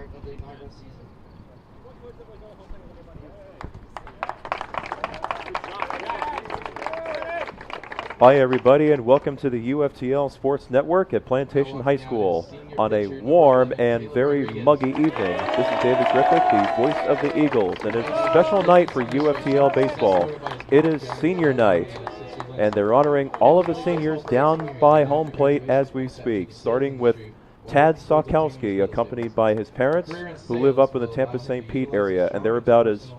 start of the inaugural season. Hi everybody, and welcome to the UFTL Sports Network at Plantation High School on a warm and very muggy evening. This is David Griffith, the voice of the Eagles, and it's a special night for UFTL baseball. It is senior night, and they're honoring all of the seniors down by home plate as we speak, starting with Tad Stokowski, accompanied by his parents, who live up in the Tampa St. Pete area, and they're about as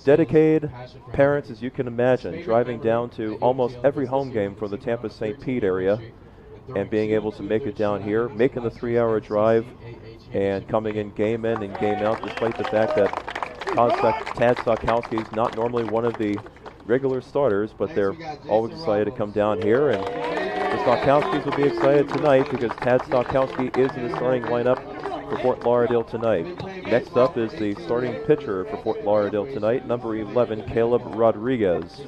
dedicated parents as you can imagine, driving down to almost every home game from the Tampa St. Pete area and being able to make it down here, making the 3-hour drive and coming in game out, despite the fact that Tad Stokowski is not normally one of the regular starters, but they're always excited to come down here, and the Stokowskis will be excited tonight because Tad Stokowski is in the starting lineup for Fort Lauderdale tonight. Next up is the starting pitcher for Fort Lauderdale tonight, number 11, Caleb Rodriguez.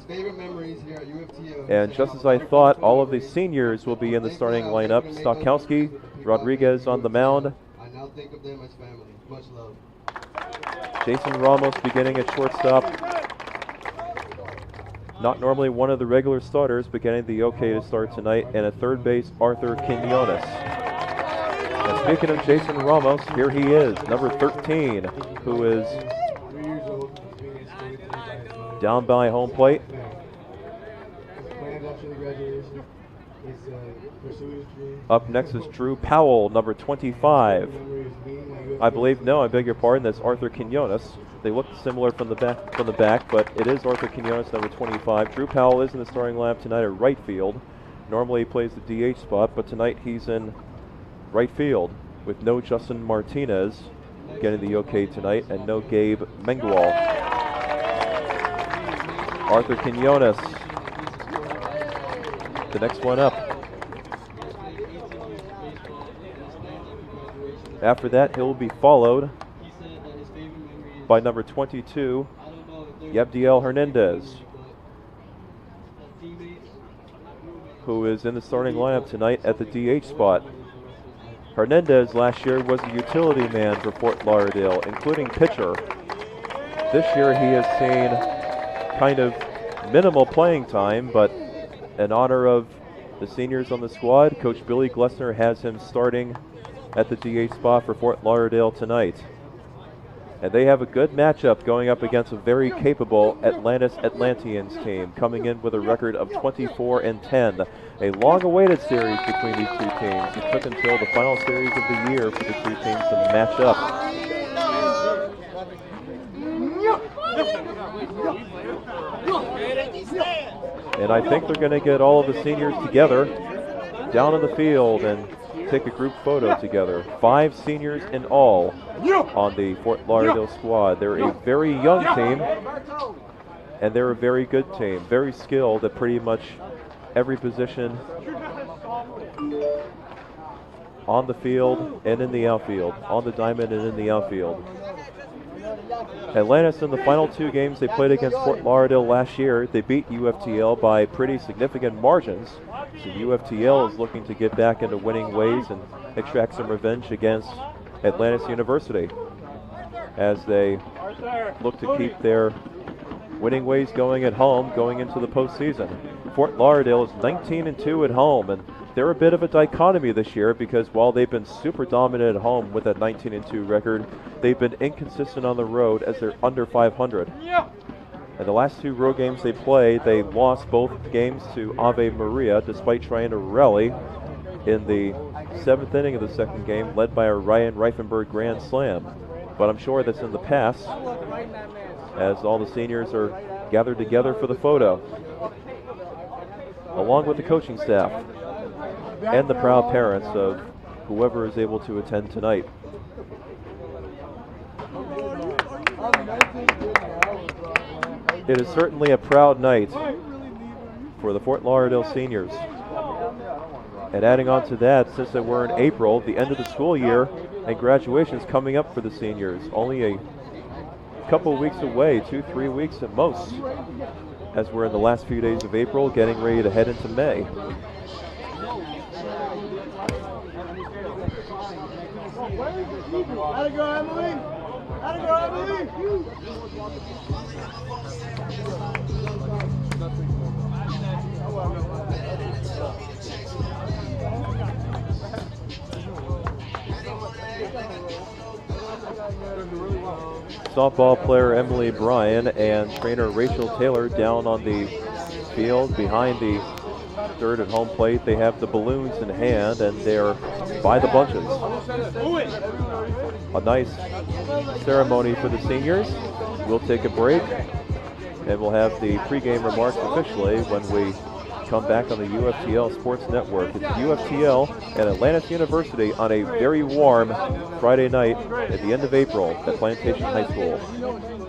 And just as I thought, all of the seniors will be in the starting lineup. Stokowski, Rodriguez on the mound. I now think of them as family. Much love. Jason Ramos beginning at shortstop. Not normally one of the regular starters, but getting the okay to start tonight. And at third base, Arthur Quinones. And speaking of Jason Ramos, here he is, number 13, who is down by home plate. Up next is Drew Powell, number 25. I beg your pardon, that's Arthur Quinones. They look similar from the back, but it is Arthur Quinones, number 25. Drew Powell is in the starting lineup tonight at right field. Normally he plays the DH spot, but tonight he's in right field with no Justin Martinez getting the okay tonight and no Gabe Mengual. Arthur Quinones, the next one up. After that, he'll be followed by number 22, Yabdiel Hernandez, who is in the starting lineup tonight at the DH spot. Hernandez last year was a utility man for Fort Lauderdale, including pitcher. This year he has seen kind of minimal playing time, but in honor of the seniors on the squad, Coach Billy Glessner has him starting at the DH spot for Fort Lauderdale tonight. And they have a good matchup going up against a very capable Atlantis team, coming in with a record of 24-10. A long-awaited series between these two teams. It took until the final series of the year for the two teams to match up. And I think they're going to get all of the seniors together down in the field and take a group photo together. 5 seniors in all on the Fort Lauderdale squad. They're a very young team, and they're a very good team. Very skilled at pretty much every position on the field and in the outfield, on the diamond and in the outfield. Atlantis, in the final 2 games they played against Fort Lauderdale last year, they beat UFTL by pretty significant margins. So UFTL is looking to get back into winning ways and extract some revenge against Atlantis University as they look to keep their winning ways going at home going into the postseason. Fort Lauderdale is 19-2 at home, and they're a bit of a dichotomy this year because while they've been super dominant at home with that 19-2 record, they've been inconsistent on the road as they're under 500. And the last 2 road games they played, they lost both games to Ave Maria despite trying to rally in the 7th inning of the second game, led by a Ryan Reifenberg grand slam. But I'm sure that's in the past as all the seniors are gathered together for the photo, along with the coaching staff and the proud parents of whoever is able to attend tonight. It is certainly a proud night for the Fort Lauderdale seniors. And adding on to that, since we're in April, the end of the school year, and graduation is coming up for the seniors. Only a couple weeks away, 2-3 weeks at most, as we're in the last few days of April, getting ready to head into May. How'd it go, Emily? How'd it go, Emily? Softball player Emily Bryan and trainer Rachel Taylor down on the field behind the third at home plate. They have the balloons in hand and they're by the bunches. A nice ceremony for the seniors. We'll take a break and we'll have the pregame remarks officially when we come back on the UFTL Sports Network. It's UFTL and Atlantis University on a very warm Friday night at the end of April at Plantation High School.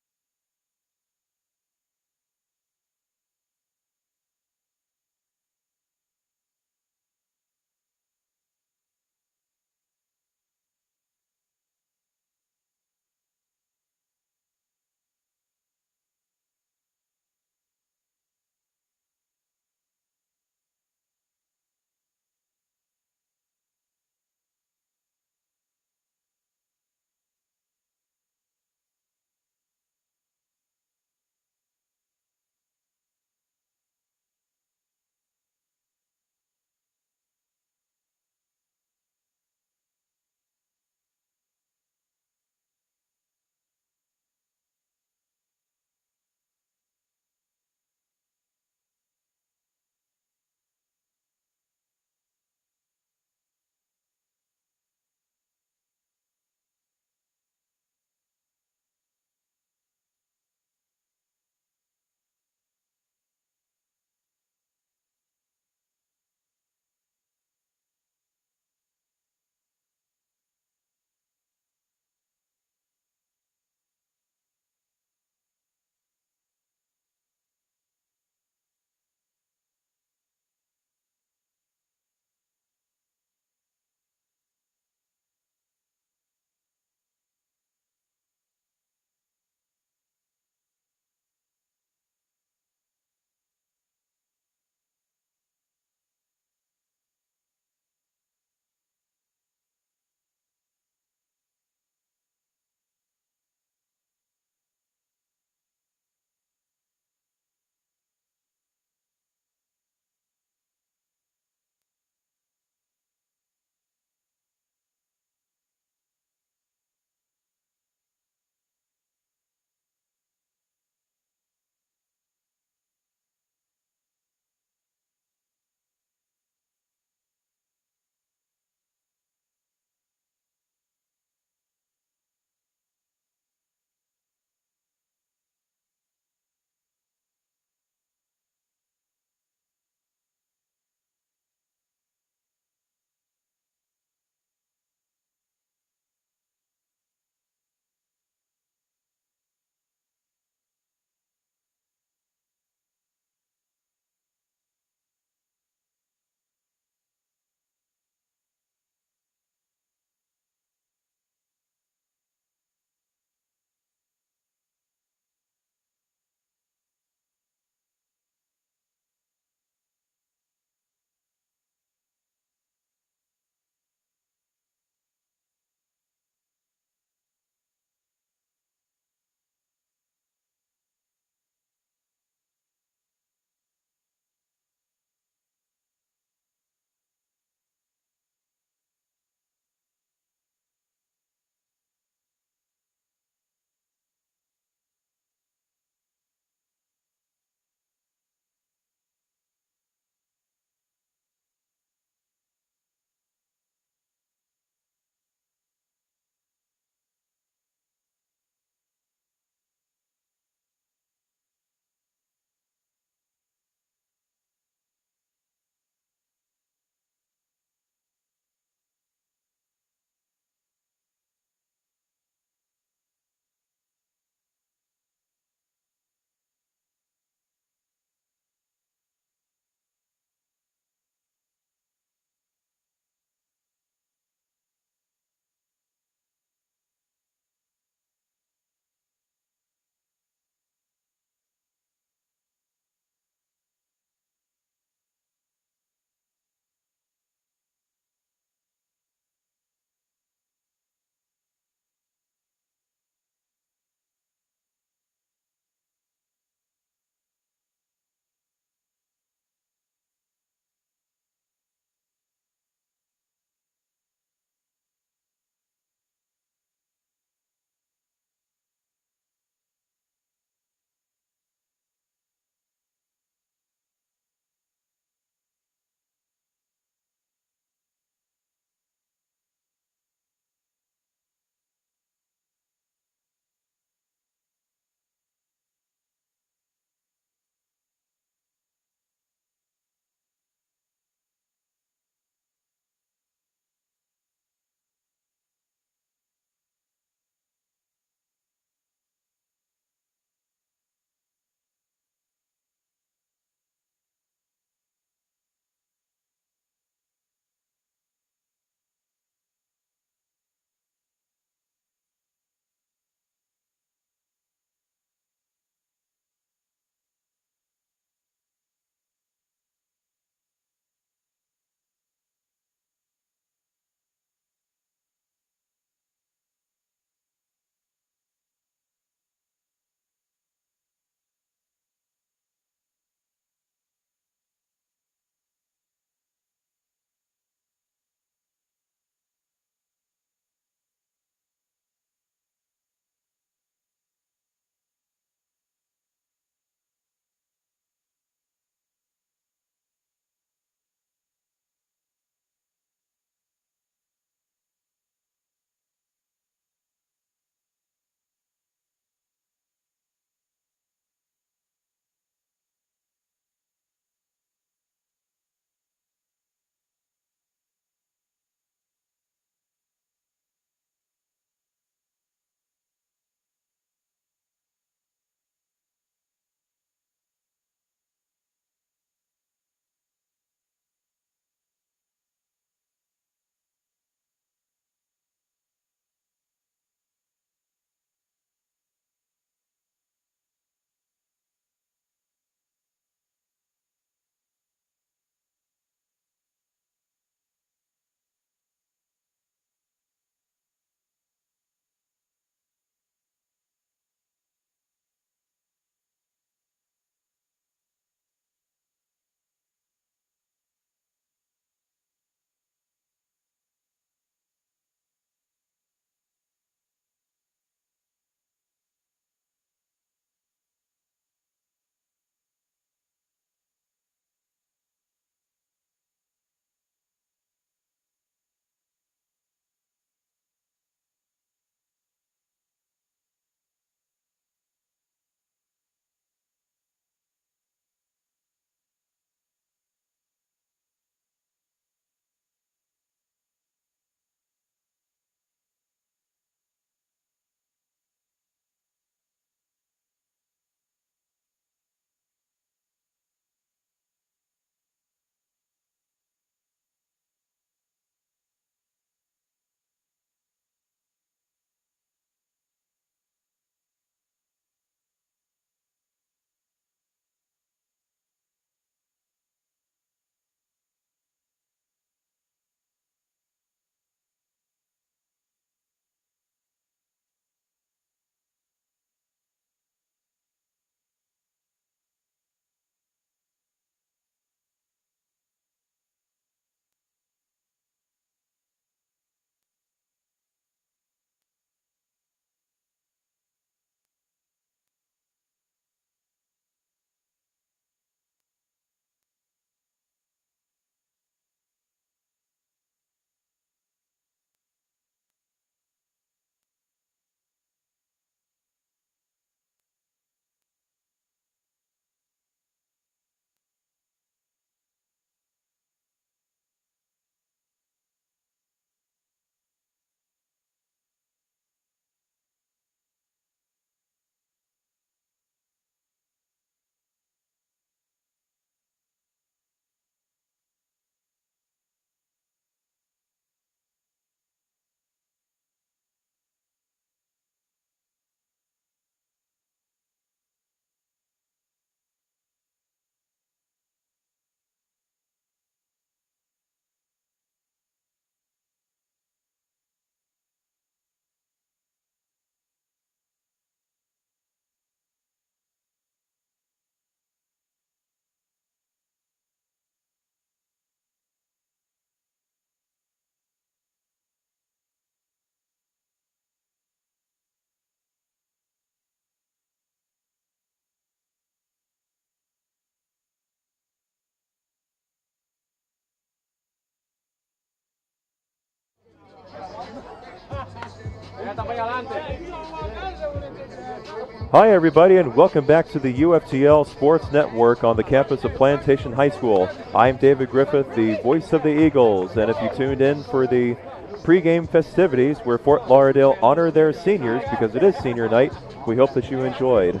Hi everybody and welcome back to the UFTL Sports Network on the campus of Plantation High School. I'm David Griffith, the voice of the Eagles, and if you tuned in for the pregame festivities where Fort Lauderdale honor their seniors because it is senior night, we hope that you enjoyed.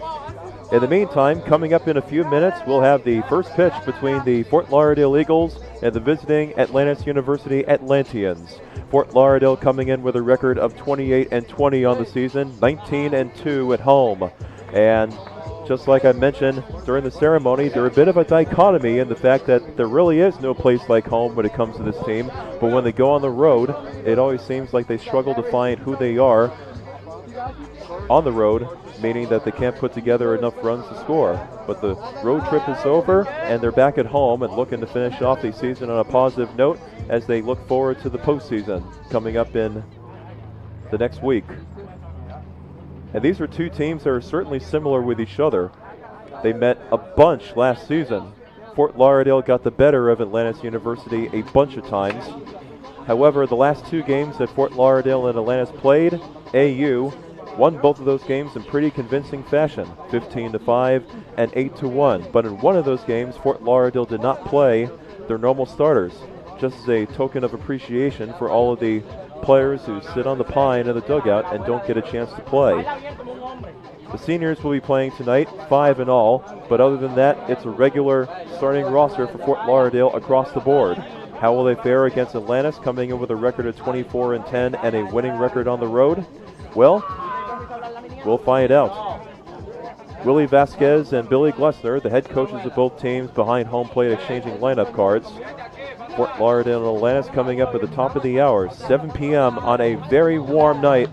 In the meantime, coming up in a few minutes, we'll have the first pitch between the Fort Lauderdale Eagles and the visiting Atlantis University Atlanteans. Fort Lauderdale coming in with a record of 28-20 on the season, 19-2 at home. And just like I mentioned during the ceremony, they're a bit of a dichotomy in the fact that there really is no place like home when it comes to this team. But when they go on the road, it always seems like they struggle to find who they are on the road, meaning that they can't put together enough runs to score. But the road trip is over, and they're back at home and looking to finish off the season on a positive note as they look forward to the postseason coming up in the next week. And these are two teams that are certainly similar with each other. They met a bunch last season. Fort Lauderdale got the better of Atlantis University a bunch of times. However, the last two games that Fort Lauderdale and Atlantis played, AU won both of those games in pretty convincing fashion, 15-5 and 8-1. But in one of those games, Fort Lauderdale did not play their normal starters, just as a token of appreciation for all of the players who sit on the pine in the dugout and don't get a chance to play. The seniors will be playing tonight, 5 in all, but other than that, it's a regular starting roster for Fort Lauderdale across the board. How will they fare against Atlantis, coming in with a record of 24-10 and a winning record on the road? Well, we'll find out. Willie Vasquez and Billy Glessner, the head coaches of both teams, behind home plate exchanging lineup cards. Fort Lauderdale and Atlantis coming up at the top of the hour, 7 p.m. on a very warm night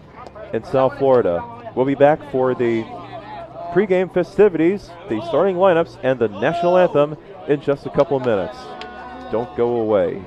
in South Florida. We'll be back for the pregame festivities, the starting lineups, and the national anthem in just a couple of minutes. Don't go away.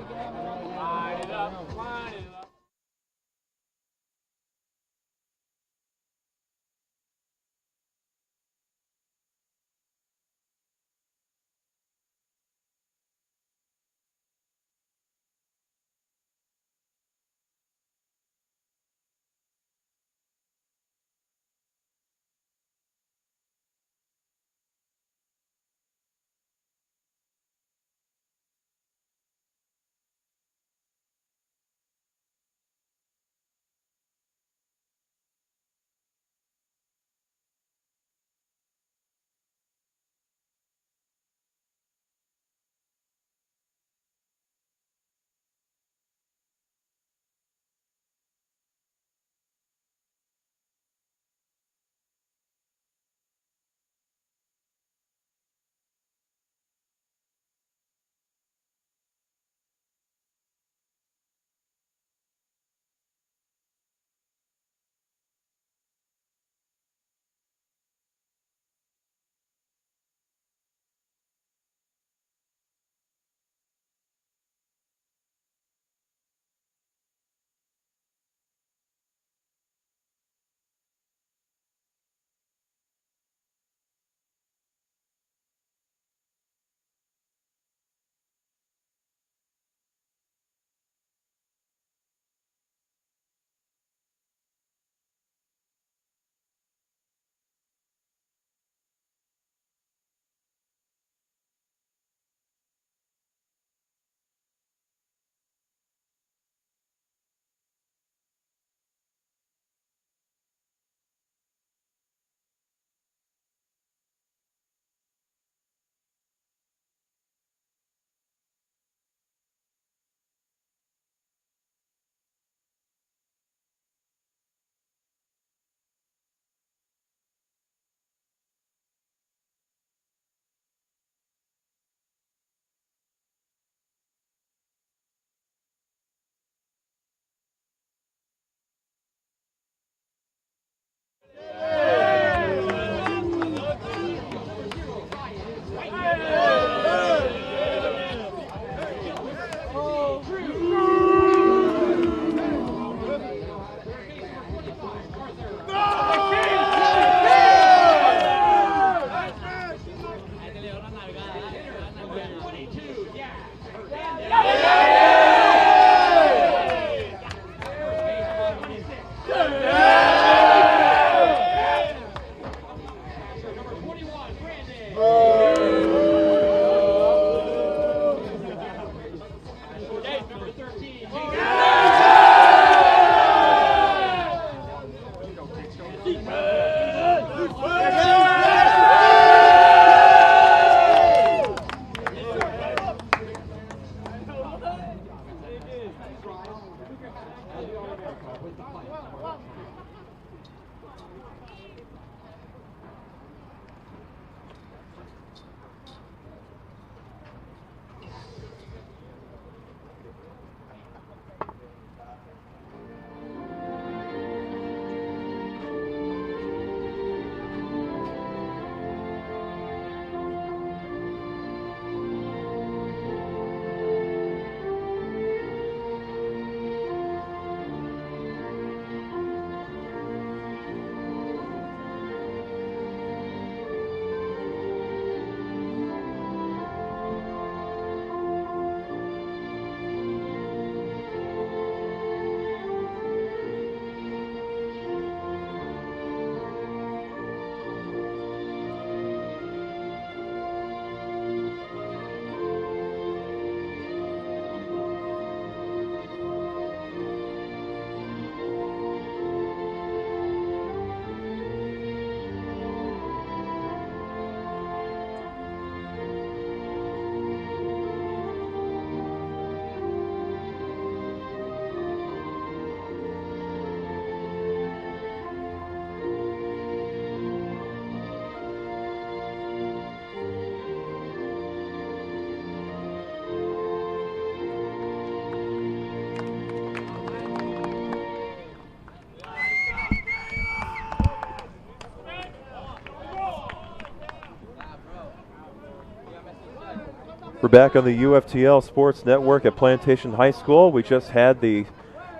We're back on the UFTL Sports Network at Plantation High School. We just had the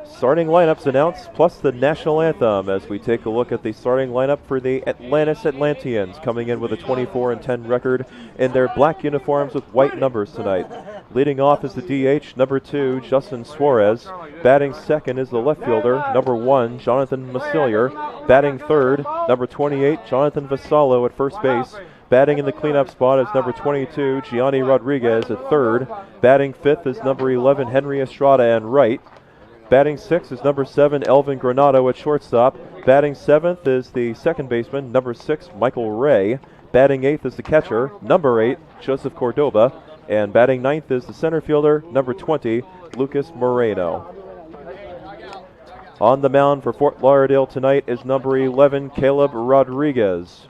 starting lineups announced, plus the national anthem, as we take a look at the starting lineup for the Atlantis Atlanteans, coming in with a 24-10 record in their black uniforms with white numbers tonight. Leading off is the DH, number 2, Justin Suarez. Batting second is the left fielder, number 1, Jonathan Mastillier. Batting third, number 28, Jonathan Vassallo at first base. Batting in the cleanup spot is number 22, Gianni Rodriguez at third. Batting fifth is number 11, Henry Estrada at right. Batting sixth is number 7, Elvin Granado at shortstop. Batting seventh is the second baseman, number 6, Michael Ray. Batting eighth is the catcher, number 8, Joseph Cordoba. And batting ninth is the center fielder, number 20, Lucas Moreno. On the mound for Fort Lauderdale tonight is number 11, Caleb Rodriguez,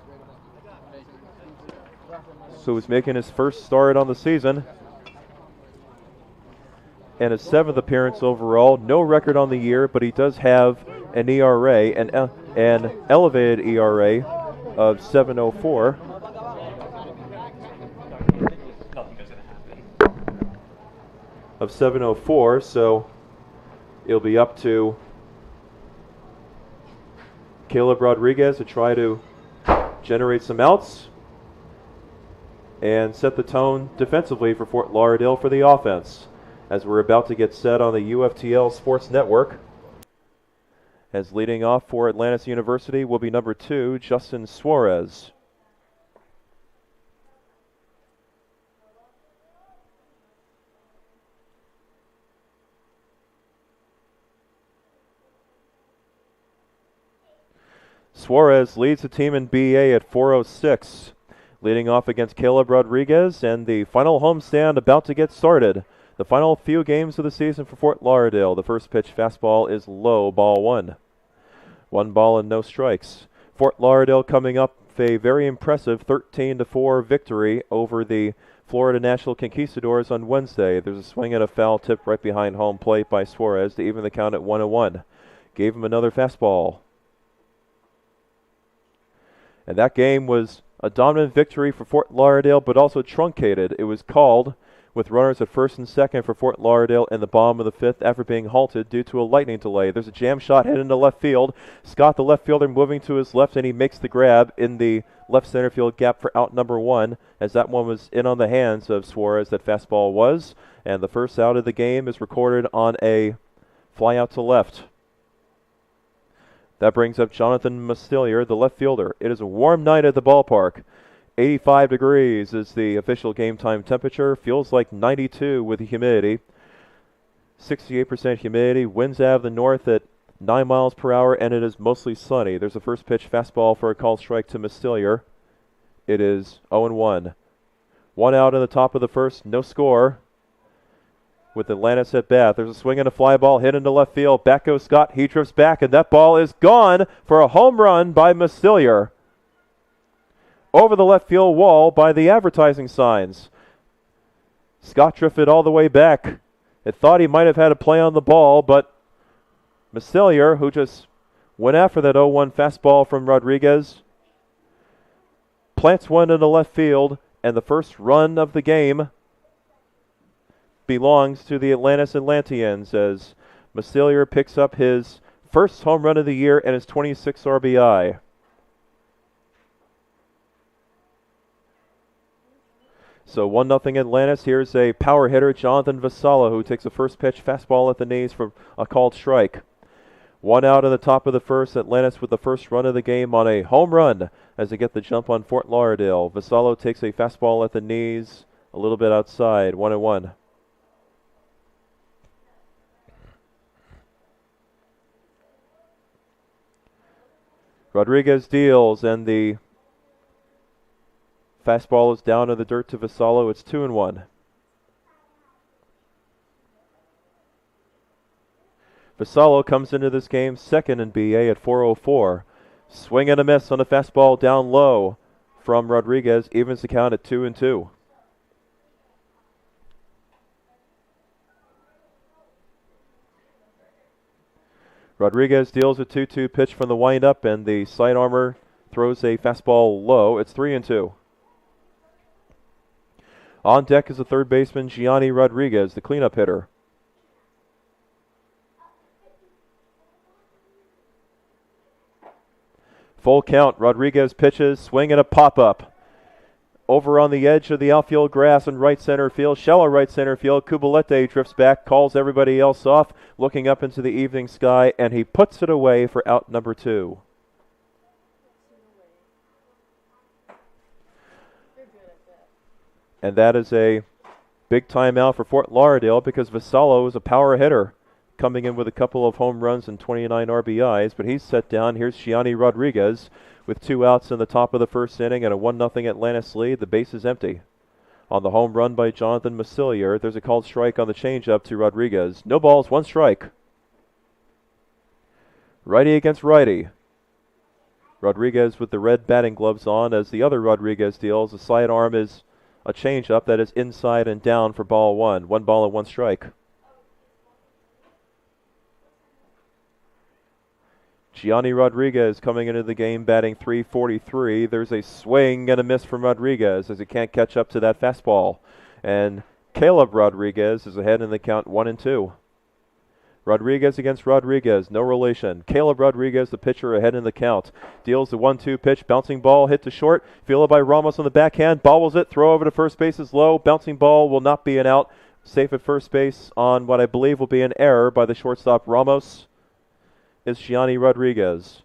who is making his first start on the season and his 7th appearance overall. No record on the year, but he does have an ERA, an elevated ERA of 7.04. Of 7.04, so it'll be up to Caleb Rodriguez to try to generate some outs and set the tone defensively for Fort Lauderdale for the offense, as we're about to get set on the UFTL Sports Network. As leading off for Atlantis University will be number 2, Justin Suarez. Suarez leads the team in BA at 406. Leading off against Caleb Rodriguez, and the final homestand about to get started. The final few games of the season for Fort Lauderdale. The first pitch fastball is low, ball 1. 1 ball and no strikes. Fort Lauderdale coming up with a very impressive 13-4 victory over the Florida National Conquistadors on Wednesday. There's a swing and a foul tip right behind home plate by Suarez to even the count at 1-1. Gave him another fastball. And that game was a dominant victory for Fort Lauderdale, but also truncated. It was called with runners at first and second for Fort Lauderdale in the bottom of the 5th after being halted due to a lightning delay. There's a jam shot hit into left field. Scott, the left fielder, moving to his left, and he makes the grab in the left center field gap for out number 1, as that one was in on the hands of Suarez, that fastball was. And the first out of the game is recorded on a fly out to left. That brings up Jonathan Mastillier, the left fielder. It is a warm night at the ballpark. 85 degrees is the official game time temperature. Feels like 92 with the humidity. 68% humidity. Winds out of the north at 9 miles per hour, and it is mostly sunny. There's a first pitch fastball for a called strike to Mastillier. It is 0-1. 1 out in the top of the first, no score. with Atlantis at bat. There's a swing and a fly ball hit into left field. Back goes Scott. He drifts back, and that ball is gone for a home run by Mastillier. Over the left field wall by the advertising signs. Scott drifted all the way back. It thought he might have had a play on the ball, but Mastillier, who just went after that 0-1 fastball from Rodriguez, plants one into left field, and the first run of the game belongs to the Atlantians as Mastillier picks up his first home run of the year and his 26th RBI. So 1-0 Atlantis. Here's a power hitter, Jonathan Vassallo, who takes a first pitch fastball at the knees for a called strike. One out in the top of the first. Atlantis with the first run of the game on a home run as they get the jump on Fort Lauderdale. Vassallo takes a fastball at the knees, a little bit outside, 1-1. Rodriguez deals, and the fastball is down in the dirt to Vassallo. It's 2-1. Vassallo comes into this game second in BA at 404. Swing and a miss on a fastball down low from Rodriguez. Evens the count at 2-2. Rodriguez deals a 2-2 pitch from the windup, and the side armor throws a fastball low. It's 3-2. On deck is the third baseman, Gianni Rodriguez, the cleanup hitter. Full count. Rodriguez pitches, swing and a pop-up. Over on the edge of the outfield grass in right center field, shallow right center field, Cubalete drifts back, calls everybody else off, looking up into the evening sky, and he puts it away for out number 2. And that is a big timeout for Fort Lauderdale because Vassallo is a power hitter, coming in with a couple of home runs and 29 RBIs, but he's set down. Here's Gianni Rodriguez with 2 outs in the top of the first inning and a 1-0 Atlantis lead. The base is empty. On the home run by Jonathan Mastillier, there's a called strike on the changeup to Rodriguez. No balls, 1 strike. Righty against righty. Rodriguez with the red batting gloves on as the other Rodriguez deals. The sidearm is a changeup that is inside and down for ball 1. 1 ball and 1 strike. Gianni Rodriguez coming into the game batting .343. There's a swing and a miss from Rodriguez as he can't catch up to that fastball. And Caleb Rodriguez is ahead in the count 1-2. Rodriguez against Rodriguez, no relation. Caleb Rodriguez, the pitcher, ahead in the count. Deals the 1-2 pitch, bouncing ball, hit to short. Fielded by Ramos on the backhand, bobbles it, throw over to first base is low. Bouncing ball will not be an out. Safe at first base on what I believe will be an error by the shortstop Ramos is Gianni Rodriguez.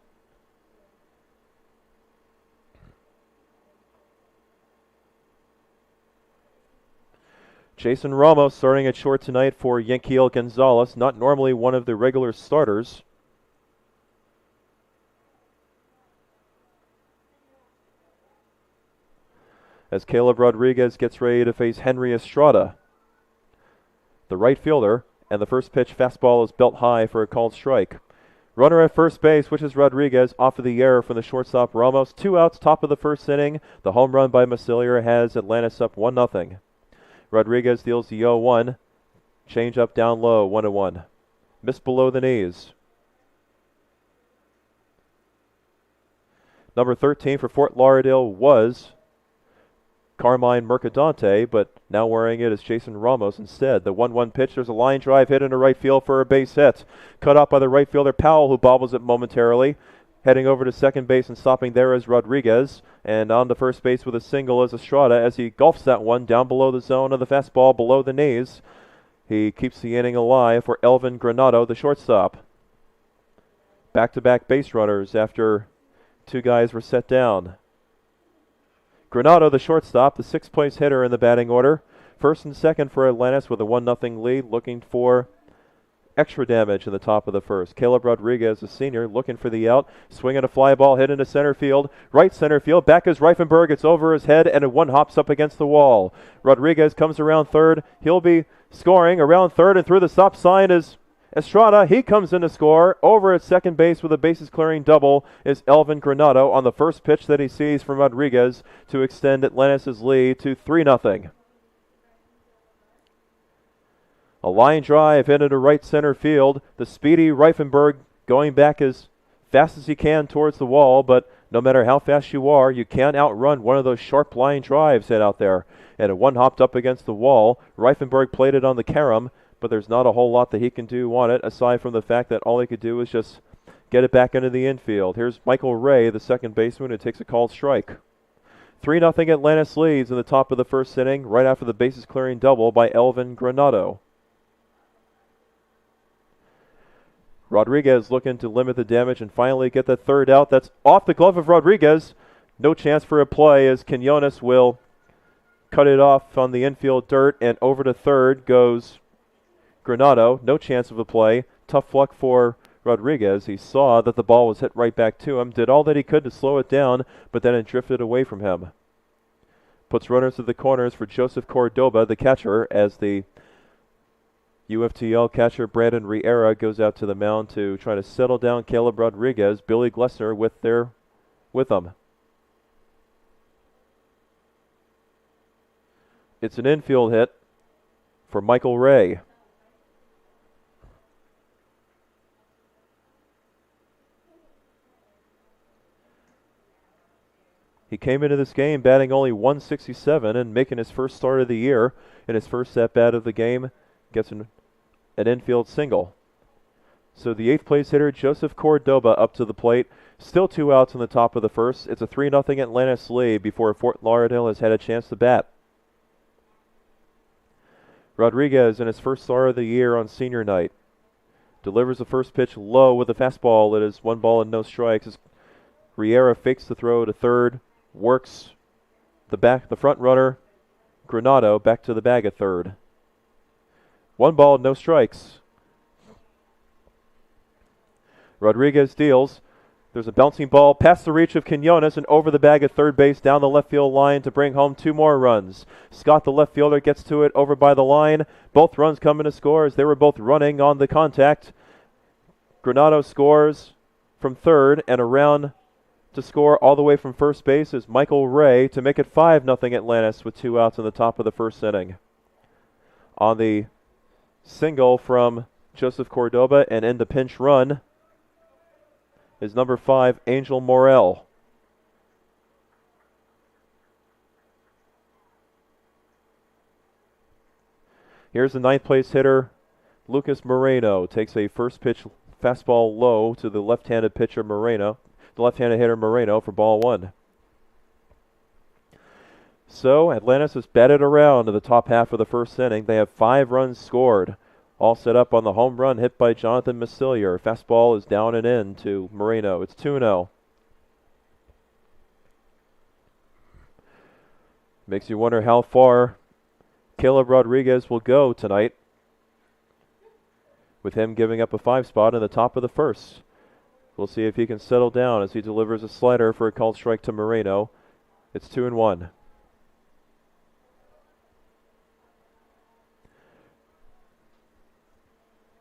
Jason Ramos starting at short tonight for Yanquiel Gonzalez, not normally one of the regular starters. As Caleb Rodriguez gets ready to face Henry Estrada, the right fielder, and the first pitch fastball is belt high for a called strike. Runner at first base, which is Rodriguez, off of the error from the shortstop Ramos. 2 outs, top of the first inning. The home run by Mastillier has Atlantis up 1-0. Rodriguez deals the 0-1. Change up down low, 1-1. Missed below the knees. Number 13 for Fort Lauderdale was Carmine Mercadante, but now wearing it is Jason Ramos instead. The 1-1 pitch, there's a line drive hit into right field for a base hit. Cut off by the right fielder Powell, who bobbles it momentarily. Heading over to second base and stopping there is Rodriguez. And on to first base with a single is Estrada as he golfs that one down below the zone of the fastball below the knees. He keeps the inning alive for Elvin Granado, the shortstop. Back-to-back base runners after 2 guys were set down. Granado, the shortstop, the 6th place hitter in the batting order. First and second for Atlantis with a 1-0 lead, looking for extra damage in the top of the first. Caleb Rodriguez, the senior, looking for the out. Swinging a fly ball hit into center field. Right center field. Back is Reifenberg. It's over his head, and one hops up against the wall. Rodriguez comes around third. He'll be Scoring around third and through the stop sign is Estrada. He comes in to score. Over at second base with a bases clearing double is Elvin Granado on the first pitch that he sees from Rodriguez to extend Atlantis' lead to 3-0. A line drive hit into right center field. The speedy Reifenberg going back as fast as he can towards the wall, but no matter how fast you are, you can't outrun one of those sharp line drives hit out there. And one hopped up against the wall. Reifenberg played it on the carom, but there's not a whole lot that he can do on it, aside from the fact that all he could do is just get it back into the infield. Here's Michael Ray, the second baseman, who takes a called strike. 3-0 Atlantis leads in the top of the first inning, right after the bases clearing double by Elvin Granado. Rodriguez looking to limit the damage and finally get the third out. That's off the glove of Rodriguez. No chance for a play as Quinones will cut it off on the infield dirt, and over to third goes Granado. No chance of a play. Tough luck for Rodriguez. He saw that the ball was hit right back to him, did all that he could to slow it down, but then it drifted away from him. Puts runners to the corners for Joseph Cordoba, the catcher, as the UFTL catcher Brandon Riera goes out to the mound to try to settle down Caleb Rodriguez. Billy Glessner with them. It's an infield hit for Michael Ray. He came into this game batting only .167 and making his first start of the year. In his first at-bat of the game, gets an infield single. So the eighth place hitter, Joseph Cordoba, up to the plate. Still 2 outs in the top of the first. It's a 3-0 Atlantis lead before Fort Lauderdale has had a chance to bat. Rodriguez in his first start of the year on senior night delivers the first pitch low with a fastball. It is 1 ball and no strikes. As Riera fakes the throw to third, works the front runner, Granado, back to the bag at third. 1 ball, no strikes. Rodriguez deals. There's a bouncing ball past the reach of Quinones and over the bag at third base, down the left field line to bring home 2 more runs. Scott, the left fielder, gets to it over by the line. Both runs come in to score as they were both running on the contact. Granado scores from third, and around to score all the way from first base is Michael Ray to make it 5-0 Atlantis with 2 outs in the top of the first inning. On the single from Joseph Cordoba and in the pinch run is number 5, Angel Morel. Here's the 9th place hitter, Lucas Moreno. Takes a first pitch fastball low to the left-handed pitcher Moreno, the left-handed hitter Moreno, for ball 1. So Atlantis has batted around to the top half of the first inning. They have 5 runs scored, all set up on the home run hit by Jonathan Massilier. Fastball is down and in to Moreno. It's 2-0. Makes you wonder how far Caleb Rodriguez will go tonight, with him giving up a 5 spot in the top of the first. We'll see if he can settle down as he delivers a slider for a called strike to Moreno. It's 2-1.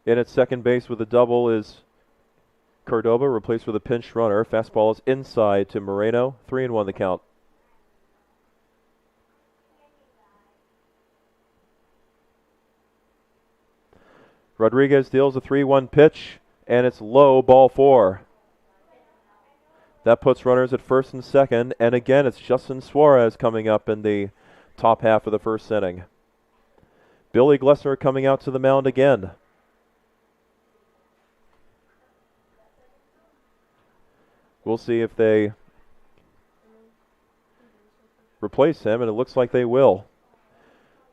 In at second base with a double is Cordoba, replaced with a pinch runner. Fastball is inside to Moreno. 3-1 the count. Rodriguez deals a 3-1 pitch, and it's low, ball 4. That puts runners at first and second, and again it's Justin Suarez coming up in the top half of the first inning. Billy Glessner coming out to the mound again. We'll see if they replace him, and it looks like they will.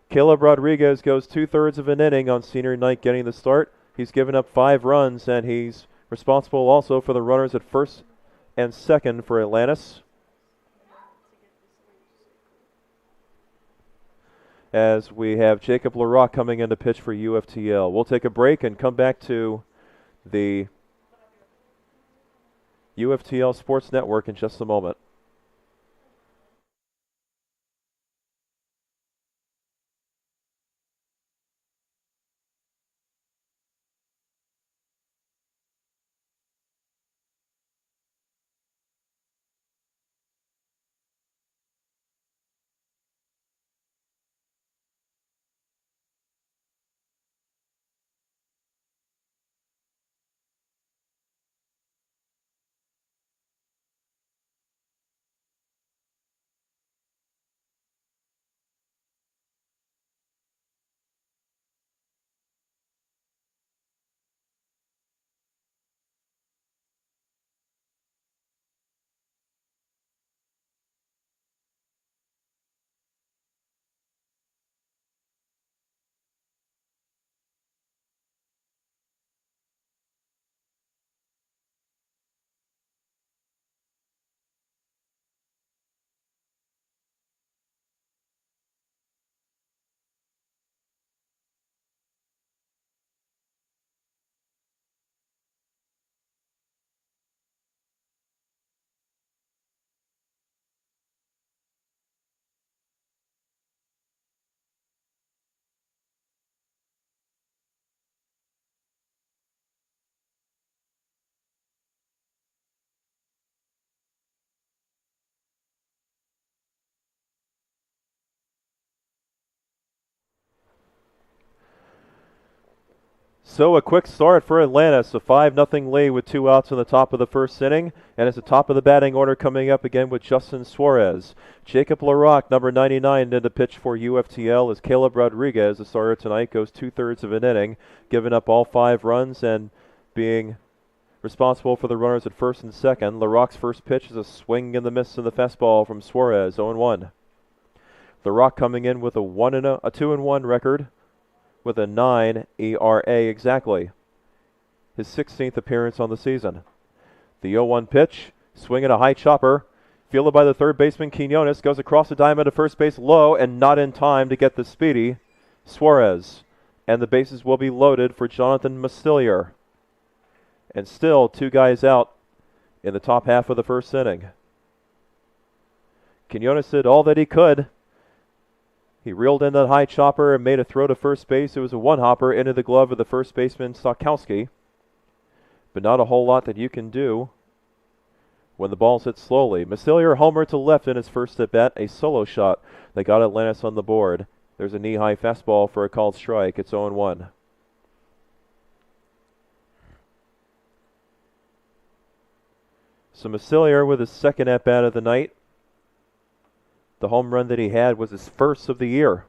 Caleb Rodriguez goes 2/3 of an inning on senior night getting the start. He's given up 5 runs, and he's responsible also for the runners at first and second for Atlantis. As we have Jacob Larock coming in to pitch for UFTL. We'll take a break and come back to the UFTL Sports Network in just a moment. So a quick start for Atlantis, a 5-0 lead with 2 outs in the top of the first inning, and it's the top of the batting order coming up again with Justin Suarez. Jacob LaRock, number 99, did the pitch for UFTL as Caleb Rodriguez, the starter tonight, goes 2/3 of an inning, giving up all 5 runs and being responsible for the runners at first and second. LaRock's first pitch is a swing and the miss in the fastball from Suarez, 0-1. LaRock coming in with a 2-1 record, with a 9 ERA exactly. His 16th appearance on the season. The 0-1 pitch, swinging a high chopper, fielded by the third baseman Quinones, goes across the diamond to first base low and not in time to get the speedy Suarez. And the bases will be loaded for Jonathan Mastillier. And still 2 guys out in the top half of the first inning. Quinones did all that he could. He reeled in that high chopper and made a throw to first base. It was a one-hopper into the glove of the first baseman, Stokowski. But not a whole lot that you can do when the ball's hit slowly. Mastillier homer to left in his first at-bat, a solo shot that got Atlantis on the board. There's a knee-high fastball for a called strike. It's 0-1. So Mastillier with his second at-bat of the night. The home run that he had was his first of the year.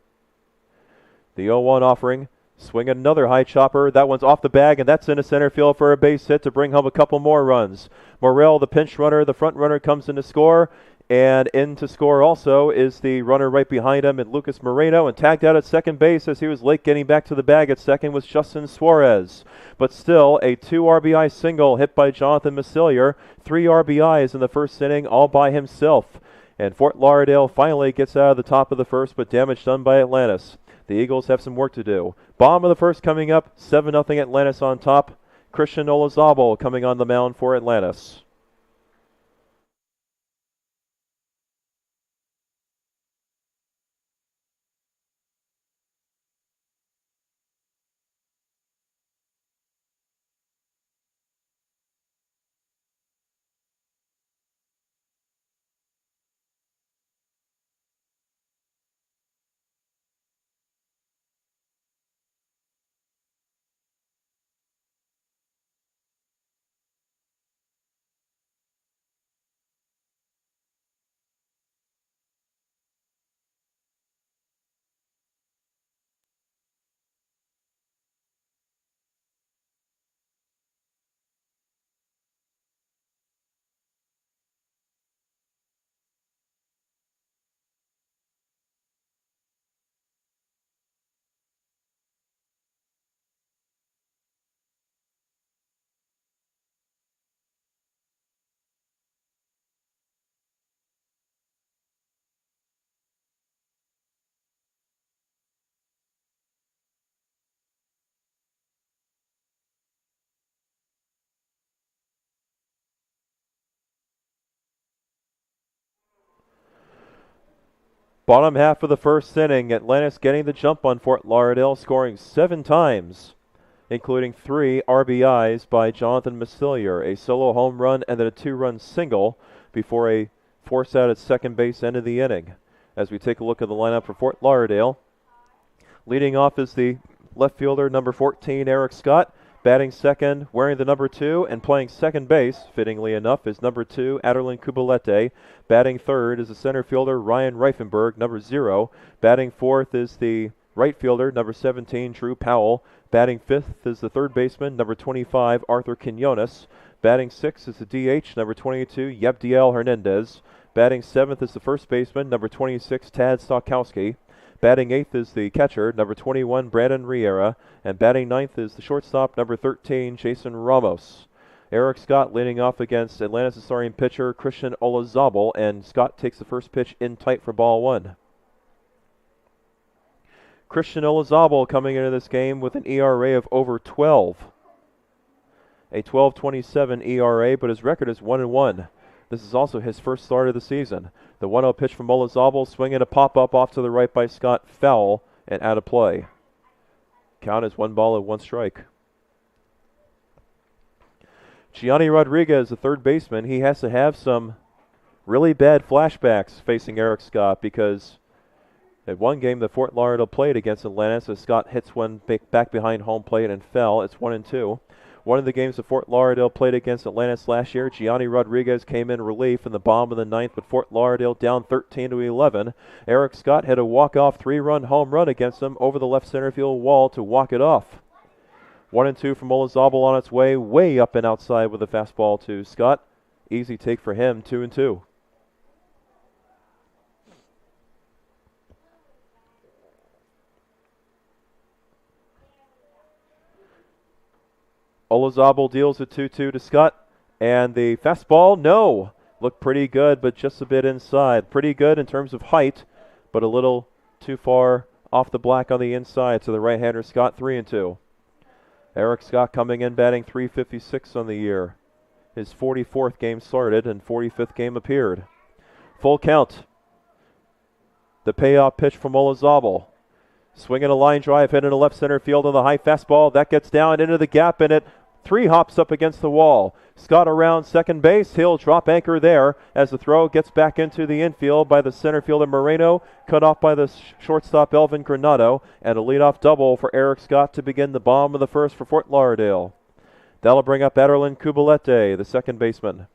The 0-1 offering, swing another high chopper. That one's off the bag, and that's into center field for a base hit to bring home a couple more runs. Morrell, the pinch runner, the front runner, comes in to score. And in to score also is the runner right behind him, and Lucas Moreno, and tagged out at second base as he was late getting back to the bag at second was Justin Suarez. But still, a 2 RBI single hit by Jonathan Mastillier. 3 RBIs in the first inning all by himself. And Fort Lauderdale finally gets out of the top of the first, but damage done by Atlantis. The Eagles have some work to do. Bottom of the first coming up, 7-0 Atlantis on top. Christian Olazabal coming on the mound for Atlantis. Bottom half of the first inning, Atlantis getting the jump on Fort Lauderdale, scoring 7 times, including 3 RBIs by Jonathan Mastillier, a solo home run and then a 2-run single before a force out at second base end of the inning. As we take a look at the lineup for Fort Lauderdale, leading off is the left fielder number 14, Eric Scott. Batting second, wearing the number 2, and playing second base, fittingly enough, is number 2, Aderlin Kubalete. Batting third is the center fielder, Ryan Reifenberg, number 0. Batting fourth is the right fielder, number 17, Drew Powell. Batting fifth is the third baseman, number 25, Arthur Quinones. Batting sixth is the DH, number 22, Yabdiel Hernandez. Batting seventh is the first baseman, number 26, Tad Stokowski. Batting eighth is the catcher, number 21, Brandon Riera. And batting ninth is the shortstop, number 13, Jason Ramos. Eric Scott leading off against Atlantis starting pitcher Christian Olazabal, and Scott takes the first pitch in tight for ball 1. Christian Olazabal coming into this game with an ERA of over 12. A 12.27 ERA, but his record is 1-1. This is also his first start of the season. The 1-0 pitch from Olazabal, swinging a pop-up off to the right by Scott, foul and out of play. Count is 1-1 strike. Gianni Rodriguez, the third baseman, he has to have some really bad flashbacks facing Eric Scott, because In one game that Fort Lauderdale played against Atlantis, as Scott hits one back behind home plate and fell. It's 1-2. One of the games that Fort Lauderdale played against Atlantis last year, Gianni Rodriguez came in relief in the bottom of the ninth, with Fort Lauderdale down 13-11. Eric Scott had a walk-off 3-run home run against him over the left center field wall to walk it off. 1-2 from Olazabal on its way up and outside with a fastball to Scott. Easy take for him, 2-2. Olazabal deals a 2-2 to Scott, and the fastball, no. Looked pretty good, but just a bit inside. Pretty good in terms of height, but a little too far off the black on the inside to the right-hander Scott, 3-2. Eric Scott coming in batting .356 on the year. His 44th game started and 45th game appeared. Full count. The payoff pitch from Olazabal. Swinging a line drive, hit into left center field on the high fastball. That gets down into the gap, and it 3 hops up against the wall. Scott around second base. He'll drop anchor there as the throw gets back into the infield by the center fielder Moreno, cut off by the shortstop Elvin Granado, and a leadoff double for Eric Scott to begin the bottom of the first for Fort Lauderdale. That'll bring up Aderlin Cubalete, the second baseman.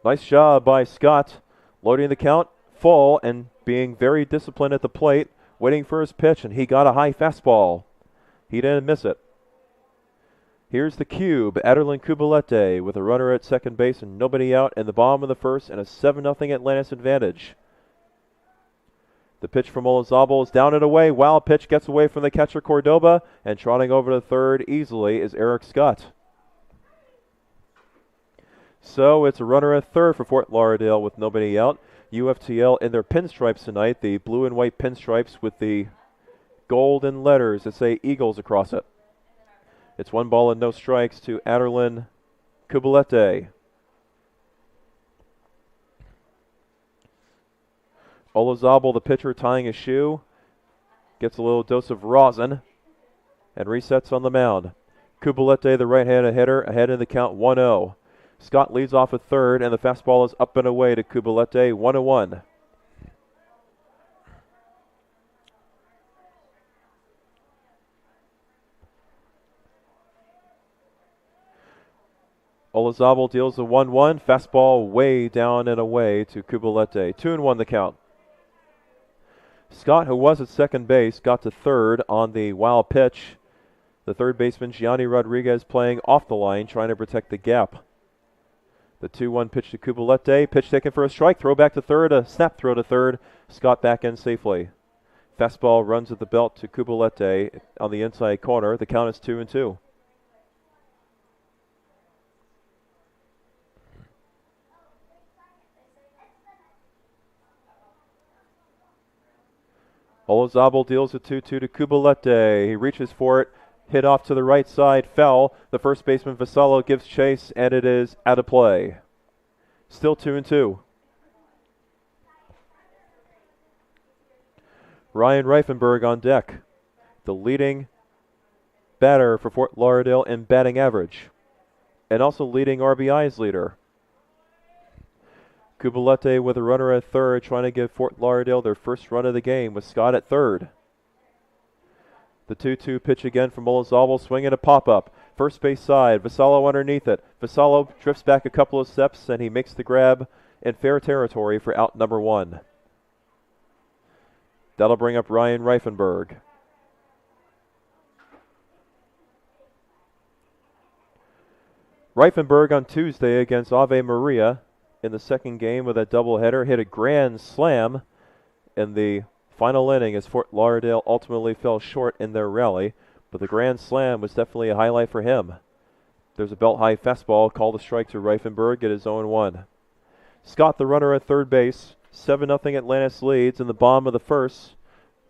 Nice job by Scott, loading the count full and being very disciplined at the plate, waiting for his pitch, and he got a high fastball. He didn't miss it. Here's the cube, Aderlin Cubalete, with a runner at second base and nobody out in the bottom of the first, and a 7-0 Atlantis advantage. The pitch from Olazabal is down and away. Wild pitch gets away from the catcher Cordoba, and trotting over to third easily is Eric Scott. So it's a runner at third for Fort Lauderdale with nobody out. UFTL in their pinstripes tonight, the blue and white pinstripes with the golden letters that say Eagles across it. It's 1 ball and no strikes to Aderlin Cubalete. Olazabal, the pitcher, tying his shoe, gets a little dose of rosin and resets on the mound. Cubalete, the right-handed hitter, ahead in the count 1-0. Scott leads off at third, and the fastball is up and away to Cubalete, 1-1. Olazabal deals a 1-1. Fastball way down and away to Cubalete. 2-1 the count. Scott, who was at second base, got to third on the wild pitch. The third baseman, Gianni Rodriguez, playing off the line, trying to protect the gap. The 2-1 pitch to Cubalete. Pitch taken for a strike. Throw back to third. A snap throw to third. Scott back in safely. Fastball runs at the belt to Cubalete on the inside corner. The count is 2-2. Olazabal deals a 2-2 to Cubalete. He reaches for it. Hit off to the right side. Fell. The first baseman Vassallo gives chase, and it is out of play. Still 2-2. Ryan Reifenberg on deck, the leading batter for Fort Lauderdale in batting average, and also leading RBIs leader. Cubalete with a runner at third, trying to give Fort Lauderdale their first run of the game with Scott at third. The 2-2 pitch again from Olazabal, swinging a pop-up. First base side, Vassallo underneath it. Vassallo drifts back a couple of steps, and he makes the grab in fair territory for out number 1. That'll bring up Ryan Reifenberg. Reifenberg on Tuesday against Ave Maria in the second game with a doubleheader hit a grand slam in the final inning as Fort Lauderdale ultimately fell short in their rally, but the grand slam was definitely a highlight for him. There's a belt-high fastball called a strike to Reifenberg at his 0-1. Scott, the runner at third base. 7-0 Atlantis leads in the bottom of the first.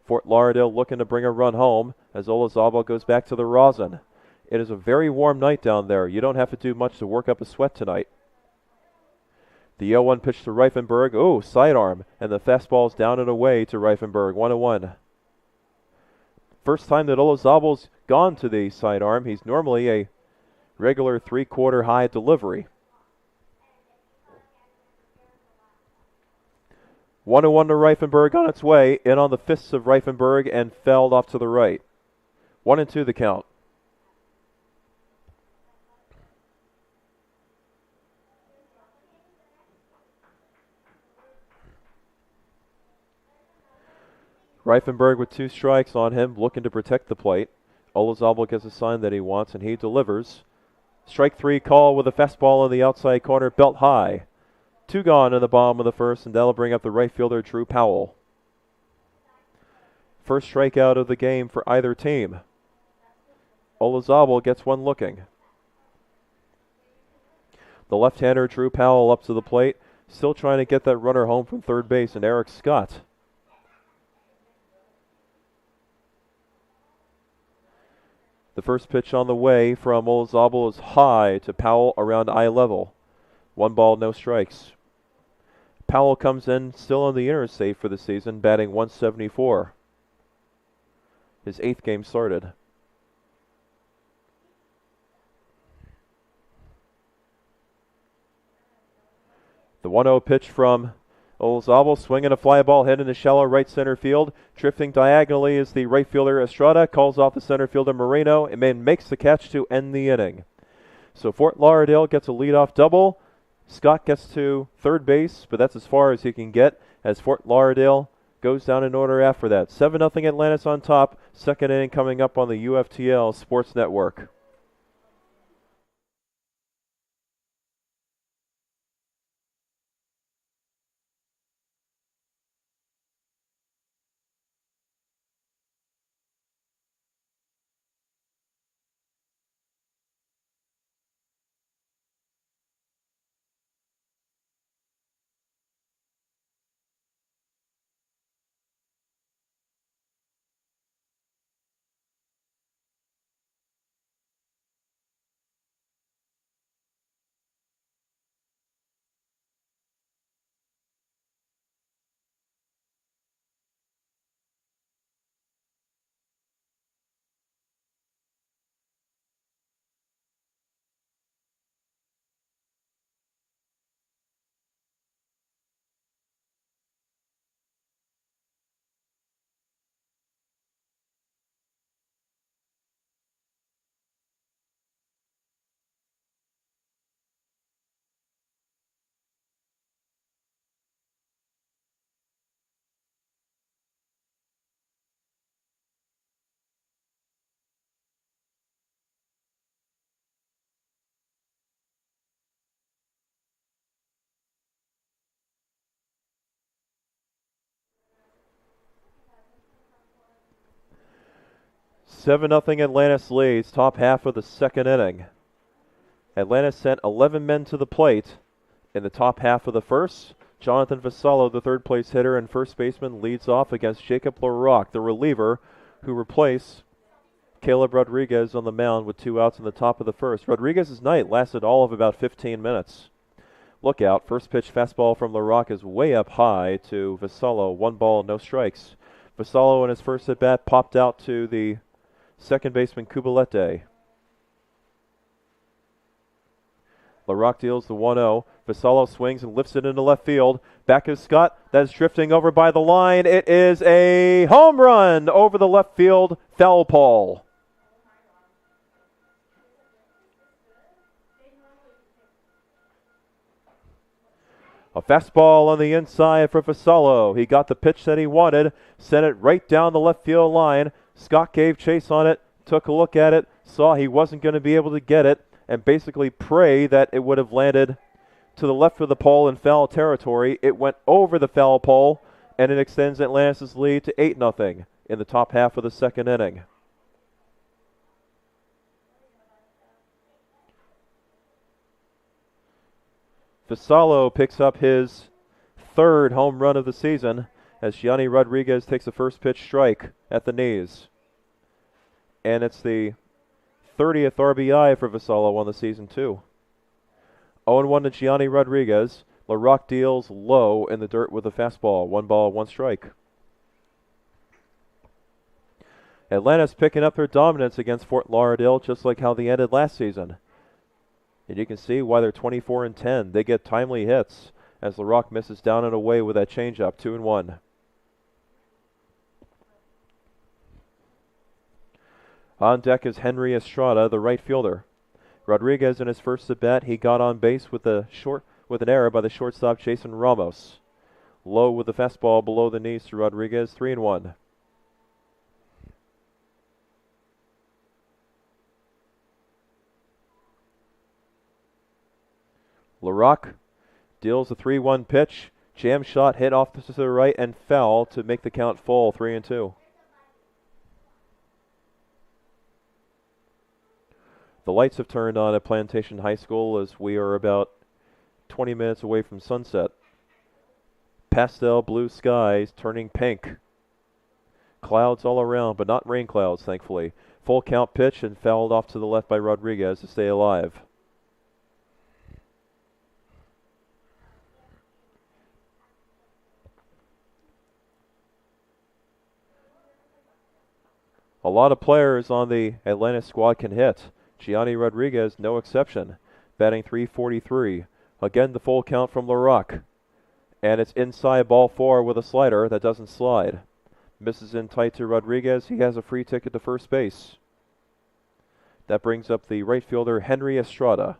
Fort Lauderdale looking to bring a run home as Olazabal goes back to the rosin. It is a very warm night down there. You don't have to do much to work up a sweat tonight. The 0-1 pitch to Reifenberg. Oh, sidearm. And the fastball's down and away to Reifenberg. 1-1. First time that Olazabal's gone to the sidearm. He's normally a regular 3/4 high delivery. 1-1 to Reifenberg on its way, in on the fists of Reifenberg and fouled off to the right. 1-2 the count. Reifenberg with 2 strikes on him, looking to protect the plate. Olazabal gets a sign that he wants, and he delivers. Strike 3 call with a fastball in the outside corner, belt high. 2 gone in the bottom of the first, and that'll bring up the right fielder, Drew Powell. First strikeout of the game for either team. Olazabal gets one looking. The left-hander, Drew Powell, up to the plate, still trying to get that runner home from third base, and Eric Scott. The first pitch on the way from Olazabal is high to Powell around eye level. 1 ball, no strikes. Powell comes in still on the interstate for the season, batting .174. His 8th game started. The 1-0 pitch from Olazabal, swinging a fly ball hit into shallow right center field. Drifting diagonally is the right fielder Estrada, calls off the center fielder Moreno, and then makes the catch to end the inning. So Fort Lauderdale gets a leadoff double. Scott gets to third base, but that's as far as he can get as Fort Lauderdale goes down in order after that. 7-0 Atlantis on top. Second inning coming up on the UFTL Sports Network. Seven nothing Atlantis leads, top half of the second inning. Atlantis sent 11 men to the plate in the top half of the first. Jonathan Vasallo, the third place hitter and first baseman, leads off against Jacob LaRocque, the reliever, who replaced Caleb Rodriguez on the mound with 2 outs in the top of the first. Rodriguez's night lasted all of about 15 minutes. Look out, first pitch fastball from LaRocque is way up high to Vasallo. 1 ball, no strikes. Vasallo in his first at-bat popped out to the second baseman Cubalete. LaRocque deals the 1-0. Vasallo swings and lifts it into left field. Back is Scott. That's drifting over by the line. It is a home run over the left field foul pole. A fastball on the inside for Vasallo. He got the pitch that he wanted, sent it right down the left field line. Scott gave chase on it, took a look at it, saw he wasn't going to be able to get it, and basically pray that it would have landed to the left of the pole in foul territory. It went over the foul pole, and it extends Atlantis' lead to 8-0 in the top half of the second inning. Vasallo picks up his third home run of the season as Gianni Rodriguez takes a first pitch strike at the knees. And it's the 30th RBI for Vasallo on the season, too. 0-1 to Gianni Rodriguez. LaRocque deals low in the dirt with a fastball. 1 ball, 1 strike. Atlantis picking up their dominance against Fort Lauderdale, just like how they ended last season. And you can see why they're 24-10. They get timely hits. as LaRock misses down and away with that changeup. 2-1. On deck is Henry Estrada, the right fielder. Rodriguez in his first at bat, he got on base with an error by the shortstop Jason Ramos. Low with the fastball below the knees to Rodriguez. 3-1. LaRock deals a 3-1 pitch. Jam shot hit off to the right and foul to make the count full. 3-2. The lights have turned on at Plantation High School as we are about 20 minutes away from sunset. Pastel blue skies turning pink. Clouds all around, but not rain clouds, thankfully. Full count pitch and fouled off to the left by Rodriguez to stay alive. A lot of players on the Atlantis squad can hit. Gianni Rodriguez, no exception, batting .343. Again, the full count from LaRock. And it's inside ball 4 with a slider that doesn't slide. Misses in tight to Rodriguez. He has a free ticket to first base. That brings up the right fielder, Henry Estrada.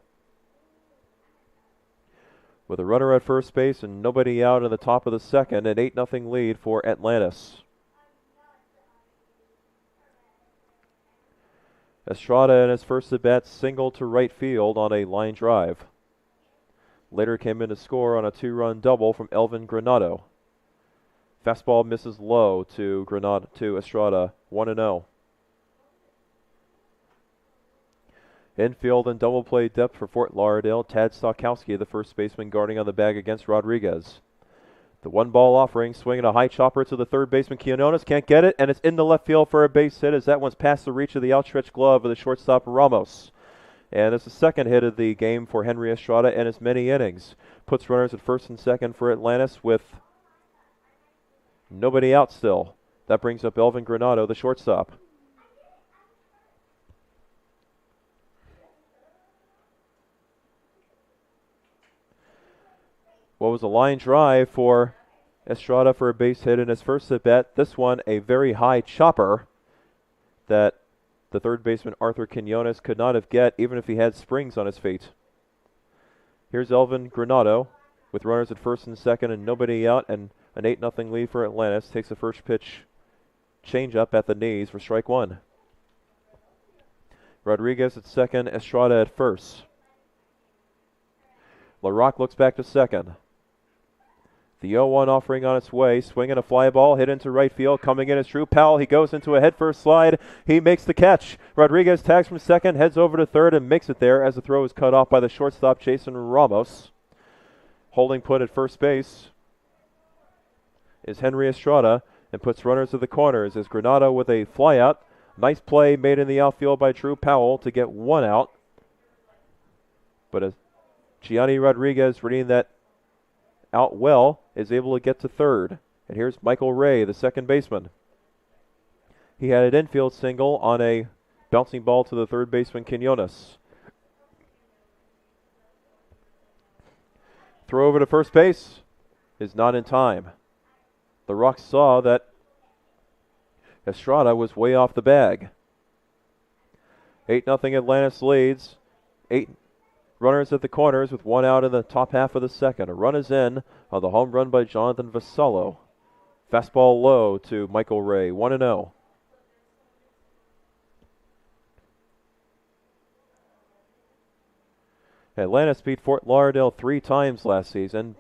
With a runner at first base and nobody out in the top of the second, an 8-0 lead for Atlantis. Estrada in his first at bat singled to right field on a line drive. Later came in to score on a 2-run double from Elvin Granado. Fastball misses low to Estrada. 1-0. Infield and double play depth for Fort Lauderdale. Tad Stokowski, the first baseman, guarding on the bag against Rodriguez. The 1-ball offering, swinging a high chopper to the third baseman. Quinones can't get it, and it's in the left field for a base hit as that one's past the reach of the outstretched glove of the shortstop Ramos. And it's the second hit of the game for Henry Estrada in his many innings. Puts runners at first and second for Atlantis with nobody out still. That brings up Elvin Granado, the shortstop. What was a line drive for Estrada for a base hit in his first at bat. This one, a very high chopper that the third baseman Arthur Quinones could not have get even if he had springs on his feet. Here's Elvin Granado with runners at first and second and nobody out, and an 8-0 lead for Atlantis. Takes the first pitch, change up at the knees for strike one. Rodriguez at second, Estrada at first. LaRock looks back to second. The 0-1 offering on its way, swinging a fly ball, hit into right field, coming in is Drew Powell. He goes into a head-first slide. He makes the catch. Rodriguez tags from second, heads over to third, and makes it there as the throw is cut off by the shortstop, Jason Ramos. Holding put at first base is Henry Estrada, and puts runners to the corners as Granado with a flyout. Nice play made in the outfield by Drew Powell to get one out. But as Gianni Rodriguez, reading that out well, is able to get to third. And here's Michael Ray, the second baseman. He had an infield single on a bouncing ball to the third baseman, Quinones. Throw over to first base is not in time. The Rocks saw that Estrada was way off the bag. 8-0 Atlantis leads. 8 runners at the corners with one out in the top half of the second. A run is in on the home run by Jonathan Vasallo. Fastball low to Michael Ray. 1-0. Atlantis beat Fort Lauderdale 3 times last season,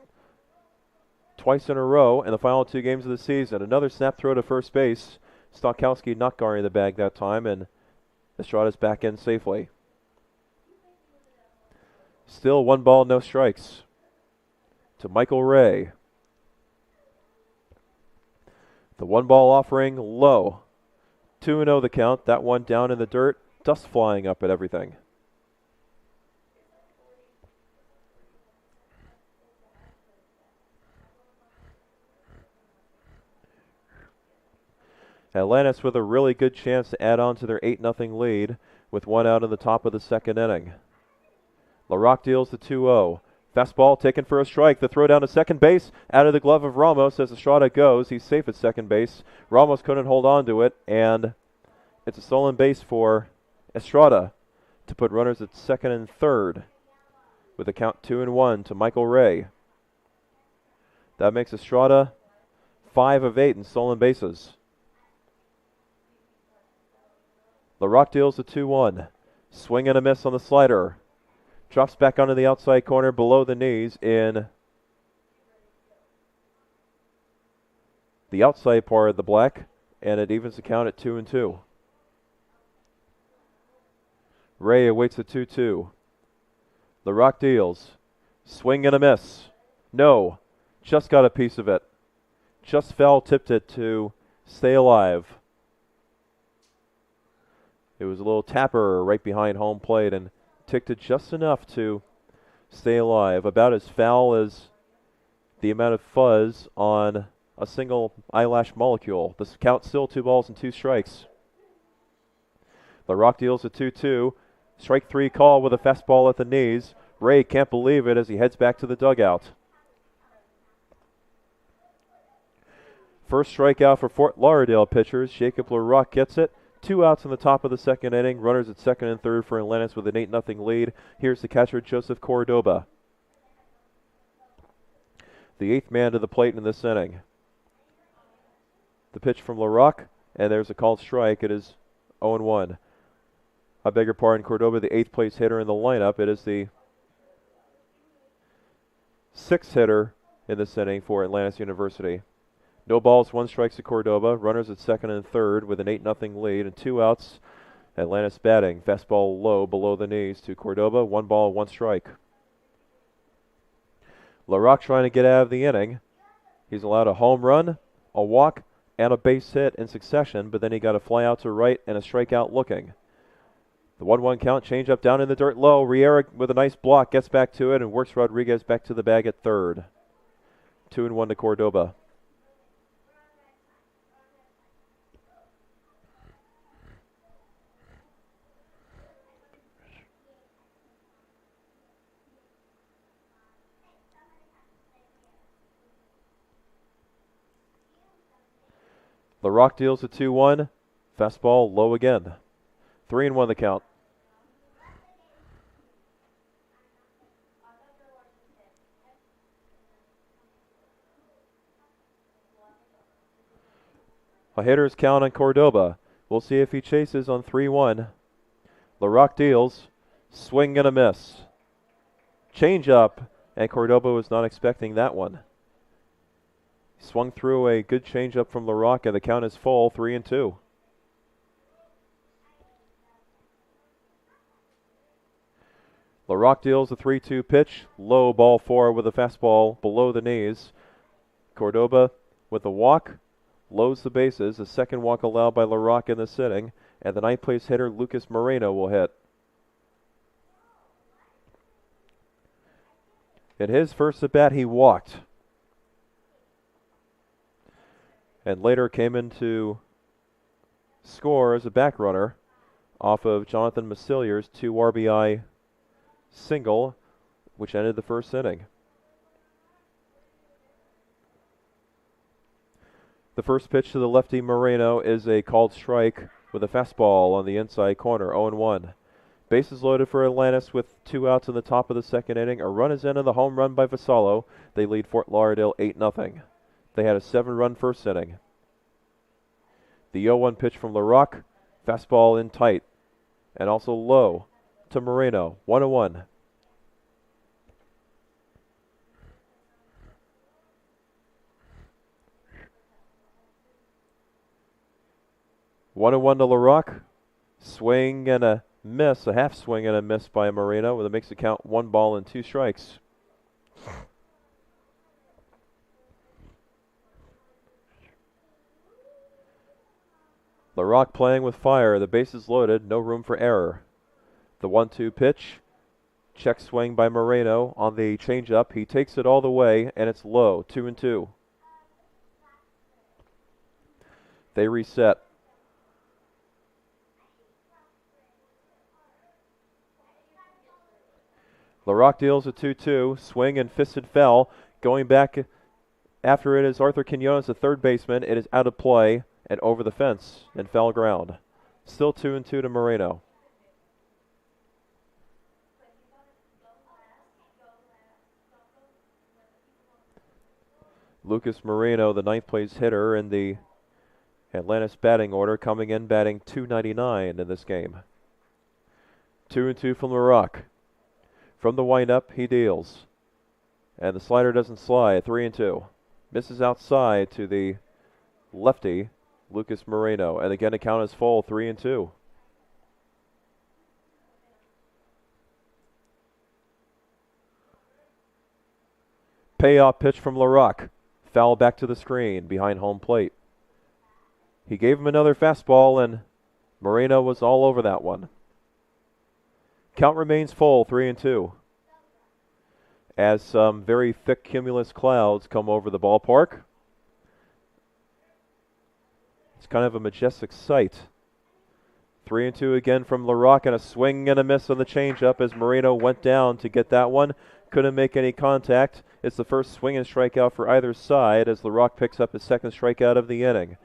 twice in a row in the final 2 games of the season. Another snap throw to first base. Stokowski not guarding the bag that time, and Estrada's back in safely. Still 1 ball, no strikes to Michael Ray. The 1-ball offering low. 2-0 the count. That one down in the dirt. Dust flying up at everything. Atlantis with a really good chance to add on to their 8-0 lead with one out in the top of the second inning. LaRock deals the 2-0. Fastball taken for a strike. The throw down to second base out of the glove of Ramos as Estrada goes. He's safe at second base. Ramos couldn't hold on to it, and it's a stolen base for Estrada to put runners at second and third with a count 2-1 to Michael Ray. That makes Estrada 5 of 8 in stolen bases. LaRock deals a 2-1. Swing and a miss on the slider. Drops back onto the outside corner below the knees in the outside part of the black, and it evens the count at 2-2. Ray awaits the 2-2. LaRock deals. Swing and a miss. No. Just got a piece of it. Just foul tipped it to stay alive. It was a little tapper right behind home plate and ticked it just enough to stay alive. About as foul as the amount of fuzz on a single eyelash molecule. The count still 2 balls and 2 strikes. LaRock deals a 2-2. Strike 3 call with a fastball at the knees. Ray can't believe it as he heads back to the dugout. First strikeout for Fort Lauderdale pitchers. Jacob LaRock gets it. 2 outs in the top of the second inning. Runners at second and third for Atlantis with an 8-0 lead. Here's the catcher, Joseph Cordoba, the 8th man to the plate in this inning. The pitch from LaRock, and there's a called strike. It is 0-1. I beg your pardon, Cordoba, the 8th place hitter in the lineup. It is the 6th hitter in this inning for Atlantis University. No balls, 1 strike to Cordoba. Runners at second and third with an 8-0 lead and 2 outs. Atlantis batting. Fastball low below the knees to Cordoba. 1 ball, 1 strike. LaRock trying to get out of the inning. He's allowed a home run, a walk, and a base hit in succession, but then he got a fly out to right and a strikeout looking. The 1-1 count, change up down in the dirt low. Riera with a nice block gets back to it and works Rodriguez back to the bag at third. 2-1 to Cordoba. LaRock deals a 2-1. Fastball low again. 3-1 the count. A hitter's count on Cordoba. We'll see if he chases on 3-1. LaRock deals. Swing and a miss. Change up, and Cordoba was not expecting that one. Swung through a good changeup from LaRock, and the count is full, 3-2. LaRock deals a 3-2 pitch, low ball 4 with a fastball below the knees. Cordoba with a walk, loads the bases. The second walk allowed by LaRock in this inning, and the 9th place hitter Lucas Moreno will hit. In his first at bat, he walked, and later came in to score as a back runner off of Jonathan Massillier's 2 RBI single, which ended the first inning. The first pitch to the lefty Moreno is a called strike with a fastball on the inside corner, 0-1. Bases loaded for Atlantis with 2 outs in the top of the second inning. A run is in on the home run by Vassallo. They lead Fort Lauderdale 8-0. They had a 7-run first inning. The 0-1 pitch from LaRock, fastball in tight, and also low to Moreno, 1-1. One and 1 to LaRock. Swing and a miss, a half swing and a miss by Moreno, that makes the count 1 ball and 2 strikes. LaRock playing with fire, the bases loaded, no room for error. The 1-2 pitch, check swing by Moreno on the changeup. He takes it all the way, and it's low, 2-2. They reset. LaRock deals a 2-2, swing and fisted foul. Going back after it is Arthur Quinones, the third baseman. It is out of play and over the fence and foul ground. Still 2-2 to Moreno. Lucas Moreno, the ninth place hitter in the Atlantis batting order, coming in batting .299 in this game. 2-2 from LaRock. From the windup, he deals. And the slider doesn't slide. 3-2. Misses outside to the lefty, Lucas Moreno. And again, the count is full. 3-2. Payoff pitch from LaRock. Foul back to the screen behind home plate. He gave him another fastball, and Moreno was all over that one. Count remains full, 3-2. As some very thick cumulus clouds come over the ballpark. It's kind of a majestic sight. 3-2 again from LaRock, and a swing and a miss on the changeup as Moreno went down to get that one. Couldn't make any contact. It's the first swing and strikeout for either side as LaRock picks up his second strikeout of the inning.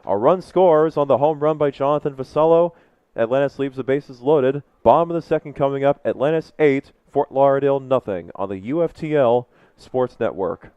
A run scores on the home run by Jonathan Vasallo. Atlantis leaves the bases loaded. Bottom of the second coming up. Atlantis 8, Fort Lauderdale nothing on the UFTL Sports Network.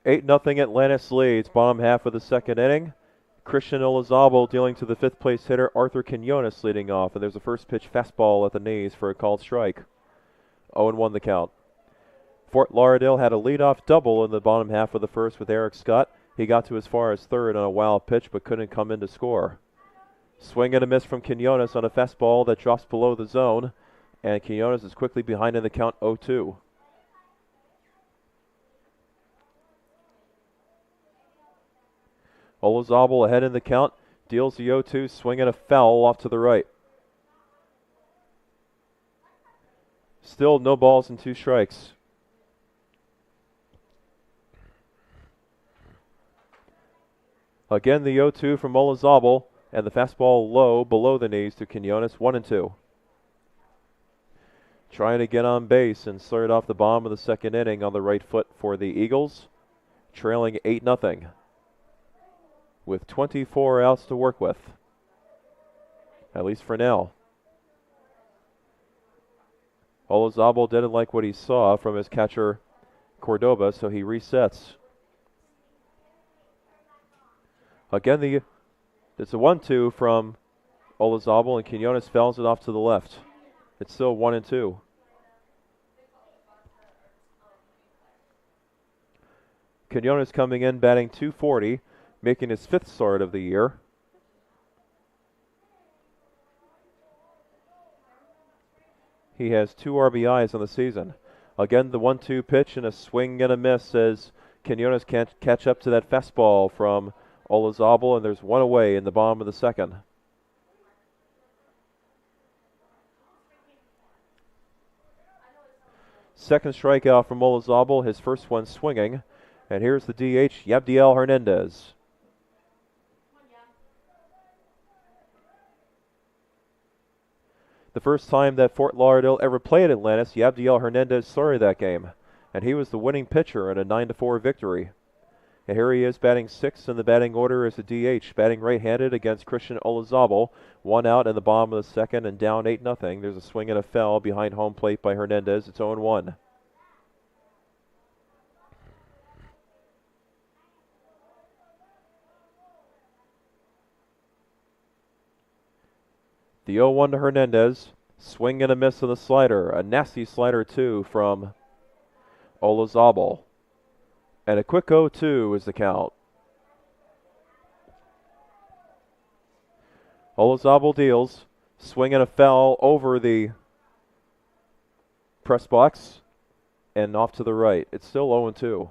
Eight nothing Atlantis leads. Bottom half of the second inning. Christian Olazabal dealing to the fifth place hitter Arthur Quinones leading off. And there's a first pitch fastball at the knees for a called strike. 0-1 the count. Fort Lauderdale had a leadoff double in the bottom half of the first with Eric Scott. He got to as far as third on a wild pitch but couldn't come in to score. Swing and a miss from Quinones on a fastball that drops below the zone. And Quinones is quickly behind in the count 0-2. Olazabal ahead in the count, deals the 0-2, swing and a foul off to the right. Still no balls and 2 strikes. Again the 0-2 from Olazabal, and the fastball low below the knees to Quinones, 1-2. Trying to get on base and start off the bottom of the second inning on the right foot for the Eagles, trailing 8-0. With 24 outs to work with, at least for now. Olazabal didn't like what he saw from his catcher Cordoba, so he resets. Again, it's a 1-2 from Olazabal, and Quinones fouls it off to the left. It's still 1-2. Quinones coming in batting .240. Making his 5th start of the year. He has 2 RBIs on the season. Again, the 1-2 pitch and a swing and a miss as Quinones can't catch up to that fastball from Olazabal, and there's one away in the bottom of the second. Second strikeout from Olazabal, his first one swinging. And here's the DH, Yabdiel Hernandez. The first time that Fort Lauderdale ever played Atlantis, Yabdiel Hernandez started that game, and he was the winning pitcher in a 9-4 victory. And here he is batting sixth in the batting order as a DH, batting right-handed against Christian Olazabal. One out in the bottom of the second and down 8-0. There's a swing and a foul behind home plate by Hernandez. It's 0-1. The 0-1 to Hernandez. Swing and a miss on the slider. A nasty slider, too, from Olazabal. And a quick 0-2 is the count. Olazabal deals. Swing and a foul over the press box. And off to the right. It's still 0-2.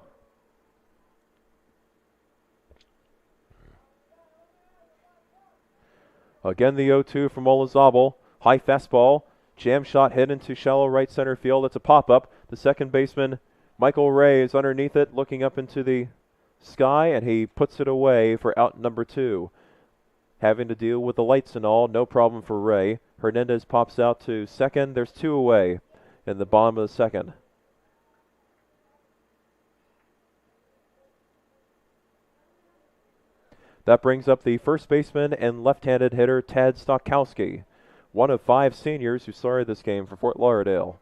Again, the 0-2 from Olazabal. High fastball. Jam shot hit into shallow right center field. It's a pop-up. The second baseman, Michael Ray, is underneath it, looking up into the sky, and he puts it away for out number 2. Having to deal with the lights and all, no problem for Ray. Hernandez pops out to second. There's 2 away in the bottom of the second. That brings up the first baseman and left-handed hitter, Tad Stokowski, one of 5 seniors who started this game for Fort Lauderdale.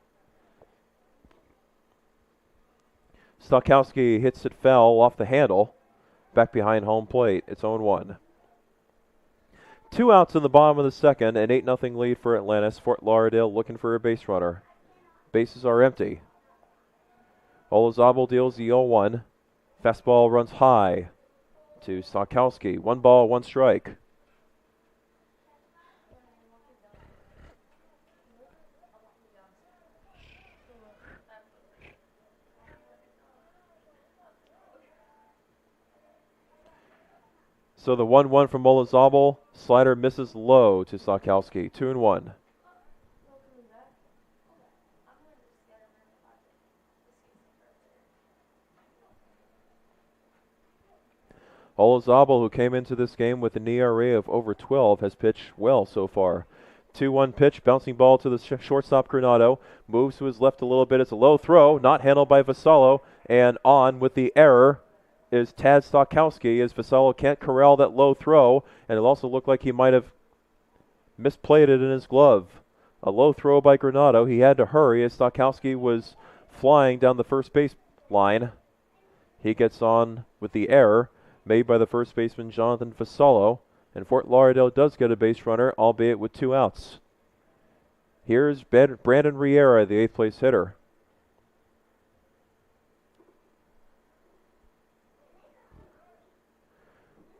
Stokowski hits it foul off the handle, back behind home plate. It's 0-1. 2 outs in the bottom of the second, an 8-0 lead for Atlantis. Fort Lauderdale looking for a base runner. Bases are empty. Olazabal deals the 0-1. Fastball runs high to Stokowski. 1 ball, 1 strike. So the 1-1 from Olazabal. Slider misses low to Stokowski. 2-1. Olazabal, who came into this game with an ERA of over 12, has pitched well so far. 2-1 pitch, bouncing ball to the shortstop Granado. Moves to his left a little bit. It's a low throw, not handled by Vassallo. And on with the error is Tad Stokowski, as Vassallo can't corral that low throw. And it also looked like he might have misplayed it in his glove. A low throw by Granado. He had to hurry as Stokowski was flying down the first base line. He gets on with the error made by the first baseman Jonathan Vassallo, and Fort Lauderdale does get a base runner, albeit with 2 outs. Here's Brandon Riera, the 8th place hitter.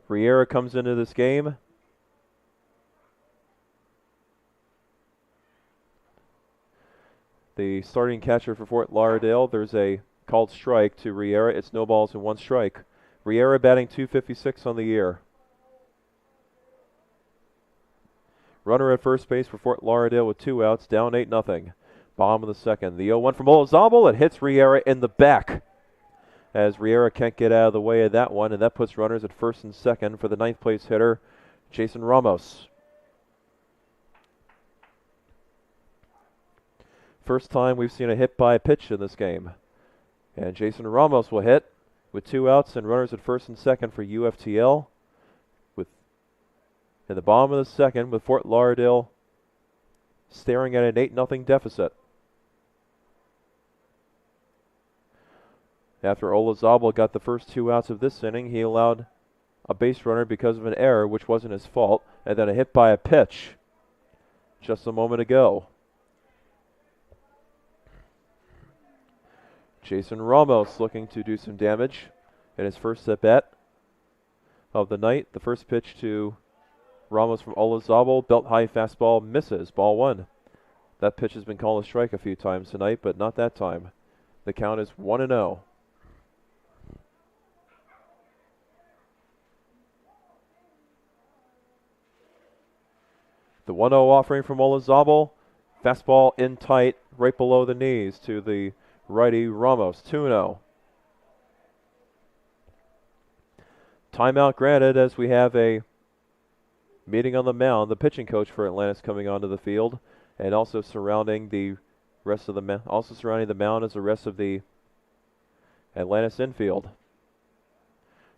Riera comes into this game. The starting catcher for Fort Lauderdale, there's a called strike to Riera. It's no balls and 1 strike. Riera batting .256 on the year. Runner at first base for Fort Lauderdale with 2 outs, down 8-0. Bottom of the second. The 0-1 from Olazabal. It hits Riera in the back, as Riera can't get out of the way of that one, and that puts runners at first and second for the 9th place hitter, Jason Ramos. First time we've seen a hit by a pitch in this game. And Jason Ramos will hit with 2 outs and runners at first and second for UFTL. In the bottom of the second, with Fort Lauderdale staring at an 8-0 deficit. After Olazabal got the first 2 outs of this inning, he allowed a base runner because of an error, which wasn't his fault, and then a hit by a pitch just a moment ago. Jason Ramos looking to do some damage in his first at-bat of the night. The first pitch to Ramos from Olazabal, belt high fastball, misses, ball 1. That pitch has been called a strike a few times tonight, but not that time. The count is 1-0. The 1-0 offering from Olazabal. Fastball in tight, right below the knees to the righty Ramos. 2-0. Timeout granted as we have a meeting on the mound. The pitching coach for Atlantis coming onto the field, and also surrounding the rest of the mound is the rest of the Atlantis infield.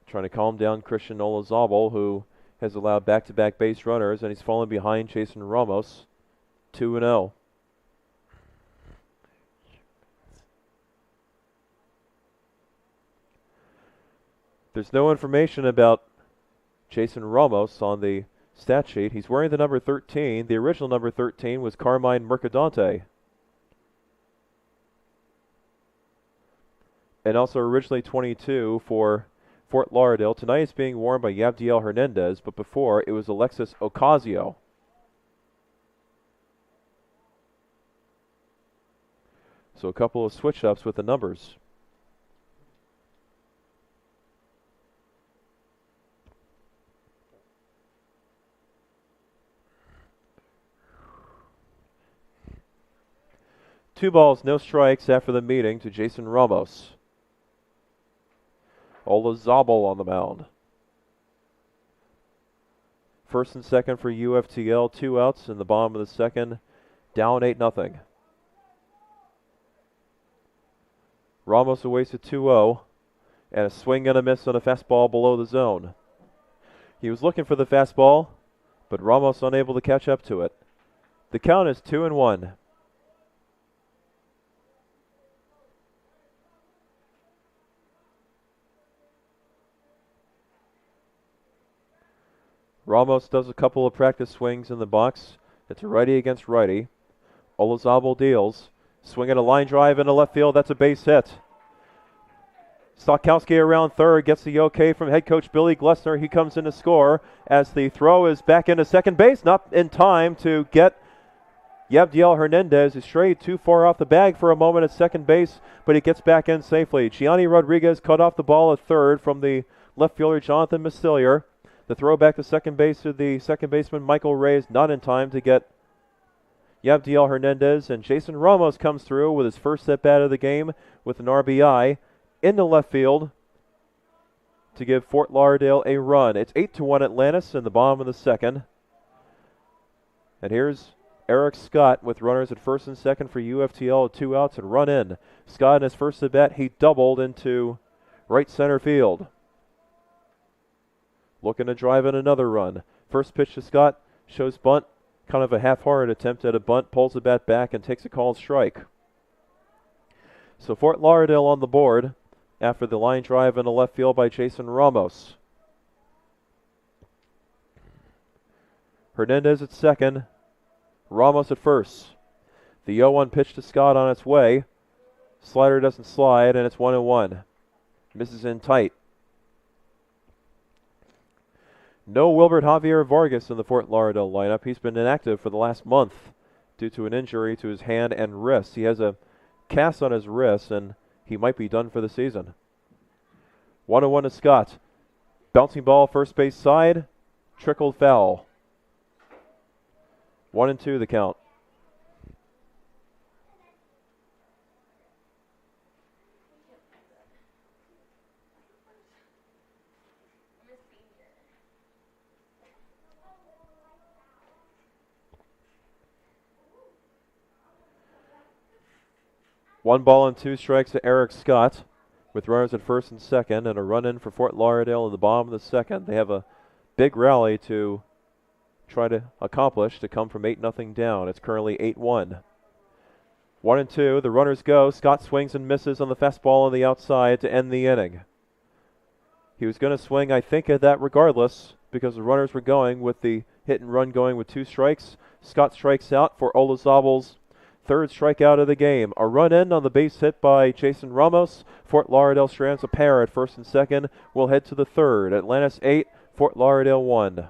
Trying to calm down Christian Olazabal, who has allowed back-to-back base runners, and he's fallen behind Jason Ramos. 2-0. There's no information about Jason Ramos on the stat sheet. He's wearing the number 13. The original number 13 was Carmine Mercadante. And also originally 22 for Fort Lauderdale. Tonight it's being worn by Yabdiel Hernandez, but before it was Alexis Ocasio. So a couple of switch-ups with the numbers. Two balls, no strikes after the meeting to Jason Ramos. Olazabal on the mound. First and second for UFTL, 2 outs in the bottom of the second, down 8-0. Ramos awaits a 2-0, and a swing and a miss on a fastball below the zone. He was looking for the fastball, but Ramos unable to catch up to it. The count is 2-1. Ramos does a couple of practice swings in the box. It's a righty against righty. Olazabal deals. Swinging a line drive into left field. That's a base hit. Stokowski around third gets the okay from head coach Billy Glessner. He comes in to score as the throw is back into second base. Not in time to get Yabdiel Hernandez, who strayed too far off the bag for a moment at second base, but he gets back in safely. Gianni Rodriguez cut off the ball at third from the left fielder Jonathan Mastillier. The throw back to second base to the second baseman Michael Ray is not in time to get Yabdiel Hernandez, and Jason Ramos comes through with his first at-bat of the game with an RBI into left field to give Fort Lauderdale a run. It's 8-1 Atlantis in the bottom of the second. And here's Eric Scott with runners at first and second for UFTL, 2 outs and run in. Scott in his first at-bat, he doubled into right center field. Looking to drive in another run. First pitch to Scott, shows bunt, kind of a half-hearted attempt at a bunt, pulls the bat back and takes a called strike. So Fort Lauderdale on the board after the line drive into left field by Jason Ramos. Hernandez at second, Ramos at first. The 0-1 pitch to Scott on its way. Slider doesn't slide, and it's 1-1. Misses in tight. No Wilbert Javier Vargas in the Fort Lauderdale lineup. He's been inactive for the last month due to an injury to his hand and wrist. He has a cast on his wrist, and he might be done for the season. 1-1 to Scott. Bouncing ball first base side. Trickled foul. 1-2 the count. One ball and 2 strikes to Eric Scott with runners at first and second, and a run in for Fort Lauderdale in the bottom of the second. They have a big rally to try to accomplish to come from 8-0 down. It's currently 8-1. 1-2, the runners go. Scott swings and misses on the fastball on the outside to end the inning. He was going to swing, I think, at that regardless because the runners were going with the hit and run going with 2 strikes. Scott strikes out for Olazabal's third strikeout of the game. A run in on the base hit by Jason Ramos. Fort Lauderdale strands a pair at first and second. We'll head to the third. Atlantis 8, Fort Lauderdale 1.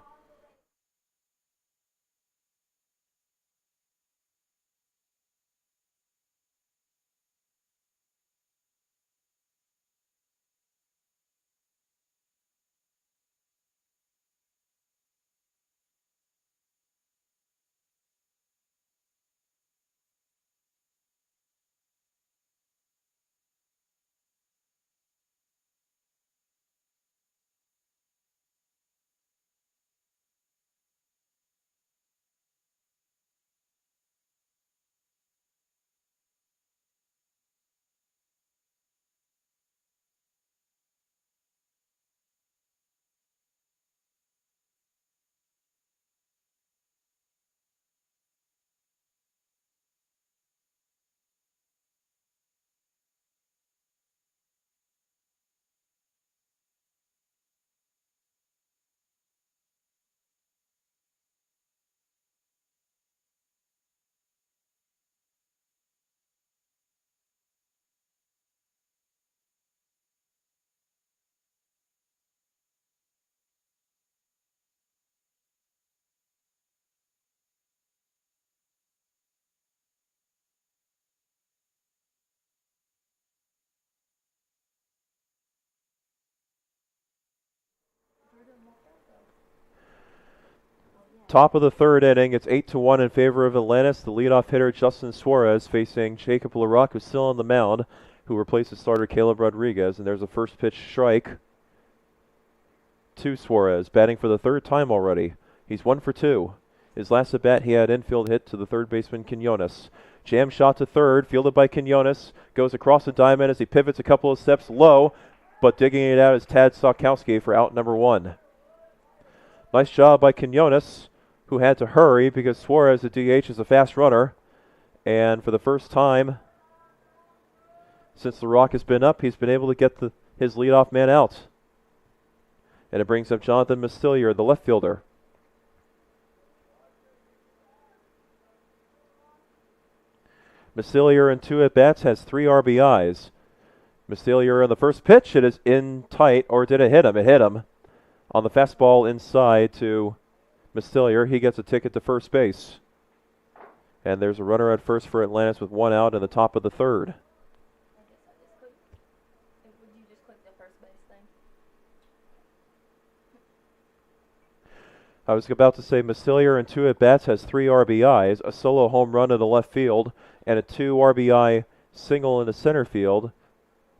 Top of the third inning, it's 8-1 in favor of Atlantis. The leadoff hitter, Justin Suarez, facing Jacob LaRock, who's still on the mound, who replaces starter Caleb Rodriguez. And there's a first pitch strike to Suarez, batting for the third time already. He's 1 for 2. His last at bat, he had infield hit to the third baseman, Quinones. Jam shot to third, fielded by Quinones, goes across the diamond as he pivots a couple of steps low, but digging it out is Tad Stokowski for out number 1. Nice job by Quinones, who had to hurry because Suarez, the DH, is a fast runner. And for the first time since LaRock has been up, he's been able to get his leadoff man out. And it brings up Jonathan Mastillier, the left fielder. Mastillier in 2 at-bats has 3 RBIs. Mastillier in the first pitch, it is in tight, or did it hit him? It hit him on the fastball inside to Mastillier. He gets a ticket to first base. And there's a runner at first for Atlantis with 1 out in the top of the third. I was about to say Mastillier in 2 at-bats has 3 RBIs, a solo home run in the left field, and a 2 RBI single in the center field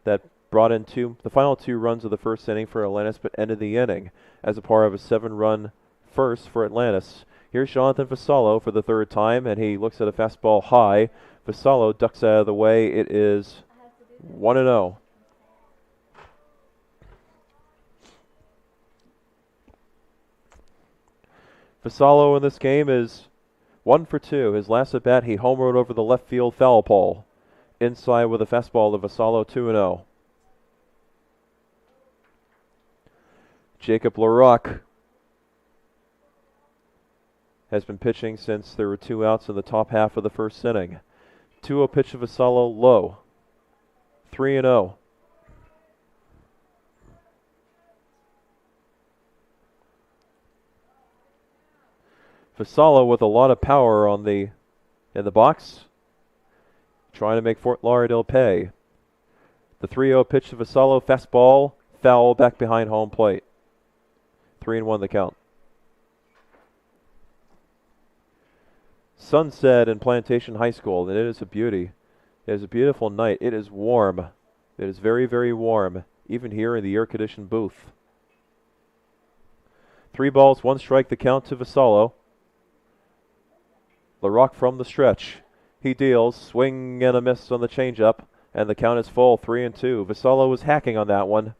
that brought in the final 2 runs of the first inning for Atlantis, but ended the inning as a part of a 7-run first for Atlantis. Here's Jonathan Vassallo for the third time, and he looks at a fastball high. Vassallo ducks out of the way. It is 1-0. Vassallo in this game is 1 for 2. His last at bat, he homered over the left field foul pole. Inside with a fastball to Vassallo, 2-0. Jacob LaRock has been pitching since there were 2 outs in the top half of the first inning. 2-0 pitch to Vassallo, low. 3-0. Vassallo with a lot of power in the box, trying to make Fort Lauderdale pay. The 3-0 pitch to Vassallo, fastball, foul back behind home plate. 3-1 the count. Sunset in Plantation High School, and it is a beauty. It is a beautiful night. It is warm. It is very, very warm, even here in the air-conditioned booth. 3 balls, 1 strike, the count to Vassallo. LaRock from the stretch. He deals, swing and a miss on the changeup, and the count is full, 3-2. Vassallo was hacking on that one.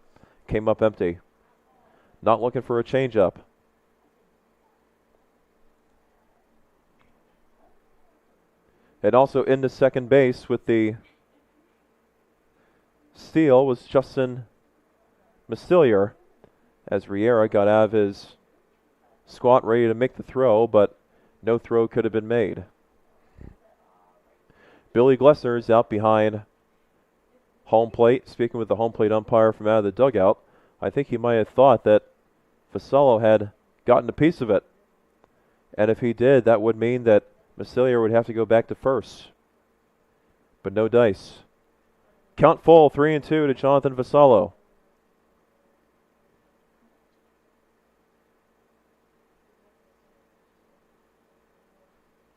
Came up empty. Not looking for a changeup. And also into second base with the steal was Justin Mastillier, as Riera got out of his squat ready to make the throw, but no throw could have been made. Billy Glessner is out behind home plate, speaking with the home plate umpire from out of the dugout. I think he might have thought that Vassallo had gotten a piece of it. And if he did, that would mean that Mastillier would have to go back to first. But no dice. Count full, 3-2 to Jonathan Vassallo.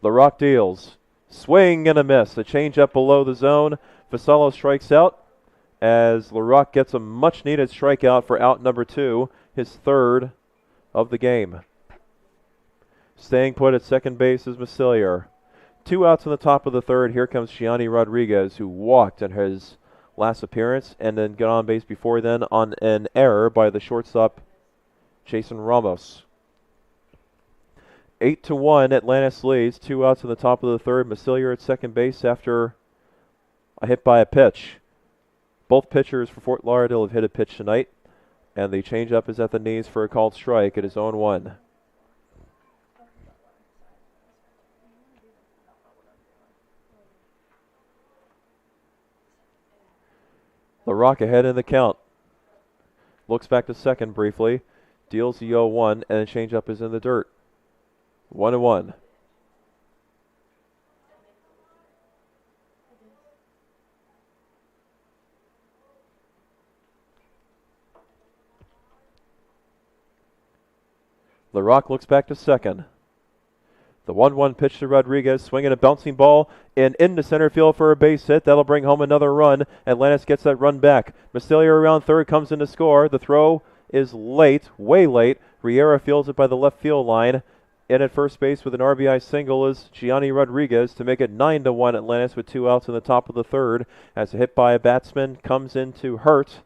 LaRock deals. Swing and a miss. A changeup below the zone. Vassallo strikes out as LaRock gets a much-needed strikeout for out number 2, his 3rd of the game. Staying put at second base is Mastillier. 2 outs in the top of the 3rd. Here comes Gianni Rodriguez, who walked in his last appearance and then got on base before then on an error by the shortstop, Jason Ramos. 8-1, Atlantis leads. 2 outs in the top of the 3rd. Mastillier at second base after a hit by a pitch. Both pitchers for Fort Lauderdale have hit a pitch tonight, and the changeup is at the knees for a called strike. It is 0-1. LaRock ahead in the count. Looks back to second briefly. Deals the 0-1, and the changeup is in the dirt. 1-1. LaRock looks back to second. The 1-1 pitch to Rodriguez, swinging a bouncing ball and into center field for a base hit. That'll bring home another run. Atlantis gets that run back. Mastelia around third, comes in to score. The throw is late, way late. Riera fields it by the left field line. In at first base with an RBI single is Gianni Rodriguez to make it 9-1 Atlantis with 2 outs in the top of the third. As a hit by a batsman comes in to hurt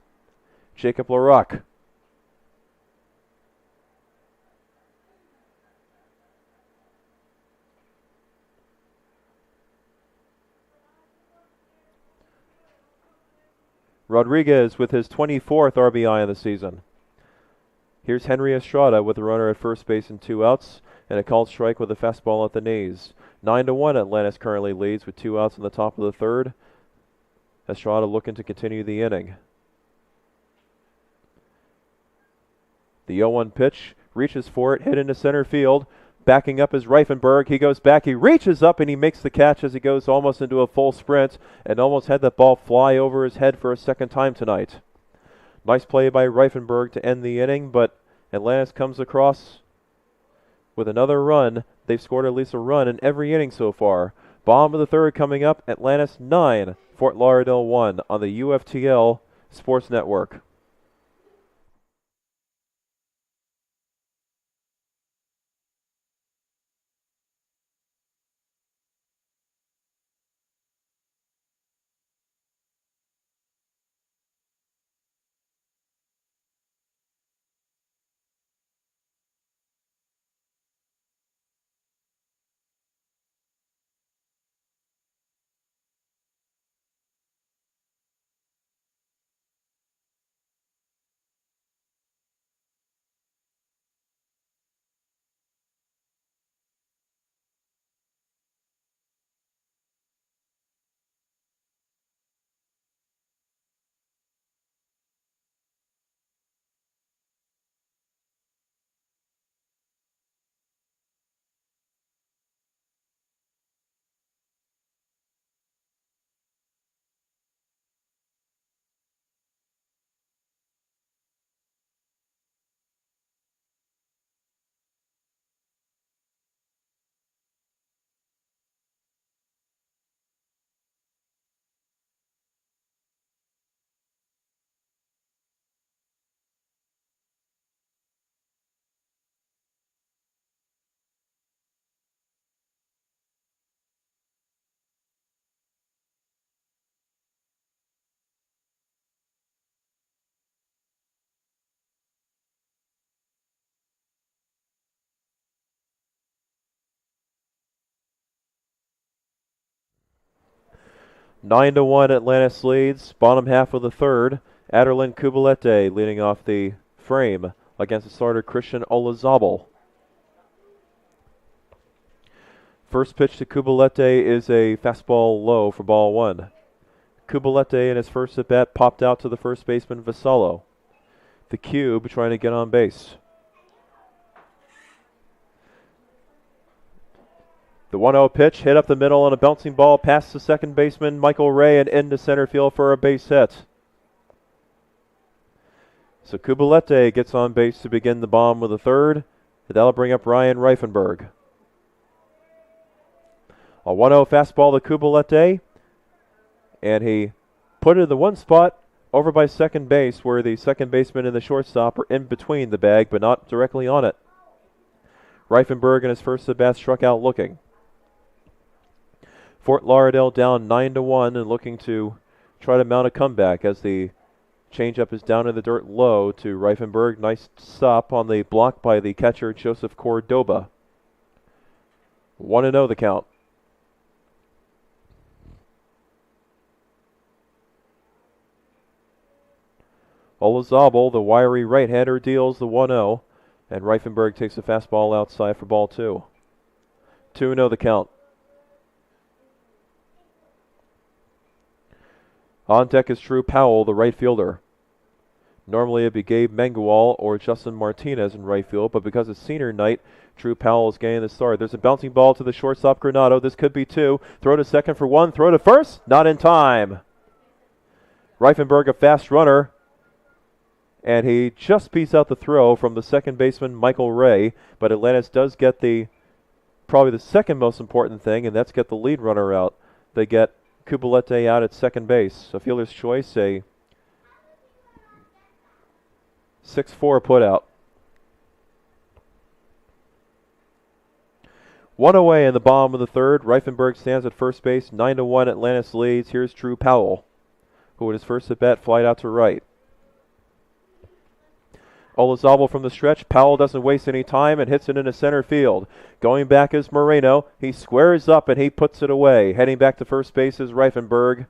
Jacob LaRocque. Rodriguez with his 24th RBI of the season. Here's Henry Estrada with a runner at first base and 2 outs, and a called strike with a fastball at the knees. 9-1 Atlantis currently leads with 2 outs in the top of the third. Estrada looking to continue the inning. The 0-1 pitch, reaches for it, hit into center field. Backing up is Reifenberg. He goes back, he reaches up, and he makes the catch as he goes almost into a full sprint and almost had that ball fly over his head for a second time tonight. Nice play by Reifenberg to end the inning, but Atlantis comes across with another run. They've scored at least a run in every inning so far. Bottom of the third coming up, Atlantis 9, Fort Lauderdale 1 on the UFTL Sports Network. Nine to 1 Atlantis leads. Bottom half of the third. Aderlin Kubalete leading off the frame against the starter Christian Olazabal. First pitch to Kubalete is a fastball low for ball 1. Kubalete in his first at bat popped out to the first baseman Vassallo. The Cube trying to get on base. The 1-0 pitch hit up the middle on a bouncing ball past the second baseman Michael Ray and into center field for a base hit. So Kubalete gets on base to begin the bottom with the third. That'll bring up Ryan Reifenberg. A 1-0 fastball to Kubalete, and he put it in the one spot over by second base where the second baseman and the shortstop are in between the bag but not directly on it. Reifenberg in his first at bat struck out looking. Fort Lauderdale down 9-1 and looking to try to mount a comeback as the changeup is down in the dirt low to Reifenberg. Nice stop on the block by the catcher Joseph Cordoba. 1-0 the count. Olazabal, the wiry right-hander, deals the 1-0, and Reifenberg takes the fastball outside for ball 2. 2-0 the count. On deck is Drew Powell, the right fielder. Normally it'd be Gabe Mengual or Justin Martinez in right field, but because it's senior night, Drew Powell is getting the start. There's a bouncing ball to the shortstop Granado. This could be 2. Throw to second for 1. Throw to first. Not in time. Reifenberg, a fast runner, and he just beats out the throw from the second baseman Michael Ray, but Atlantis does get the probably the second most important thing, and that's get the lead runner out. They get Kubalete out at second base. A fielder's choice, a 6-4 put out. One away in the bottom of the third. Reifenberg stands at first base. 9-1 Atlantis leads. Here's Drew Powell, who at his first at bat flied out to right. Olazabal from the stretch. Powell doesn't waste any time and hits it into center field. Going back is Moreno. He squares up and he puts it away. Heading back to first base is Reifenberg.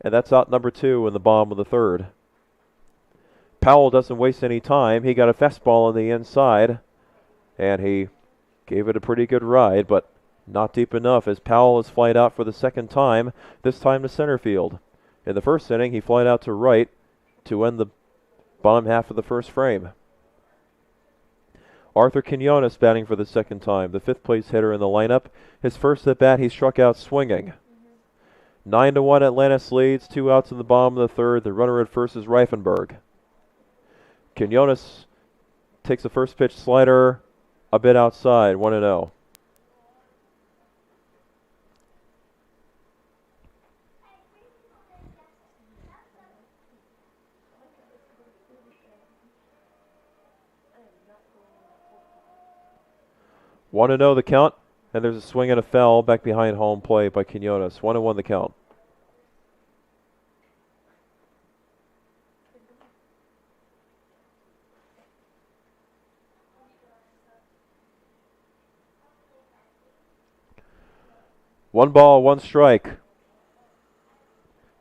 And that's out number 2 in the bottom of the third. Powell doesn't waste any time. He got a fastball on the inside. And he gave it a pretty good ride, but not deep enough as Powell is flied out for the second time, this time to center field. In the first inning, he flied out to right to end the bottom half of the first frame. Arthur Quinones batting for the second time, the 5th place hitter in the lineup. His first at bat, he struck out swinging. 9-1 Atlantis leads, 2 outs in the bottom of the third. The runner at first is Reifenberg. Quinones takes the first pitch slider a bit outside, 1-0. One to 0 the count, and there's a swing and a foul back behind home plate by Quinones. 1-1 the count. One ball, one strike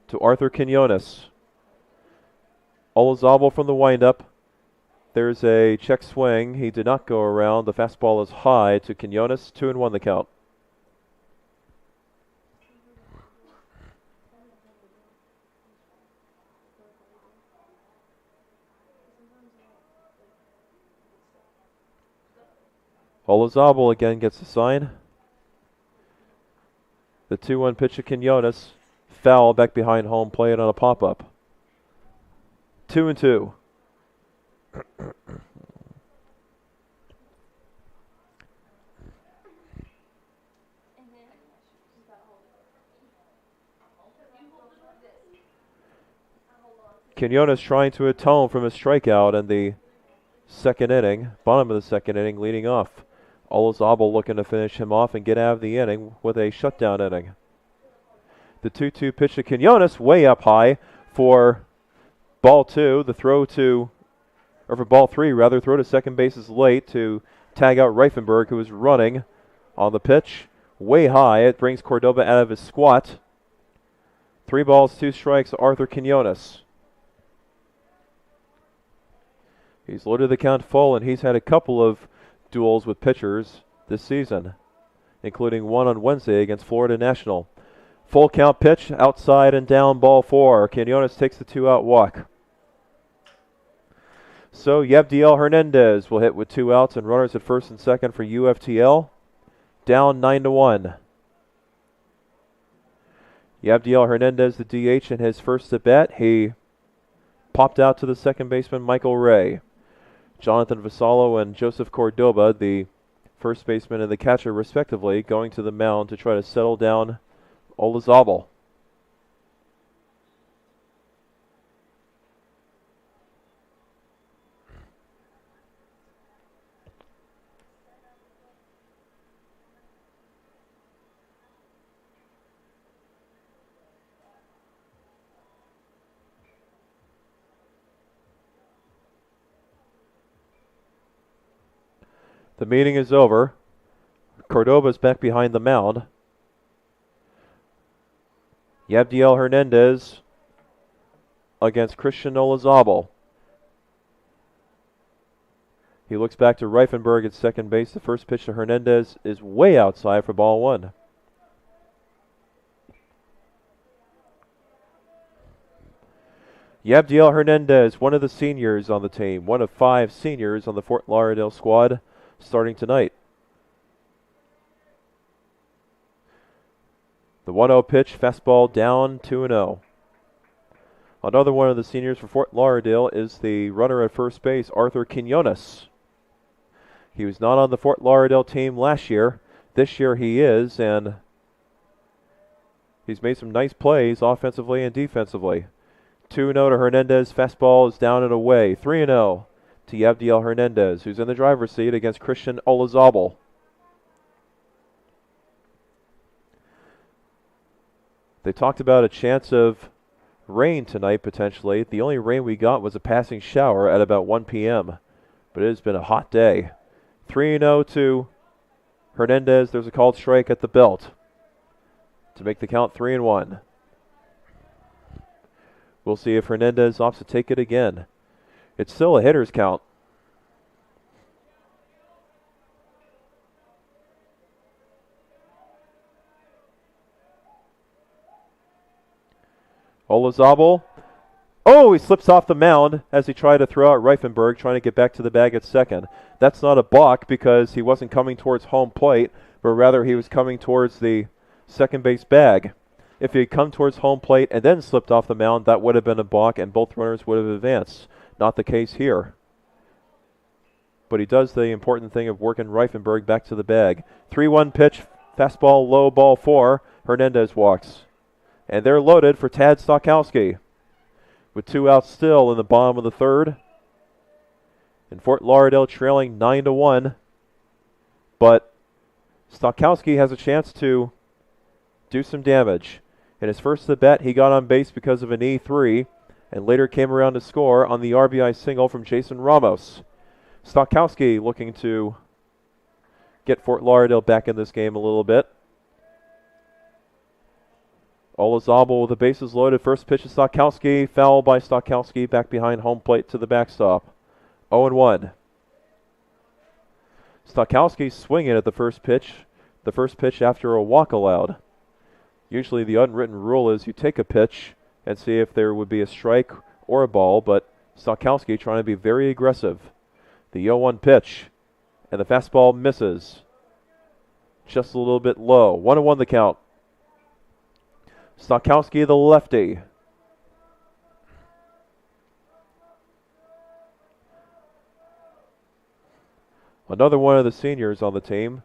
to Arthur Quinones. Olazabal from the windup. There's a check swing. He did not go around. The fastball is high to Quinones. 2-1 the count. Olazabal again gets the sign. The 2-1 pitch to Quinones. Foul back behind home plate on a pop-up. 2-2. Quinones trying to atone from his strikeout in the second inning, bottom of the second inning, leading off. Olazabal looking to finish him off and get out of the inning with a shutdown inning. The 2-2 pitch to Quinones, way up high for ball 2. The throw to, or for ball 3 rather, throw to second base is late to tag out Reifenberg, who is running on the pitch. Way high, it brings Cordoba out of his squat. 3 balls, 2 strikes, Arthur Quinones. He's loaded the count full, and he's had a couple of duels with pitchers this season, including one on Wednesday against Florida National. Full count pitch, outside and down, ball 4. Quinones takes the 2-out walk. So Yabdiel Hernandez will hit with 2 outs and runners at first and second for UFTL, down 9-1. Yabdiel Hernandez, the DH, in his first at bat, he popped out to the second baseman Michael Ray. Jonathan Vassallo and Joseph Cordoba, the first baseman and the catcher respectively, going to the mound to try to settle down Olazabal. The meeting is over. Cordoba's back behind the mound. Yabdiel Hernandez against Christian Olazabal. He looks back to Reifenberg at second base. The first pitch to Hernandez is way outside for ball 1. Yabdiel Hernandez, one of the seniors on the team, one of 5 seniors on the Fort Lauderdale squad, starting tonight. The 1-0 pitch, fastball down, 2-0. Another one of the seniors for Fort Lauderdale is the runner at first base, Arthur Quinones. He was not on the Fort Lauderdale team last year, This year he is, and he's made some nice plays offensively and defensively. 2-0 to Hernandez. Fastball is down and away. 3-0 to Yabdiel Hernandez, who's in the driver's seat against Christian Olazabal. They talked about a chance of rain tonight, potentially. The only rain we got was a passing shower at about 1 p.m., but it has been a hot day. 3-0 to Hernandez. There's a called strike at the belt to make the count 3-1. We'll see if Hernandez opts to take it again. It's still a hitter's count. Olazabal. Oh, he slips off the mound as he tried to throw out Reifenberg, trying to get back to the bag at second. That's not a balk because he wasn't coming towards home plate, but rather he was coming towards the second base bag. If he had come towards home plate and then slipped off the mound, that would have been a balk and both runners would have advanced. Not the case here. But he does the important thing of working Reifenberg back to the bag. 3-1 pitch, fastball, low, ball 4. Hernandez walks. And they're loaded for Tad Stokowski. With 2 outs still in the bottom of the third. And Fort Lauderdale trailing 9-1. But Stokowski has a chance to do some damage. In his first at bat, he got on base because of an E3, and later came around to score on the RBI single from Jason Ramos. Stokowski looking to get Fort Lauderdale back in this game a little bit. Olazabal with the bases loaded. First pitch to Stokowski. Foul by Stokowski back behind home plate to the backstop. 0-1. Stokowski swinging at the first pitch. The first pitch after a walk allowed. Usually the unwritten rule is you take a pitch and see if there would be a strike or a ball, but Stokowski trying to be very aggressive. The 0-1 pitch, and the fastball misses. Just a little bit low. 1-1 the count. Stokowski, the lefty. Another one of the seniors on the team.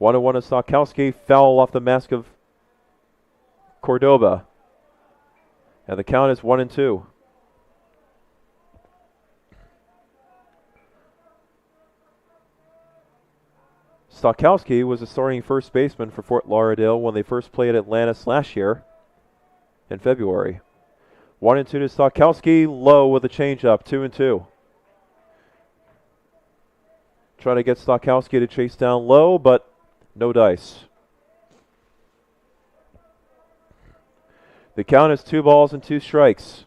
1-1 to Stokowski. Foul off the mask of Cordoba. And the count is 1-2. Stokowski was a starting first baseman for Fort Lauderdale when they first played Atlantis last year in February. 1-2 to Stokowski, low with a changeup, 2-2. Trying to get Stokowski to chase down low, but no dice. The count is 2 balls and 2 strikes.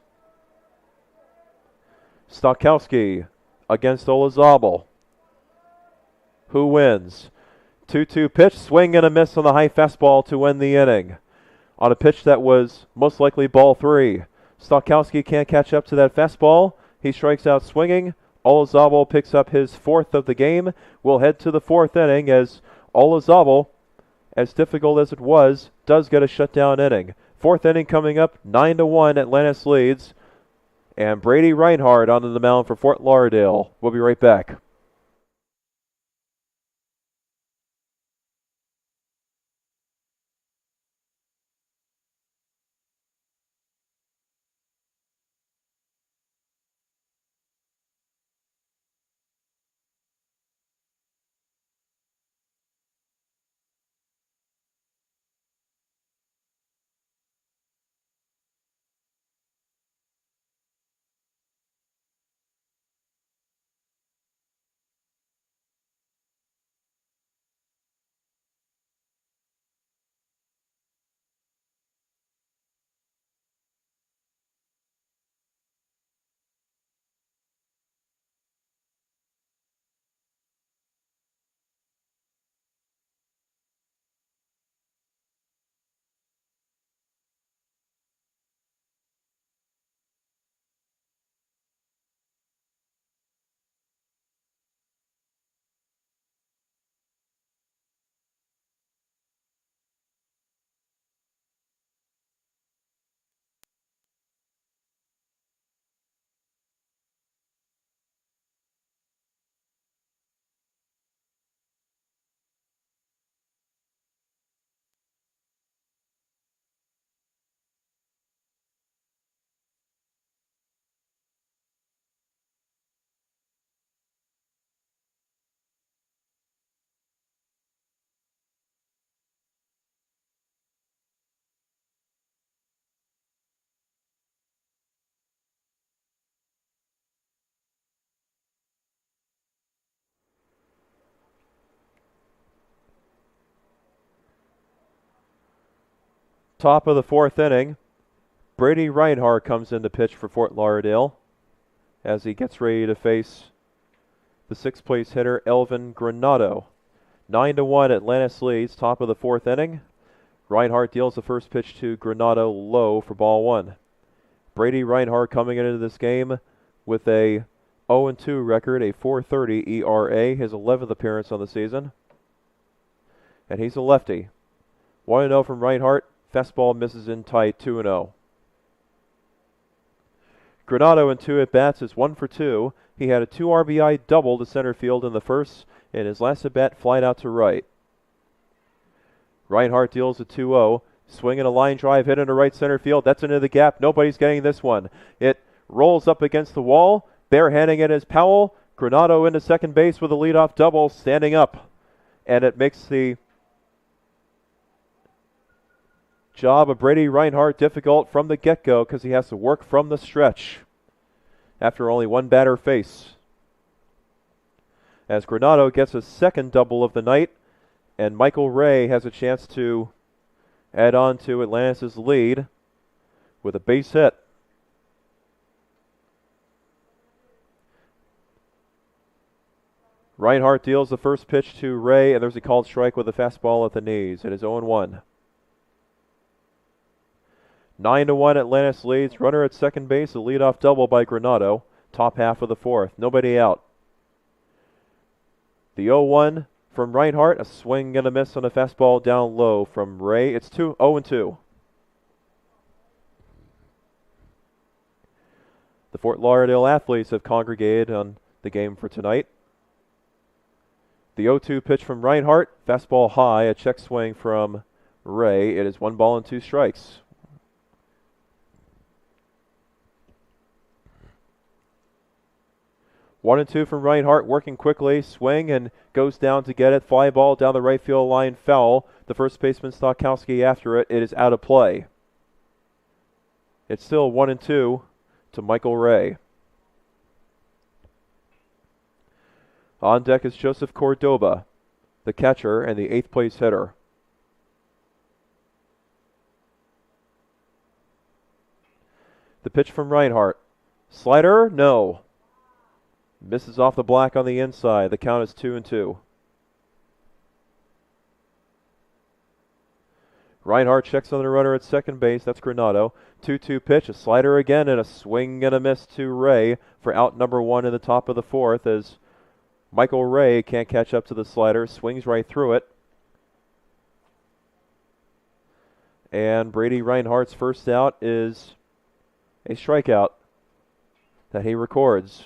Stokowski against Olazabal. Who wins? 2-2 pitch, swing and a miss on the high fastball to end the inning. On a pitch that was most likely ball 3. Stokowski can't catch up to that fastball. He strikes out swinging. Olazabal picks up his 4th of the game. We'll head to the 4th inning as Olazabal, as difficult as it was, does get a shutdown inning. 4th inning coming up, 9-1, Atlantis leads. And Brady Reinhardt onto the mound for Fort Lauderdale. We'll be right back. Top of the fourth inning, Brady Reinhardt comes in to pitch for Fort Lauderdale as he gets ready to face the sixth place hitter Elvin Granado. 9-1 Atlantis leads, top of the fourth inning. Reinhardt deals the first pitch to Granado low for ball one. Brady Reinhardt coming into this game with a 0-2 record, a 4.30 ERA, his 11th appearance on the season. And he's a lefty. 1-0 from Reinhardt. Fastball misses in tight, 2-0. Granado in 2 at-bats is 1 for 2. He had a 2 RBI double to center field in the first, and his last at-bat flied out to right. Reinhardt deals a 2-0. Swinging a line drive hit into right center field. That's into the gap. Nobody's getting this one. It rolls up against the wall. Barehanding it is Powell. Granado into second base with a leadoff double, standing up. And it makes the job of Brady Reinhardt difficult from the get-go because he has to work from the stretch after only one batter face. As Granado gets a second double of the night, and Michael Ray has a chance to add on to Atlantis' lead with a base hit. Reinhardt deals the first pitch to Ray, and there's a called strike with a fastball at the knees. It is 0-1. 9-1 Atlantis leads. Runner at second base, a leadoff double by Granado. Top half of the fourth. Nobody out. The 0-1 from Reinhardt, a swing and a miss on a fastball down low from Ray. It's 0-2. The Fort Lauderdale athletes have congregated on the game for tonight. The 0-2 pitch from Reinhardt, fastball high, a check swing from Ray. It is 1 ball and 2 strikes. One and two from Reinhardt, working quickly, swing and goes down to get it. Fly ball down the right field line, foul. The first baseman Stokowski after it. It is out of play. It's still 1-2 to Michael Ray. On deck is Joseph Cordoba, the catcher and the 8th place hitter. The pitch from Reinhardt. Slider? No. Misses off the black on the inside. The count is 2-2. Reinhardt checks on the runner at second base. That's Granado. 2-2 pitch. A slider again and a swing and a miss to Ray for out number 1 in the top of the fourth as Michael Ray can't catch up to the slider. Swings right through it. And Brady Reinhardt's first out is a strikeout that he records.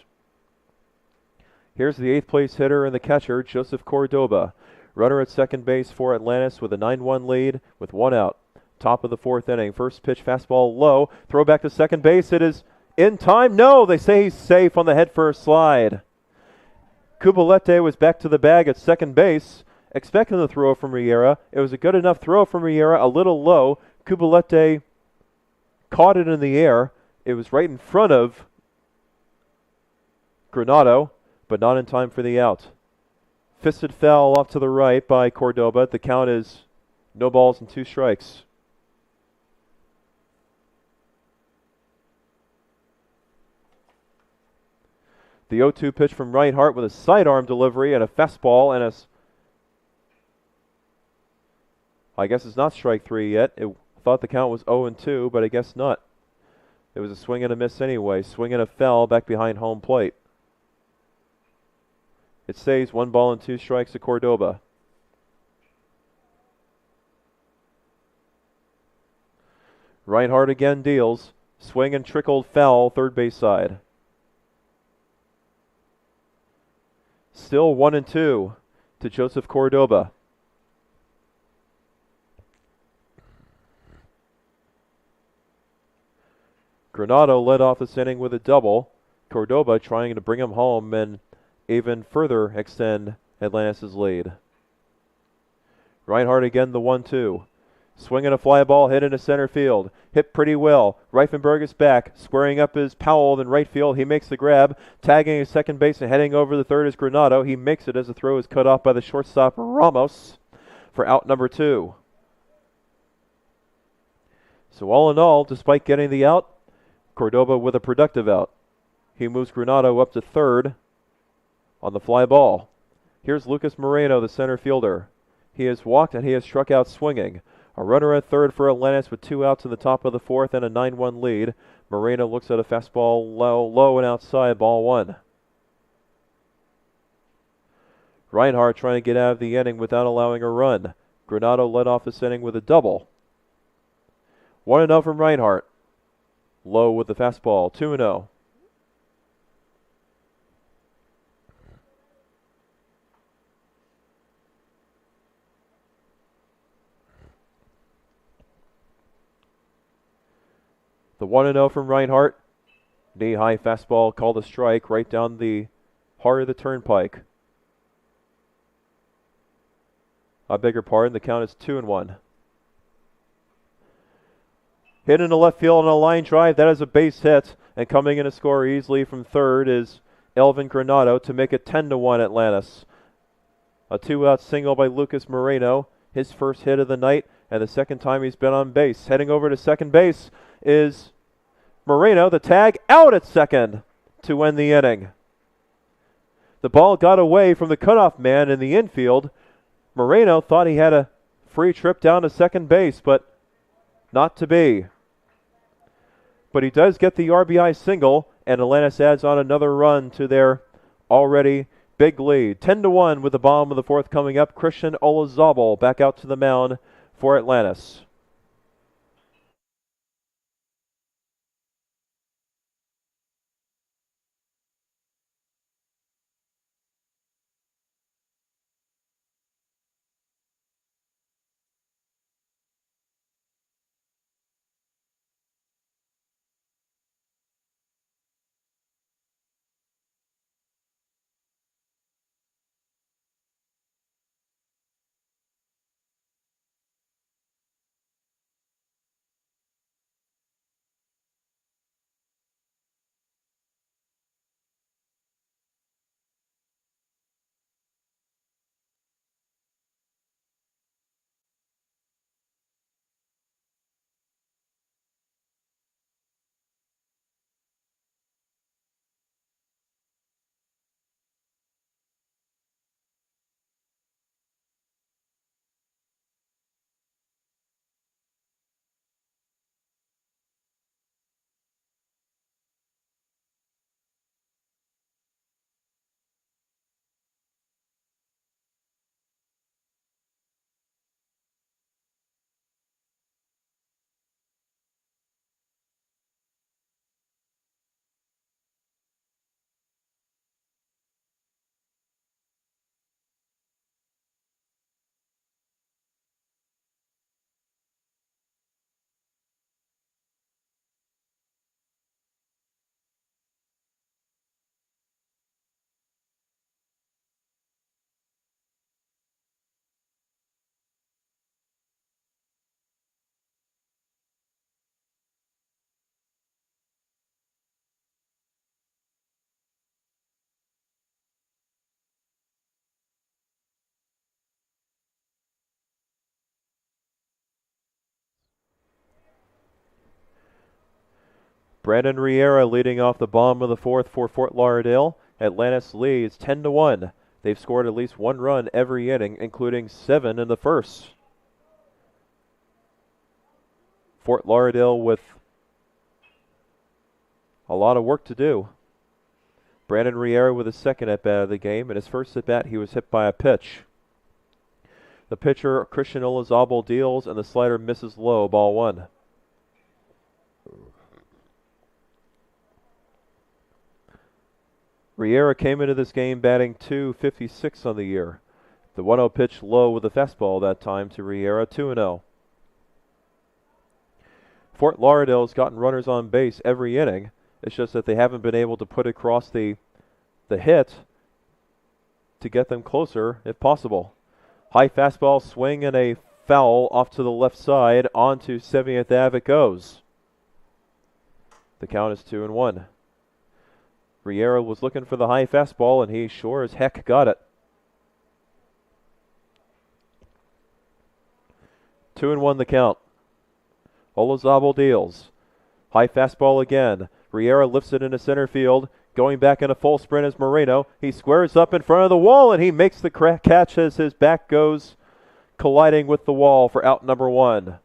Here's the 8th place hitter and the catcher, Joseph Cordoba. Runner at second base for Atlantis with a 9-1 lead with 1 out. Top of the fourth inning. First pitch fastball low. Throw back to second base. It is in time. No, they say he's safe on the head first slide. Kubalete was back to the bag at second base, expecting the throw from Riera. It was a good enough throw from Riera, a little low. Kubalete caught it in the air. It was right in front of Granado, but not in time for the out. Fisted foul off to the right by Cordoba. The count is no balls and 2 strikes. The 0-2 pitch from Reinhardt with a sidearm delivery and a fastball and I guess it's not strike 3 yet. It thought the count was 0-2, but I guess not. It was a swing and a miss anyway. Swing and a foul back behind home plate. It stays 1 ball and 2 strikes to Cordoba. Reinhardt again deals. Swing and trickled foul, third base side. Still 1-2 to Joseph Cordoba. Granado led off this inning with a double. Cordoba trying to bring him home and even further extend Atlantis' lead. Reinhardt again the 1-2. Swinging a fly ball hit into center field. Hit pretty well. Reifenberg is back. Squaring up is Powell in right field. He makes the grab. Tagging his second base and heading over the third is Granado. He makes it as the throw is cut off by the shortstop Ramos for out number 2. So all in all, despite getting the out, Cordoba with a productive out. He moves Granado up to third on the fly ball. Here's Lucas Moreno, the center fielder. He has walked and he has struck out swinging. A runner at third for Atlantis with 2 outs in the top of the 4th and a 9-1 lead. Moreno looks at a fastball low and outside, ball 1. Reinhardt trying to get out of the inning without allowing a run. Granado led off this inning with a double. 1-0 from Reinhardt. Low with the fastball, 2-0. The 1-0 from Reinhardt. Knee-high fastball called a strike right down the heart of the turnpike. I beg your pardon, the count is 2-1. Hit into left field on a line drive. That is a base hit. And coming in to score easily from third is Elvin Granado to make it 10-1 Atlantis. A 2-out single by Lucas Moreno. His first hit of the night and the second time he's been on base. Heading over to second base is Moreno. The tag out at second to end the inning. The ball got away from the cutoff man in the infield. Moreno thought he had a free trip down to second base, but not to be. But he does get the RBI single, and Atlantis adds on another run to their already big lead. 10-1 with the bottom of the 4th coming up. Christian Olazabal back out to the mound for Atlantis. Brandon Riera leading off the bottom of the 4th for Fort Lauderdale. Atlantis leads 10-1. They've scored at least 1 run every inning, including 7 in the first. Fort Lauderdale with a lot of work to do. Brandon Riera with his second at-bat of the game. In his first at-bat, he was hit by a pitch. The pitcher, Christian Olazabal, deals, and the slider misses low, ball 1. Riera came into this game batting .256 on the year. The 1-0 pitch low with a fastball that time to Riera, 2-0. Fort Lauderdale's gotten runners on base every inning. It's just that they haven't been able to put across the hit to get them closer if possible. High fastball swing and a foul off to the left side. Onto 70th Ave it goes. The count is 2-1. Riera was looking for the high fastball, and he sure as heck got it. 2-1 the count. Olazabal deals. High fastball again. Riera lifts it into center field. Going back in a full sprint is Moreno. He squares up in front of the wall, and he makes the catch as his back goes colliding with the wall for out number 1.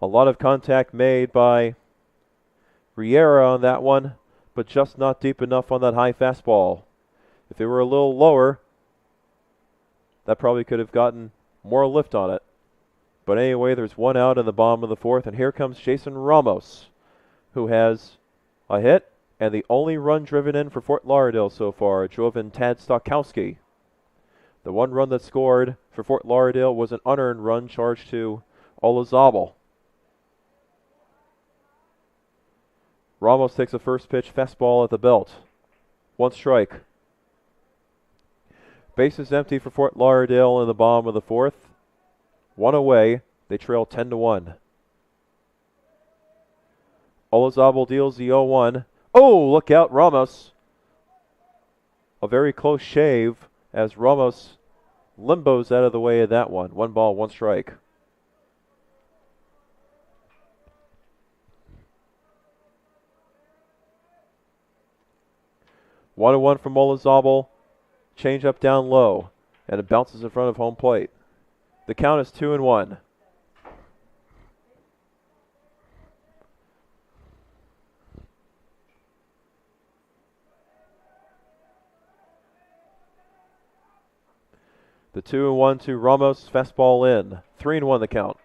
A lot of contact made by Riera on that one, but just not deep enough on that high fastball. If it were a little lower, that probably could have gotten more lift on it. But anyway, there's 1 out in the bottom of the 4th, and here comes Jason Ramos, who has a hit, and the only run driven in for Fort Lauderdale so far drove in Tad Stokowski. The 1 run that scored for Fort Lauderdale was an unearned run charged to Olazabal. Ramos takes a first pitch fastball at the belt. 1 strike. Bases empty for Fort Lauderdale in the bottom of the 4th. 1 away. They trail 10-1. Olazabal deals the 0-1. Oh, look out, Ramos. A very close shave as Ramos limbos out of the way of that one. 1 ball, 1 strike. One and 1 from Olazabal. Change up down low, and it bounces in front of home plate. The count is 2-1. The 2-1 to Ramos, fastball in. 3-1 the count.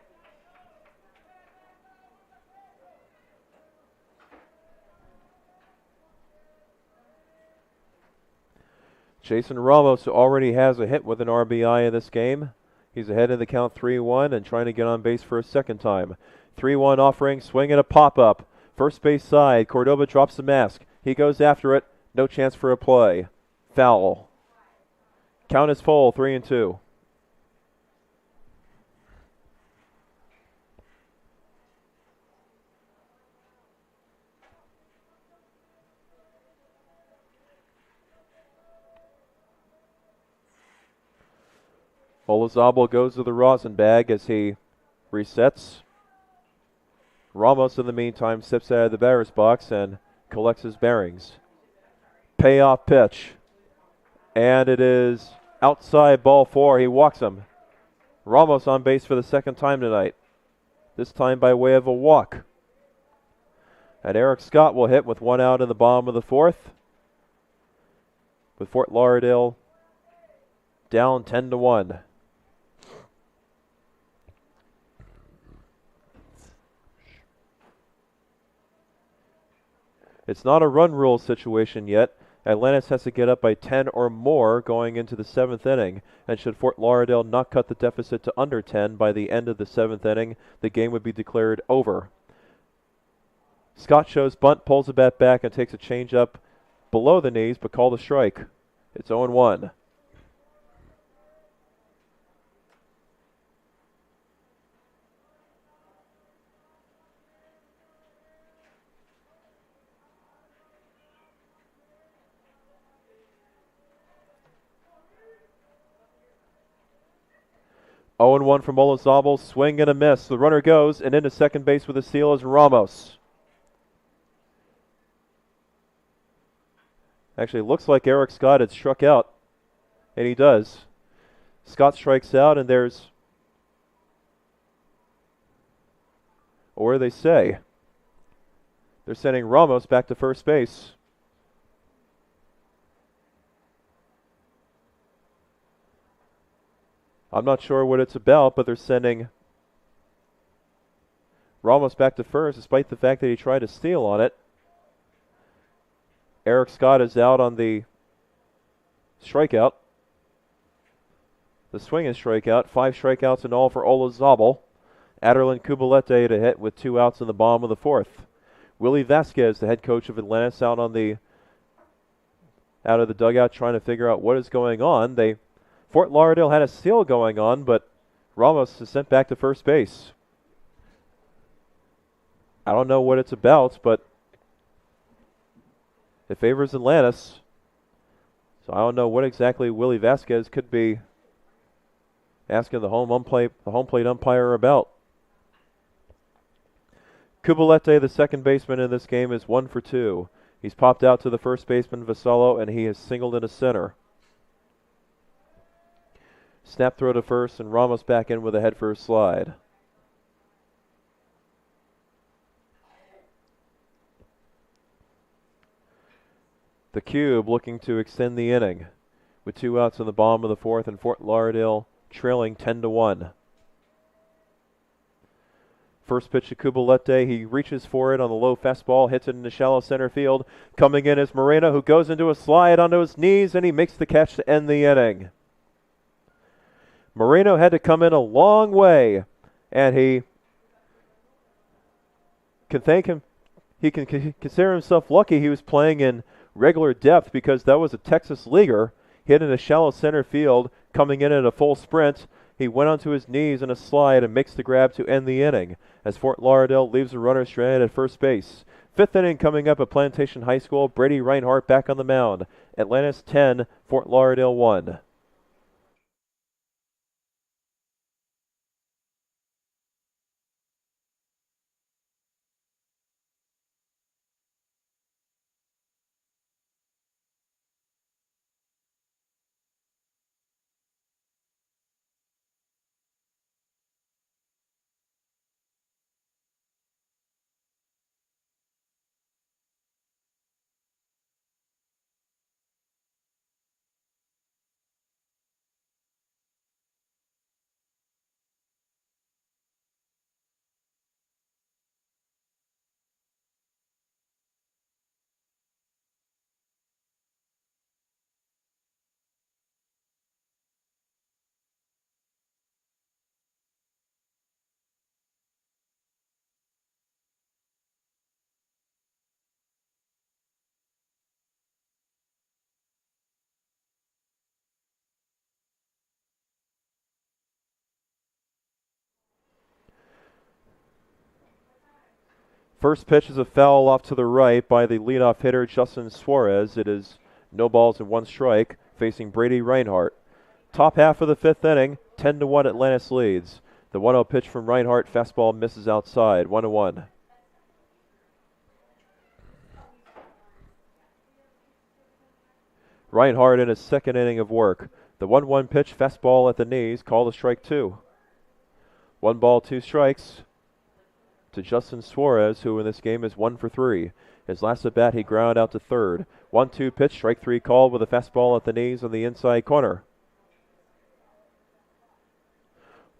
Jason Ramos, who already has a hit with an RBI in this game. He's ahead in the count 3-1 and trying to get on base for a second time. 3-1 offering, swing and a pop-up. First base side, Cordoba drops the mask. He goes after it. No chance for a play. Foul. Count is full, 3-2. Olazabal goes to the rosin bag as he resets. Ramos, in the meantime, steps out of the batter's box and collects his bearings. Payoff pitch. And it is outside, ball 4. He walks him. Ramos on base for the second time tonight. This time by way of a walk. And Eric Scott will hit with 1 out in the bottom of the 4th. With Fort Lauderdale down 10-1. It's not a run rule situation yet. Atlantis has to get up by 10 or more going into the 7th inning. And should Fort Lauderdale not cut the deficit to under 10 by the end of the 7th inning, the game would be declared over. Scott shows bunt, pulls the bat back, and takes a changeup below the knees, but called a strike. It's 0-1. Oh and 1 from Olazabal, swing and a miss. The runner goes, and into second base with a steal is Ramos. Actually, it looks like Eric Scott had struck out, and he does. Scott strikes out, and there's, or they say, they're sending Ramos back to first base. I'm not sure what it's about, but they're sending Ramos back to first despite the fact that he tried to steal on it. Eric Scott is out on the strikeout. The swing is strikeout. 5 strikeouts in all for Olazabal. Aderlin Kubalete to hit with 2 outs in the bottom of the 4th. Willie Vasquez, the head coach of Atlantis, out of the dugout trying to figure out what is going on. Fort Lauderdale had a steal going on, but Ramos is sent back to first base. I don't know what it's about, but it favors Atlantis. So I don't know what exactly Willie Vasquez could be asking the home plate umpire about. Kubalete, the second baseman in this game, is 1 for 2. He's popped out to the first baseman, Vassallo, and he has singled into center. Snap throw to first, and Ramos back in with a head-first slide. The Cube looking to extend the inning with 2 outs in the bottom of the 4th, and Fort Lauderdale trailing 10-1. First pitch to Kubalete. He reaches for it on the low fastball, hits it into shallow center field. Coming in is Moreno, who goes into a slide onto his knees, and he makes the catch to end the inning. Moreno had to come in a long way, and he can thank him. He can consider himself lucky he was playing in regular depth, because that was a Texas leaguer hit in a shallow center field, coming in at a full sprint. He went onto his knees in a slide and makes the grab to end the inning as Fort Lauderdale leaves the runner stranded at first base. 5th inning coming up at Plantation High School. Brady Reinhardt back on the mound. Atlantis 10, Fort Lauderdale 1. First pitch is a foul off to the right by the leadoff hitter, Justin Suarez. It is no balls and 1 strike, facing Brady Reinhardt. Top half of the 5th inning, 10-1 Atlantis leads. The 1-0 pitch from Reinhardt, fastball misses outside, 1-1. Reinhardt in his 2nd inning of work. The 1-1 pitch, fastball at the knees, called a strike 2. 1 ball, 2 strikes to Justin Suarez, who in this game is 1 for 3. His last at bat, he grounded out to third. 1-2 pitch, strike 3 called with a fastball at the knees on the inside corner.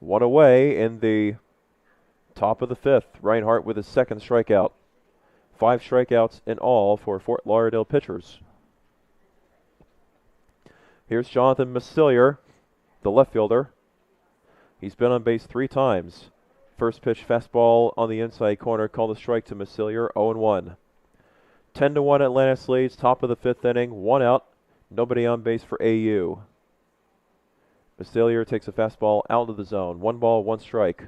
1 away in the top of the 5th. Reinhardt with his 2nd strikeout. 5 strikeouts in all for Fort Lauderdale pitchers. Here's Jonathan Massilier, the left fielder. He's been on base 3 times. First pitch fastball on the inside corner, called a strike to Massilier, 0-1. 10-1 Atlantis leads, top of the 5th inning, 1 out, nobody on base for AU. Massilier takes a fastball out of the zone, 1 ball, 1 strike.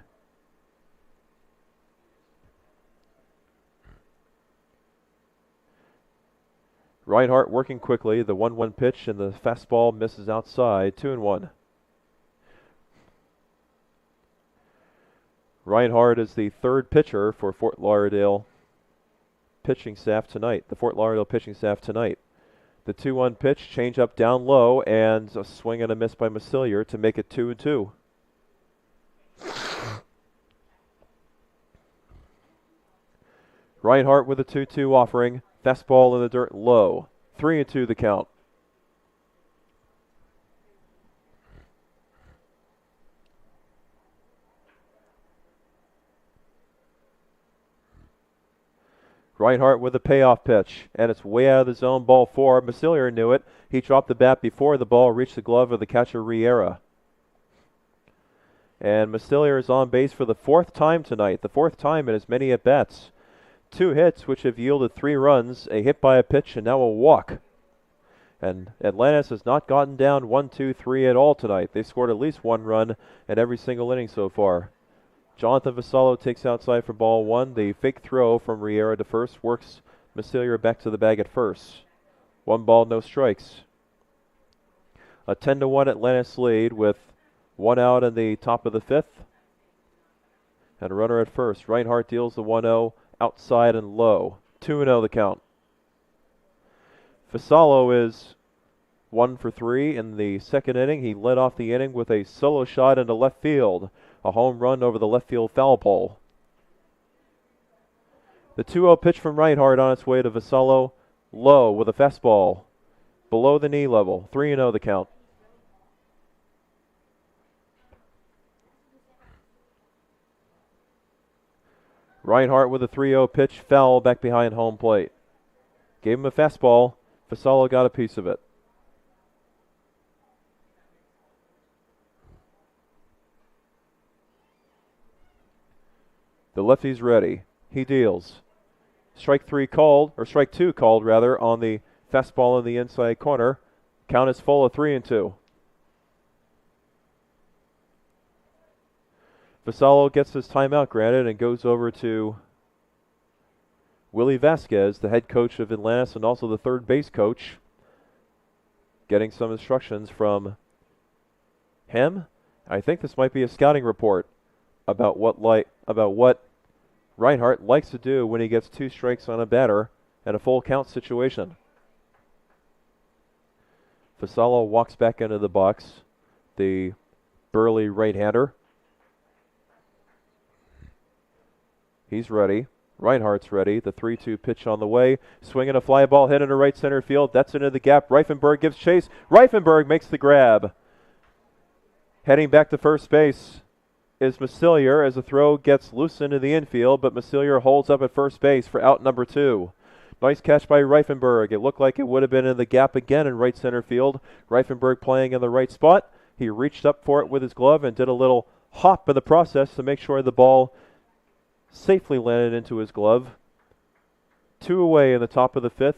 Reinhardt working quickly, the 1-1 pitch and the fastball misses outside, 2-1. Reinhardt is the 3rd pitcher for Fort Lauderdale pitching staff tonight. The Fort Lauderdale pitching staff tonight. The 2-1 pitch, change up down low, and a swing and a miss by Massilier to make it 2-2. Reinhardt with a 2-2 offering. Fastball in the dirt low. 3-2 the count. Reinhardt with a payoff pitch, and it's way out of the zone, ball 4. Massilier knew it. He dropped the bat before the ball reached the glove of the catcher, Riera. And Massilier is on base for the 4th time tonight, the 4th time in as many at-bats. 2 hits, which have yielded 3 runs, a hit by a pitch, and now a walk. And Atlantis has not gotten down 1-2-3 at all tonight. They've scored at least 1 run in every single inning so far. Jonathan Vassallo takes outside for ball 1. The fake throw from Riera to first works Massilier back to the bag at first. 1 ball, no strikes. A 10-1 Atlantis lead with One out in the top of the fifth. And a runner at first. Reinhardt deals the 1-0 outside and low. 2-0 the count. Vassallo is 1 for 3 in the second inning. He led off the inning with a solo shot into left field. A home run over the left field foul pole. The 2-0 pitch from Reinhardt on its way to Vassallo. Low with a fastball. Below the knee level. 3-0 the count. Reinhardt with a 3-0 pitch, foul back behind home plate. Gave him a fastball. Vassallo got a piece of it. The lefty's ready. He deals. Strike two called on the fastball in the inside corner. Count is full of 3-2. Vassallo gets his timeout granted and goes over to Willie Vasquez, the head coach of Atlantis and also the third base coach, getting some instructions from him. I think this might be a scouting report about what Reinhardt likes to do when he gets 2 strikes on a batter and a full count situation. Vassallo walks back into the box, the burly right-hander. He's ready. Reinhardt's ready. The 3-2 pitch on the way. Swinging a fly ball hit into right center field. That's into the gap. Reifenberg gives chase. Reifenberg makes the grab. Heading back to first base is Massilier as the throw gets loose into the infield, but Massilier holds up at first base for out number 2. Nice catch by Reifenberg. It looked like it would have been in the gap again in right center field. Reifenberg playing in the right spot. He reached up for it with his glove and did a little hop in the process to make sure the ball safely landed into his glove. 2 away in the top of the 5th.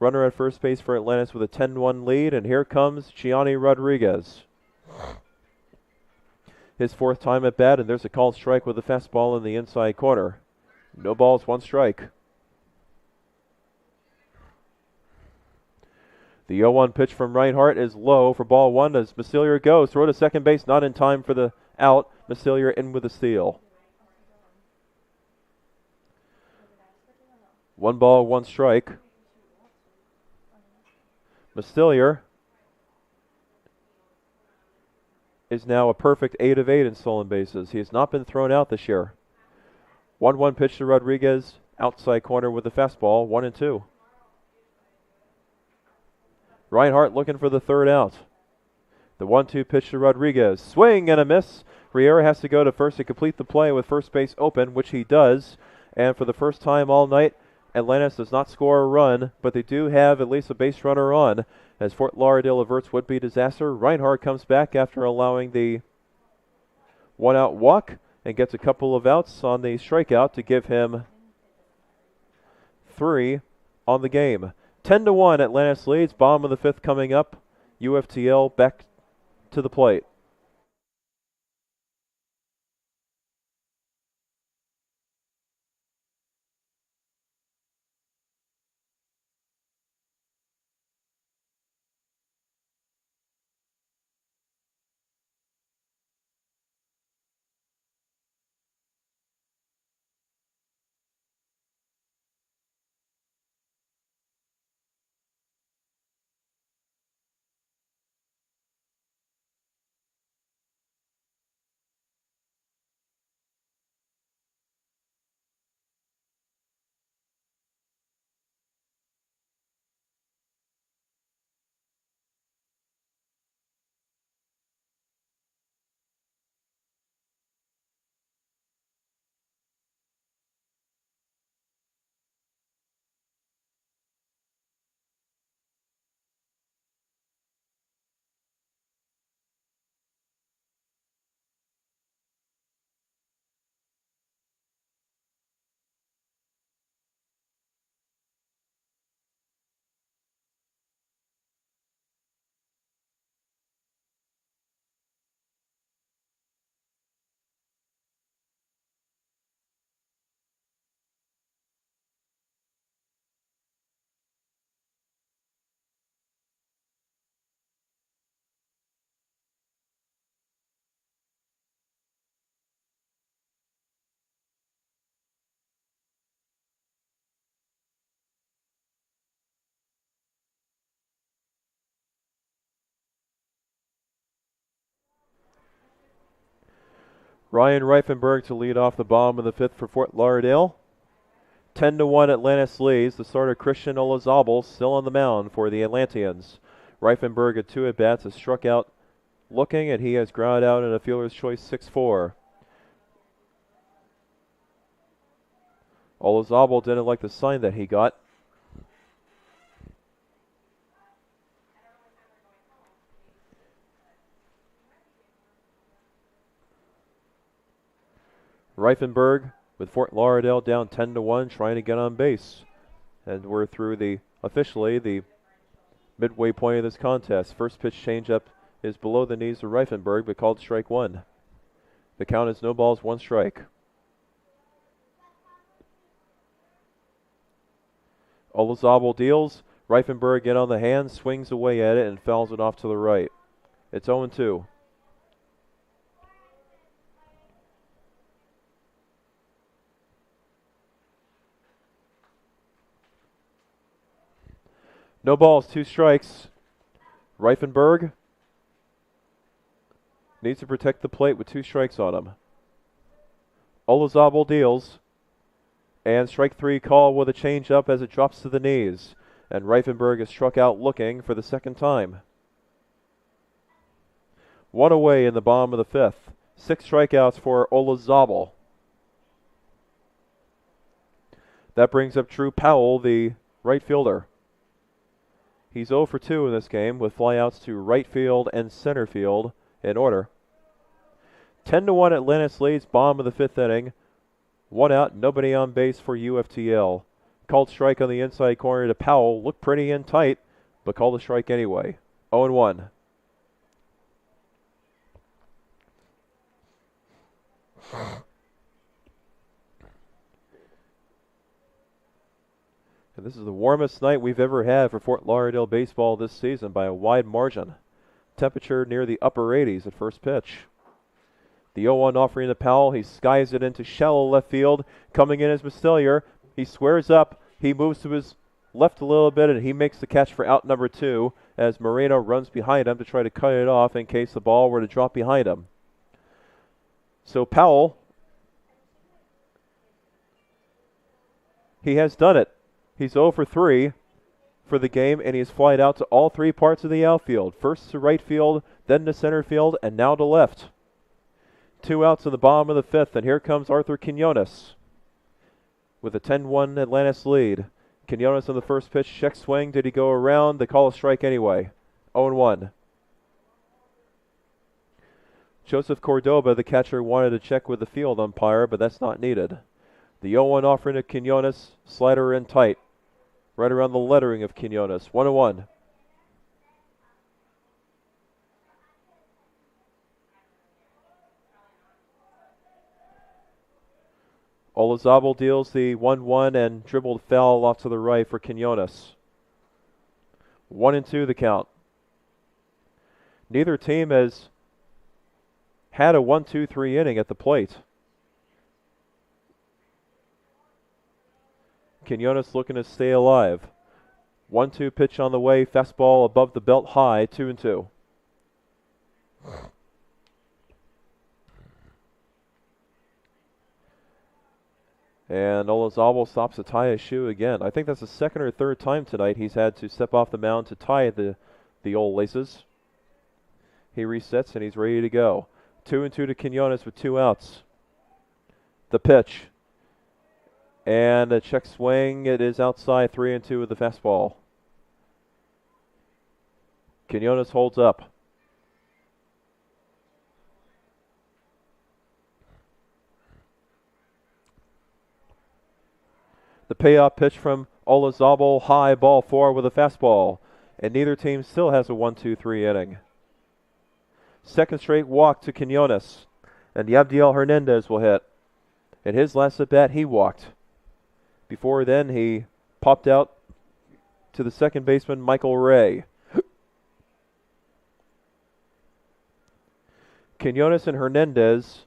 Runner at first base for Atlantis with a 10-1 lead, and here comes Gianni Rodriguez. His 4th time at bat, and there's a called strike with a fastball in the inside corner. No balls, 1 strike. The 0-1 pitch from Reinhardt is low for ball 1 as Massilier goes. Throw to second base, not in time for the out. Massilier in with a steal. 1 ball, 1 strike. Massilier is now a perfect 8 of 8 in stolen bases. He has not been thrown out this year. 1-1 pitch to Rodriguez, outside corner with the fastball, 1-2. Reinhardt looking for the 3rd out. The 1-2 pitch to Rodriguez. Swing and a miss. Riera has to go to first to complete the play with first base open, which he does. And for the first time all night, Atlantis does not score a run, but they do have at least a base runner on. As Fort Lauderdale averts would-be disaster, Reinhardt comes back after allowing the 1-out walk and gets a couple of outs on the strikeout to give him 3 on the game. 10-1, Atlantis leads. Bottom of the 5th coming up. UFTL back to the plate. Ryan Reifenberg to lead off the bottom of the fifth for Fort Lauderdale. 10-1 Atlantis leads. The starter Christian Olazabal still on the mound for the Atlanteans. Reifenberg at 2 at-bats has struck out looking, and he has grounded out in a fielder's choice 6-4. Olazabal didn't like the sign that he got. Reifenberg with Fort Lauderdale down 10-1, trying to get on base. And we're through officially the midway point of this contest. First pitch changeup is below the knees of Reifenberg, but called strike 1. The count is no balls, 1 strike. Olazabal deals. Reifenberg in on the hand, swings away at it, and fouls it off to the right. It's 0-2. No balls, 2 strikes. Reifenberg needs to protect the plate with 2 strikes on him. Olazabal deals. And strike 3 call with a changeup as it drops to the knees. And Reifenberg is struck out looking for the second time. 1 away in the bottom of the fifth. 6 strikeouts for Olazabal. That brings up Drew Powell, the right fielder. He's 0 for 2 in this game with flyouts to right field and center field in order. 10-1 Atlantis leads, bottom of the fifth inning. 1 out, nobody on base for UFTL. Called strike on the inside corner to Powell. Looked pretty in tight, but called a strike anyway. 0-1. And this is the warmest night we've ever had for Fort Lauderdale baseball this season by a wide margin. Temperature near the upper 80s at first pitch. The 0-1 offering to Powell. He skies it into shallow left field. Coming in is Mustelier. He squares up. He moves to his left a little bit, and he makes the catch for out number 2 as Moreno runs behind him to try to cut it off in case the ball were to drop behind him. So Powell, he has done it. He's 0 for 3 for the game, and he's flied out to all 3 parts of the outfield. First to right field, then to center field, and now to left. 2 outs in the bottom of the fifth, and here comes Arthur Quinones with a 10-1 Atlantis lead. Quinones on the first pitch, check swing. Did he go around? They call a strike anyway. 0-1. Joseph Cordoba, the catcher, wanted to check with the field umpire, but that's not needed. The 0-1 offering to Quinones, slider in tight. Right around the lettering of Quinones. 1-1. Olazabal deals the 1-1 and dribbled foul off to the right for Quinones. 1-2 the count. Neither team has had a 1-2-3 inning at the plate. Quinones looking to stay alive. 1-2 pitch on the way, fastball above the belt high, 2-2. And Olazabal stops to tie his shoe again. I think that's the second or third time tonight he's had to step off the mound to tie the old laces. He resets and he's ready to go. 2-2 to Quinones with 2 outs. The pitch. And a check swing. It is outside, 3-2 with the fastball. Quinones holds up. The payoff pitch from Olazabal, high ball 4 with a fastball. And neither team still has a 1-2-3 inning. Second straight walk to Quinones. And Yabdiel Hernandez will hit. In his last at bat, he walked. Before then, he popped out to the second baseman, Michael Ray. Quinones and Hernandez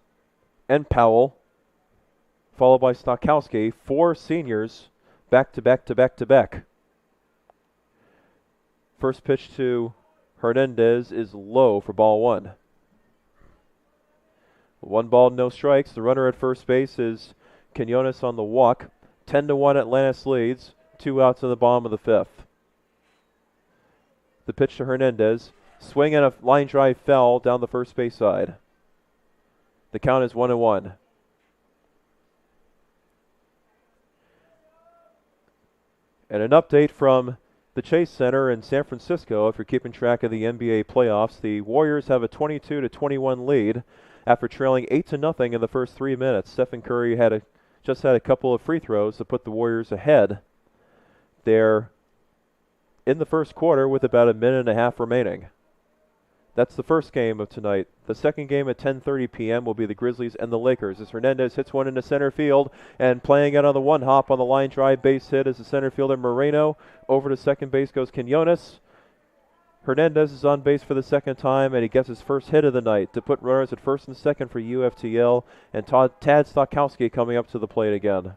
and Powell, followed by Stokowski, 4 seniors, back to back to back to back. First pitch to Hernandez is low for ball 1. 1 ball, no strikes. The runner at first base is Quinones on the walk. 10-1 Atlantis leads. 2 outs in the bottom of the 5th. The pitch to Hernandez. Swing and a line drive foul down the first base side. The count is 1-1. And an update from the Chase Center in San Francisco. If you're keeping track of the NBA playoffs, the Warriors have a 22-21 lead after trailing 8-0 in the first 3 minutes. Stephen Curry just had a couple of free throws to put the Warriors ahead. They're in the first quarter with about a minute and a half remaining. That's the first game of tonight. The second game at 10:30 p.m. will be the Grizzlies and the Lakers as Hernandez hits one into center field, and playing it on the one hop on the line drive base hit is the center fielder Moreno. Over to second base goes Quinones. Hernandez is on base for the second time, and he gets his first hit of the night to put runners at first and second for UFTL, and Tad Stokowski coming up to the plate again.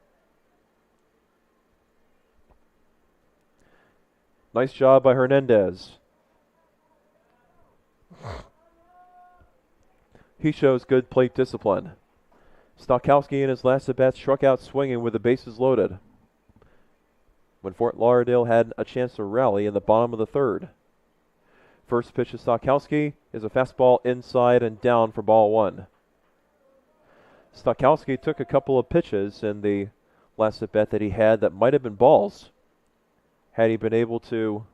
Nice job by Hernandez. He shows good plate discipline. Stokowski in his last at-bat struck out swinging with the bases loaded when Fort Lauderdale had a chance to rally in the bottom of the 3rd. First pitch to Stokowski is a fastball inside and down for ball 1. Stokowski took a couple of pitches in the last at-bat that he had that might have been balls had he been able to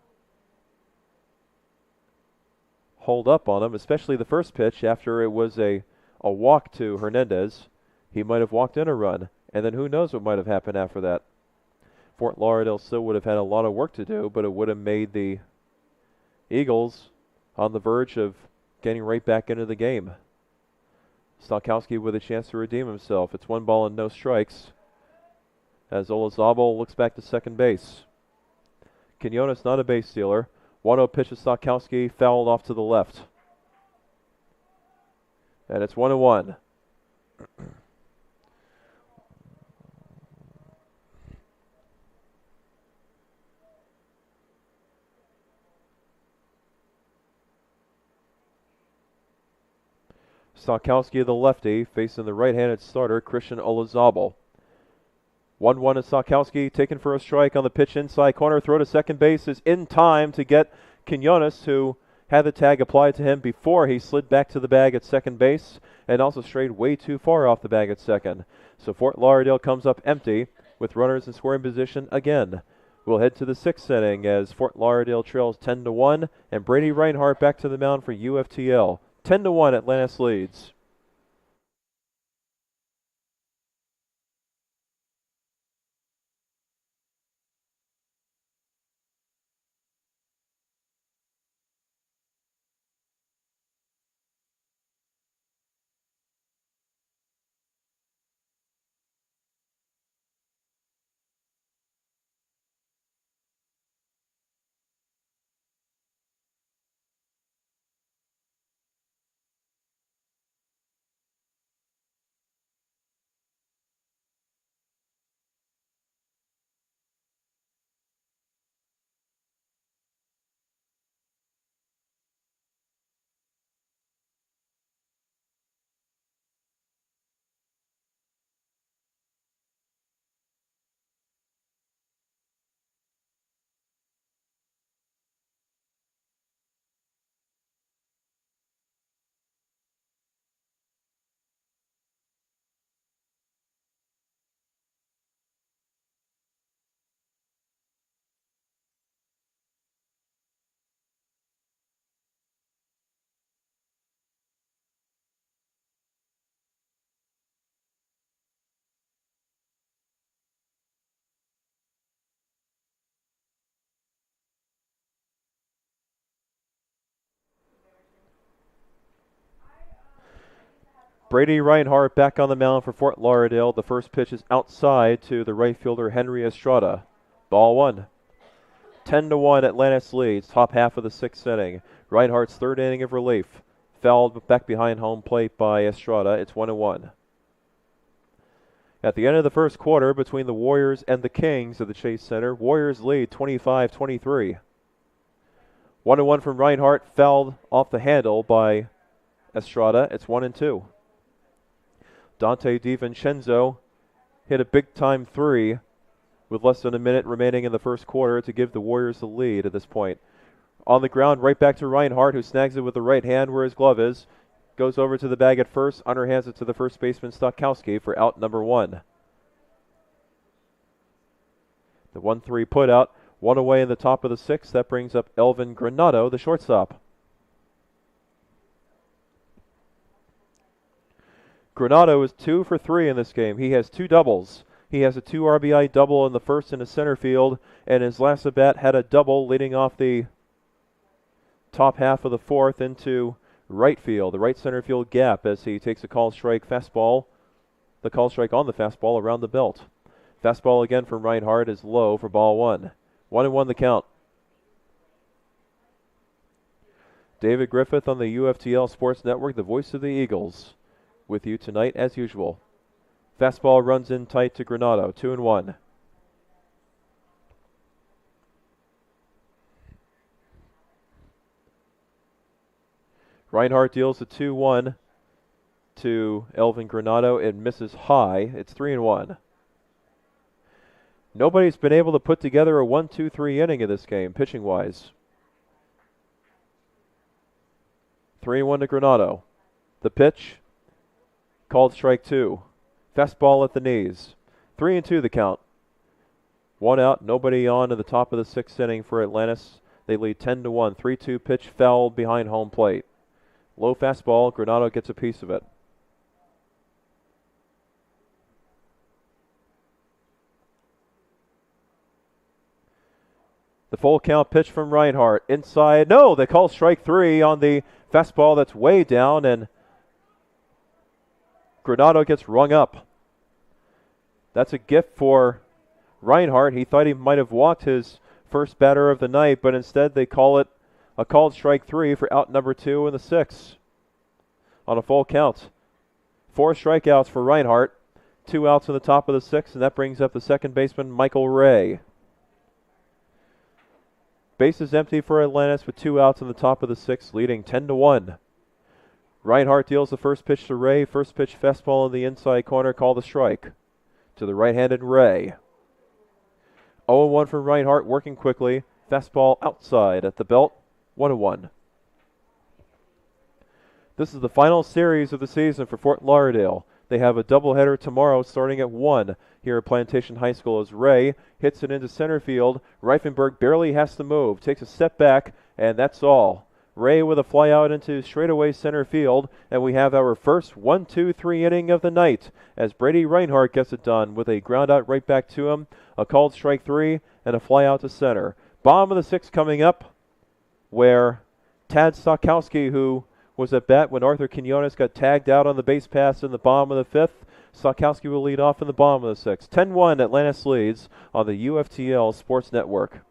hold up on him, especially the first pitch after it was a walk to Hernandez. He might have walked in a run, and then who knows what might have happened after that. Fort Lauderdale still would have had a lot of work to do, but it would have made the Eagles on the verge of getting right back into the game. Stokowski with a chance to redeem himself. It's 1 ball and no strikes as Olazabal looks back to second base. Quinones not a base stealer. 1-0 pitch to Stokowski, fouled off to the left. And it's 1-1. Stokowski, the lefty, facing the right-handed starter, Christian Olazabal. 1-1 to Stokowski, taken for a strike on the pitch inside corner. Throw to second base is in time to get Quinones, who had the tag applied to him before he slid back to the bag at second base and also strayed way too far off the bag at second. So Fort Lauderdale comes up empty with runners in scoring position again. We'll head to the 6th inning as Fort Lauderdale trails 10-1, and Brady Reinhardt back to the mound for UFTL. 10-1 Atlantis leads. Brady Reinhardt back on the mound for Fort Lauderdale. The first pitch is outside to the right fielder Henry Estrada. Ball 1. 10-1 Atlantis leads, top half of the 6th inning. Reinhardt's 3rd inning of relief. Fouled back behind home plate by Estrada. It's 1-1. At the end of the first quarter, between the Warriors and the Kings of the Chase Center, Warriors lead 25-23. 1-1 from Reinhardt, fouled off the handle by Estrada. It's 1-2. Dante DiVincenzo hit a big-time three with less than a minute remaining in the first quarter to give the Warriors the lead at this point. On the ground, right back to Reinhardt, who snags it with the right hand where his glove is. Goes over to the bag at first, underhands it to the first baseman, Stokowski, for out number one. The 1-3 put out, one away in the top of the sixth. That brings up Elvin Granado, the shortstop. Granado is 2 for 3 in this game. He has 2 doubles. He has a 2 RBI double in the first in the center field, and his last at bat had a double leading off the top half of the fourth into right field, the right center field gap, as he takes a call strike fastball, the call strike on the fastball around the belt. Fastball again from Reinhardt is low for ball one. 1-1 the count. David Griffith on the UFTL Sports Network, the voice of the Eagles, with you tonight as usual. Fastball runs in tight to Granado, 2-1. Reinhardt deals a 2-1 to Elvin Granado. It misses high. It's 3-1. Nobody's been able to put together a 1-2-3 inning in this game, pitching-wise. 3-1 to Granado. The pitch, called strike two. Fastball at the knees. 3-2 the count. One out, nobody on in the top of the sixth inning for Atlantis. They lead 10-1. 3-2 pitch foul behind home plate. Low fastball, Granado gets a piece of it. The full count pitch from Reinhardt. Inside, no, they call strike three on the fastball that's way down, and Granado gets rung up. That's a gift for Reinhardt. He thought he might have walked his first batter of the night, but instead they call it a called strike three for out number 2 in the sixth on a full count. 4 strikeouts for Reinhardt, 2 outs in the top of the sixth, and that brings up the second baseman, Michael Ray. Bases empty for Atlantis with 2 outs in the top of the sixth, leading 10-1. Reinhardt deals the first pitch to Ray. First pitch fastball in the inside corner, called a strike to the right-handed Ray. 0-1 from Reinhardt, working quickly. Fastball outside at the belt, 1-1. This is the final series of the season for Fort Lauderdale. They have a doubleheader tomorrow starting at 1 here at Plantation High School as Ray hits it into center field. Reifenberg barely has to move, takes a step back, and that's all. Ray with a fly out into straightaway center field, and we have our first 1-2-3 inning of the night as Brady Reinhardt gets it done with a ground out right back to him, a called strike three, and a fly out to center. Bottom of the sixth coming up, where Tad Stokowski, who was at bat when Arthur Quinones got tagged out on the base pass in the bottom of the fifth. Stokowski will lead off in the bottom of the sixth. 10-1 Atlantis leads on the UFTL Sports Network.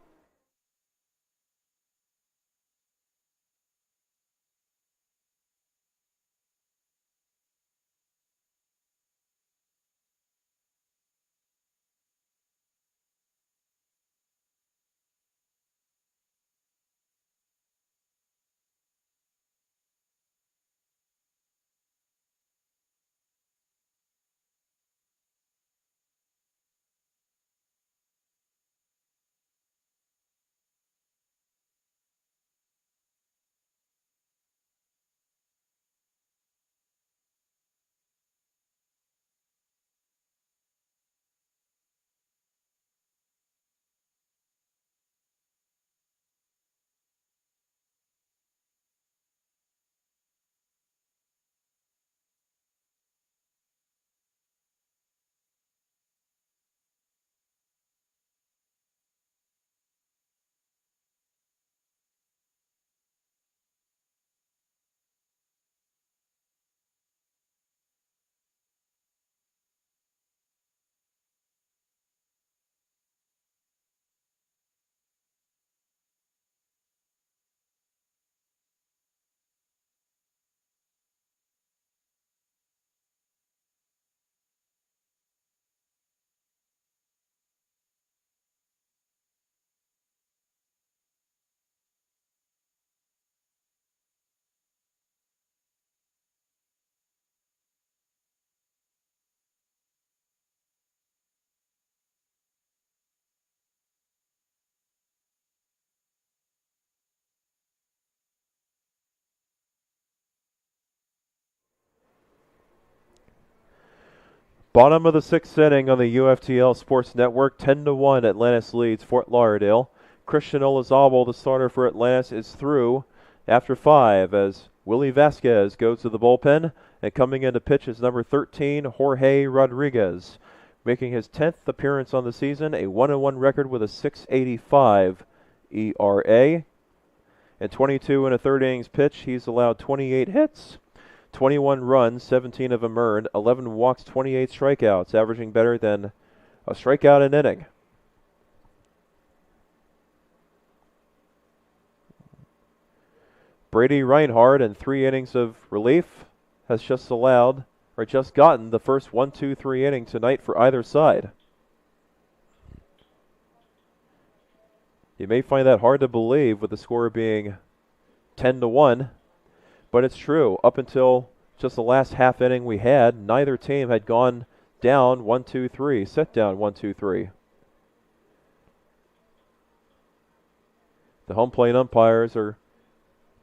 Bottom of the 6th inning on the UFTL Sports Network. 10-1 Atlantis leads Fort Lauderdale. Christian Olazabal, the starter for Atlantis, is through after 5 as Willie Vasquez goes to the bullpen. And coming in to pitch is number 13, Jorge Rodriguez, making his 10th appearance on the season, a 1-1 record with a 6.85 ERA. And 22 and a third innings pitch, he's allowed 28 hits, 21 runs, 17 of them earned, 11 walks, 28 strikeouts, averaging better than a strikeout an inning. Brady Reinhardt, in 3 innings of relief, has just gotten the first 1-2-3 inning tonight for either side. You may find that hard to believe with the score being 10-1, but it's true. Up until just the last half inning we had, neither team had gone down 1-2-3, set down 1-2-3. The home plate umpires are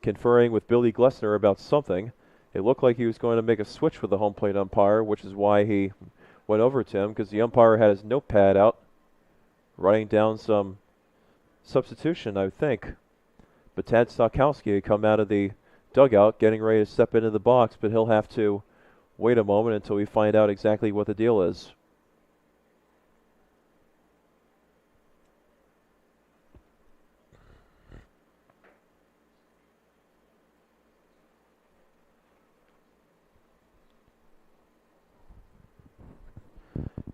conferring with Billy Glessner about something. It looked like he was going to make a switch with the home plate umpire, which is why he went over to him, because the umpire had his notepad out, writing down some substitution, I would think. But Tad Stokowski had come out of the dugout, getting ready to step into the box, but he'll have to wait a moment until we find out exactly what the deal is.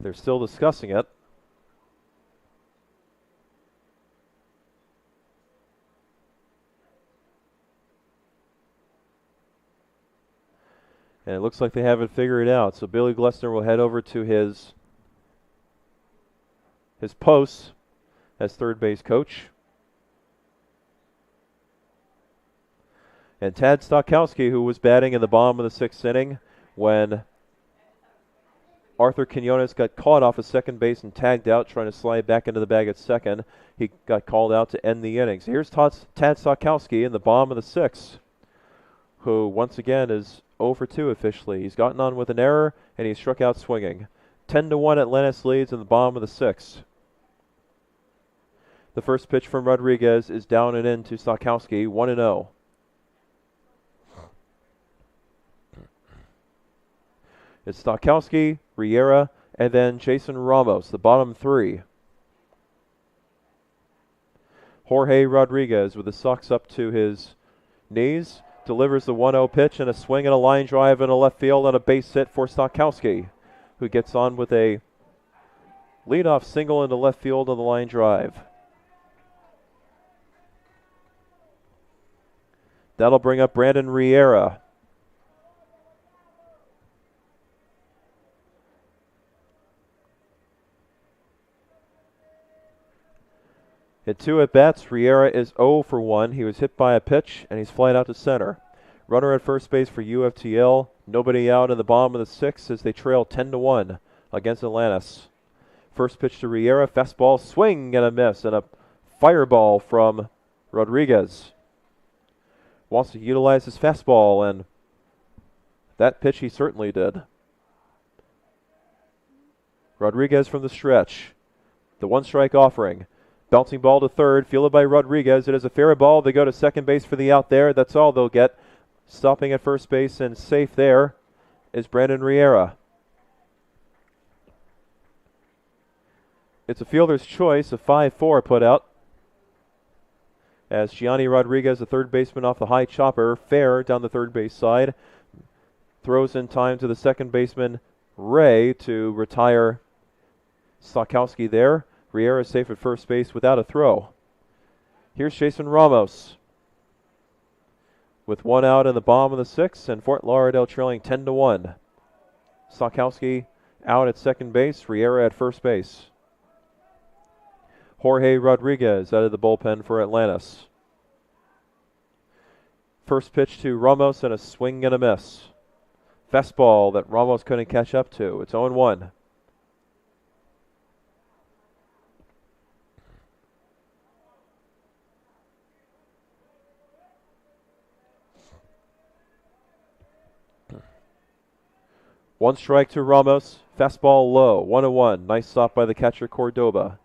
They're still discussing it. And it looks like they haven't figured it out. So Billy Glessner will head over to his post as third base coach. And Tad Stokowski, who was batting in the bottom of the 6th inning when Arthur Quinones got caught off of second base and tagged out, trying to slide back into the bag at second. He got called out to end the inning. So here's Tad Stokowski in the bottom of the 6th, who once again is 0 for 2 officially. He's gotten on with an error, and he struck out swinging. 10-1 Atlantis leads in the bottom of the 6th. The first pitch from Rodriguez is down and in to Stokowski, 1-0. It's Stokowski, Riera, and then Jason Ramos, the bottom 3. Jorge Rodriguez with the socks up to his knees delivers the 1-0 pitch and a swing and a line drive in a left field and a base hit for Stokowski, who gets on with a leadoff single into left field on the line drive. That'll bring up Brandon Riera. In 2 at-bats, Riera is 0 for 1. He was hit by a pitch, and he's flying out to center. Runner at first base for UFTL. Nobody out in the bottom of the 6th as they trail 10-1 against Atlantis. First pitch to Riera, fastball, swing and a miss, and a fireball from Rodriguez. Wants to utilize his fastball, and that pitch he certainly did. Rodriguez from the stretch. The 1-strike offering. Bouncing ball to third, fielded by Rodriguez. It is a fair ball. They go to second base for the out there. That's all they'll get. Stopping at first base and safe there is Brandon Riera. It's a fielder's choice, a 5-4 put out, as Gianni Rodriguez, the third baseman off the high chopper, fair down the third base side, throws in time to the second baseman, Ray, to retire Stokowski there. Riera is safe at first base without a throw. Here's Jason Ramos with 1 out in the bottom of the 6th, and Fort Lauderdale trailing 10-1. Stokowski out at second base, Riera at first base. Jorge Rodriguez out of the bullpen for Atlantis. First pitch to Ramos and a swing and a miss. Fastball that Ramos couldn't catch up to. It's 0-1. One strike to Ramos. Fastball low. 1-1. Nice stop by the catcher Cordoba.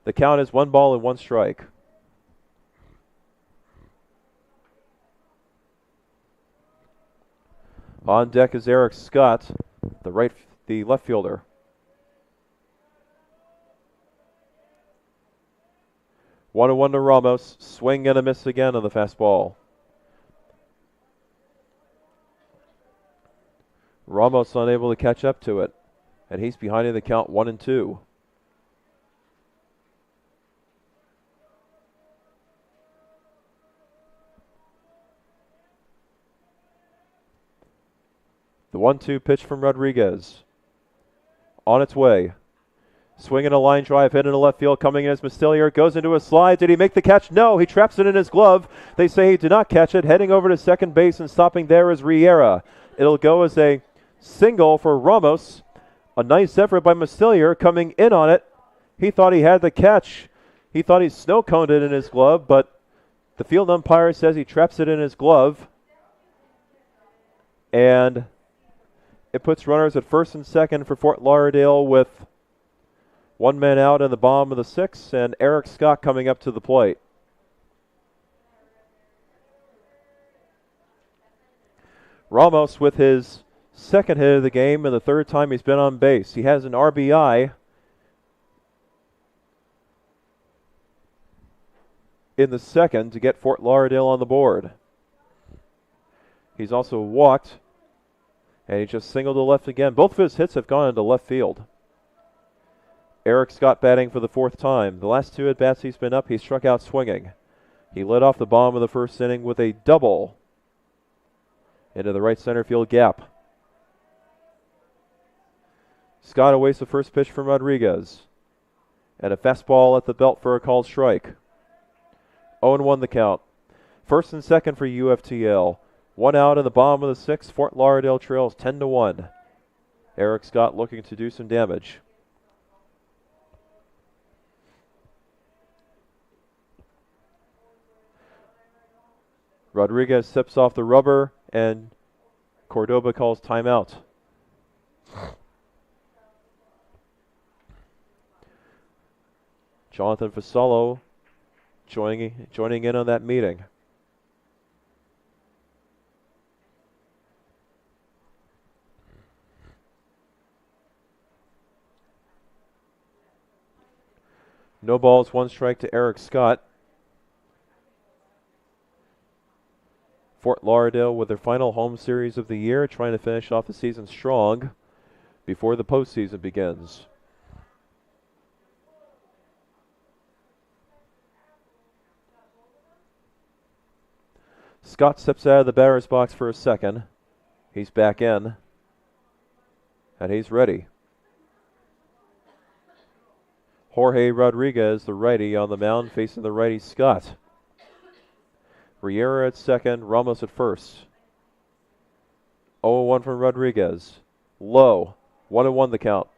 The count is 1 ball and 1 strike. On deck is Eric Scott, the left fielder. One to Ramos. Swing and a miss again on the fastball. Ramos unable to catch up to it, and he's behind in the count 1-2. The 1-2 pitch from Rodriguez. On its way. Swinging a line drive, hit into left field, coming in as Mastillier goes into a slide. Did he make the catch? No, he traps it in his glove. They say he did not catch it. Heading over to second base and stopping there is Riera. It'll go as a single for Ramos. A nice effort by Mastillier coming in on it. He thought he had the catch. He thought he snow-coned it in his glove, but the field umpire says he traps it in his glove. And it puts runners at first and second for Fort Lauderdale with 1 man out in the bottom of the 6th, and Eric Scott coming up to the plate. Ramos with his second hit of the game and the third time he's been on base. He has an RBI in the second to get Fort Lauderdale on the board. He's also walked, and he just singled to left again. Both of his hits have gone into left field. Eric Scott batting for the 4th time. The last 2 at-bats he's been up, he struck out swinging. He led off the bottom of the 1st inning with a double into the right center field gap. Scott awaits the first pitch from Rodriguez. And a fastball at the belt for a called strike. 0-1 the count. First and second for UFTL. 1 out in the bottom of the 6th. Fort Lauderdale trails 10-1. Eric Scott looking to do some damage. Rodriguez steps off the rubber, and Cordoba calls timeout. Jonathan Fasolo joining in on that meeting. No balls, 1 strike to Eric Scott. Fort Lauderdale with their final home series of the year, trying to finish off the season strong before the postseason begins. Scott steps out of the batter's box for a second. He's back in, and he's ready. Jorge Rodriguez, the righty, on the mound facing the righty Scott. Riera at second, Ramos at first. 0-1 from Rodriguez. Low. 1-1 the count.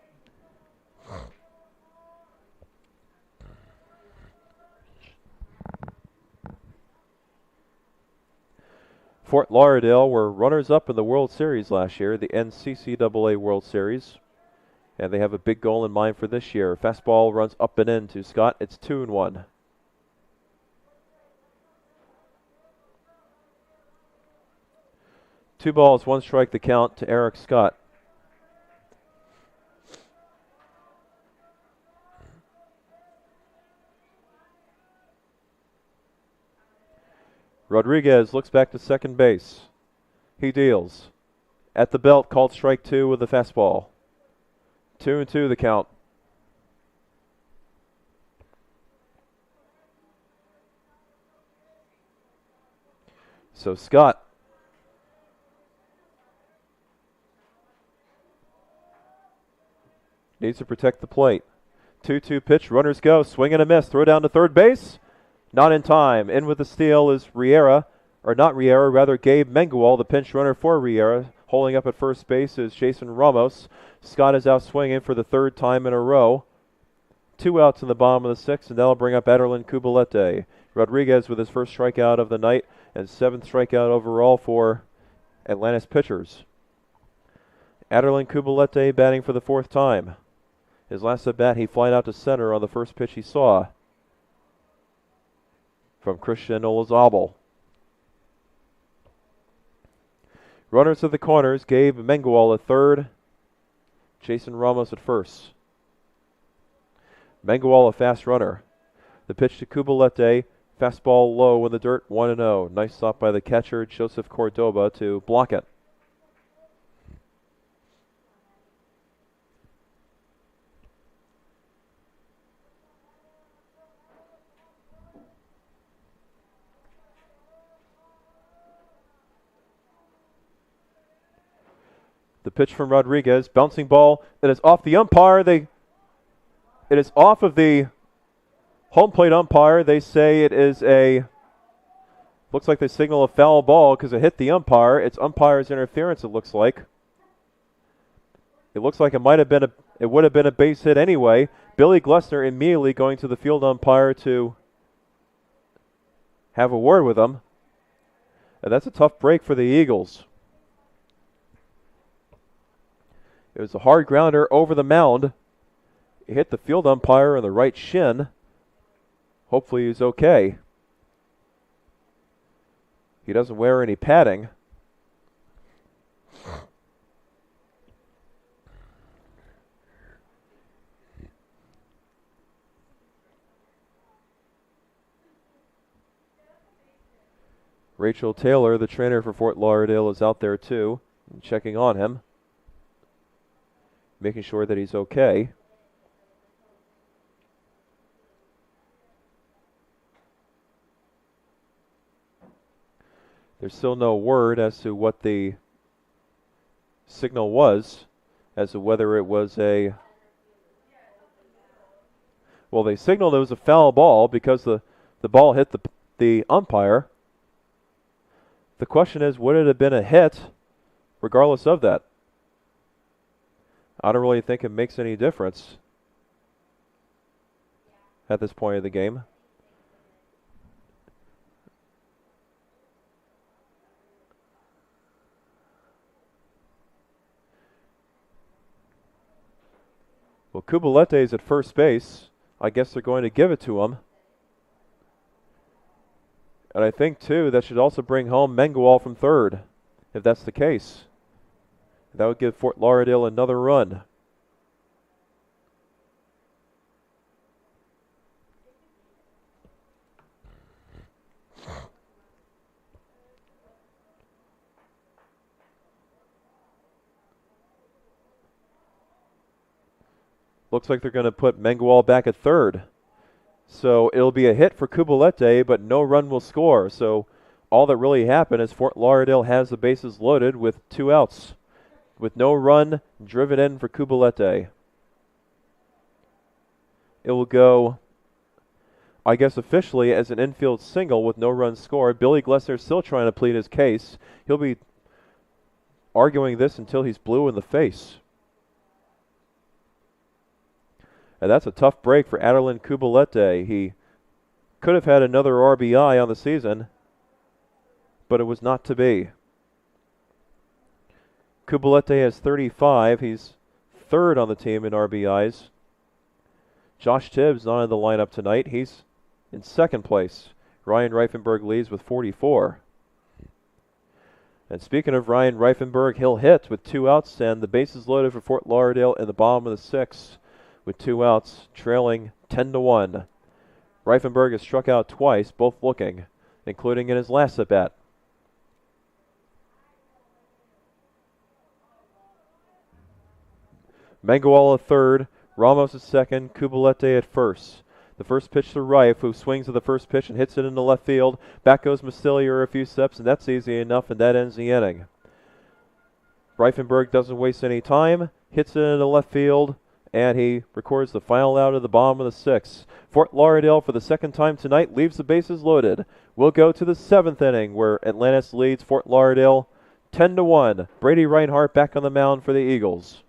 Fort Lauderdale were runners-up in the World Series last year, the NCCAA World Series. And they have a big goal in mind for this year. Fastball runs up and in to Scott. It's 2-1. Two balls, 1 strike the count to Eric Scott. Rodriguez looks back to second base. He deals. At the belt, called strike 2 with the fastball. 2-2 the count. So Scott needs to protect the plate. 2-2 pitch, runners go, swing and a miss, throw down to third base. Not in time. In with the steal is Riera, or not Riera, rather Gabe Mengual, the pinch runner for Riera. Holding up at first base is Jason Ramos. Scott is out swinging for the 3rd time in a row. 2 outs in the bottom of the 6th, and that'll bring up Aderlin Cubalete. Rodriguez with his first strikeout of the night and 7th strikeout overall for Atlantis pitchers. Aderlin Kubalete batting for the 4th time. His last at bat, he flied out to center on the first pitch he saw from Christian Olazabal. Runners at the corners, Gabe Mengual at third, Jason Ramos at first. Mengual a fast runner. The pitch to Kubalete, fastball low in the dirt, 1-0. Nice stop by the catcher, Joseph Cordoba, to block it. The pitch from Rodriguez, bouncing ball that is off the umpire. It is off of the home plate umpire. They say it is looks like they signal a foul ball because it hit the umpire. It's umpire's interference, it looks like. It looks like it would have been a base hit anyway. Billy Glessner immediately going to the field umpire to have a word with him. And that's a tough break for the Eagles. It was a hard grounder over the mound. It hit the field umpire in the right shin. Hopefully he's okay. He doesn't wear any padding. Rachel Taylor, the trainer for Fort Lauderdale, is out there too, checking on him, making sure that he's okay. There's still no word as to what the signal was, as to whether it was well, they signaled it was a foul ball because the ball hit the umpire. The question is, would it have been a hit regardless of that? I don't really think it makes any difference at this point of the game. Well, Kubalete is at first base. I guess they're going to give it to him. And I think, too, that should also bring home Mengual from third, if that's the case. That would give Fort Lauderdale another run. Looks like they're going to put Mengual back at third. So it'll be a hit for Kubalete, but no run will score. So all that really happened is Fort Lauderdale has the bases loaded with 2 outs, with no run driven in for Kubalete. It will go, I guess, officially as an infield single with no runs scored. Billy Glessner still trying to plead his case. He'll be arguing this until he's blue in the face. And that's a tough break for Aderlin Kubalete. He could have had another RBI on the season, but it was not to be. Kubalete has 35. He's third on the team in RBIs. Josh Tibbs not in the lineup tonight. He's in second place. Ryan Reifenberg leads with 44. And speaking of Ryan Reifenberg, he'll hit with 2 outs and the bases loaded for Fort Lauderdale in the bottom of the 6th with 2 outs, trailing 10-1. Reifenberg has struck out twice, both looking, including in his last at-bat. Mengual at third, Ramos at second, Kubalete at first. The first pitch to Reif, who swings at the first pitch and hits it into left field. Back goes Mastillier a few steps, and that's easy enough, and that ends the inning. Reifenberg doesn't waste any time, hits it into left field, and he records the final out of the bottom of the 6th. Fort Lauderdale, for the second time tonight, leaves the bases loaded. We'll go to the 7th inning, where Atlantis leads Fort Lauderdale 10-1. Brady Reinhardt back on the mound for the Eagles.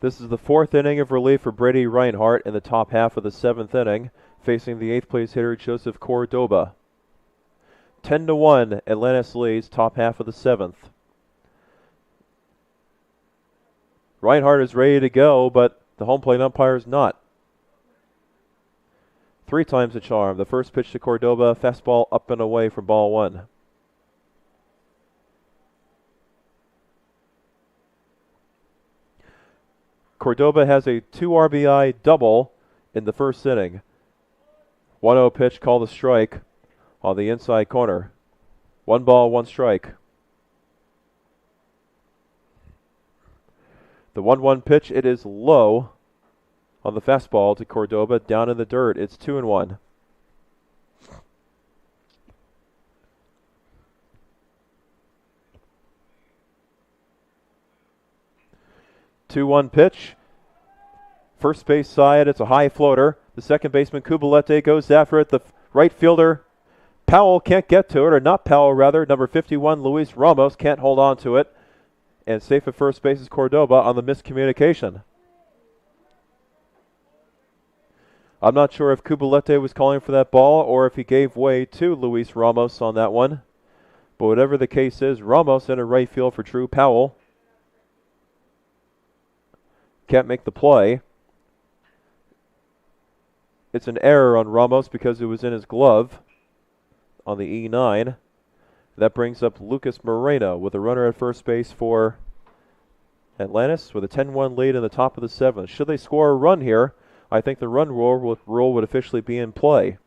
This is the 4th inning of relief for Brady Reinhardt in the top half of the 7th inning, facing the 8th place hitter Joseph Cordoba. 10-1, Atlantis leads top half of the 7th. Reinhardt is ready to go, but the home plate umpire is not. 3 times the charm. The first pitch to Cordoba, fastball up and away for ball 1. Cordoba has a 2 RBI double in the first inning. 1-0 pitch called a strike on the inside corner. 1 ball, 1 strike. The 1-1 pitch, it is low on the fastball to Cordoba, down in the dirt. It's 2-1. Two-one pitch. First base side, it's a high floater. The second baseman, Kubalete, goes after it. The right fielder, Powell, can't get to it, or not Powell, rather. Number 51, Luis Ramos, can't hold on to it. And safe at first base is Cordoba on the miscommunication. I'm not sure if Kubalete was calling for that ball or if he gave way to Luis Ramos on that one. But whatever the case is, Ramos in a right field for Drew Powell. Can't make the play. It's an error on Ramos because it was in his glove on the E9. That brings up Lucas Moreno with a runner at first base for Atlantis with a 10-1 lead in the top of the 7th. Should they score a run here, I think the run rule would officially be in play.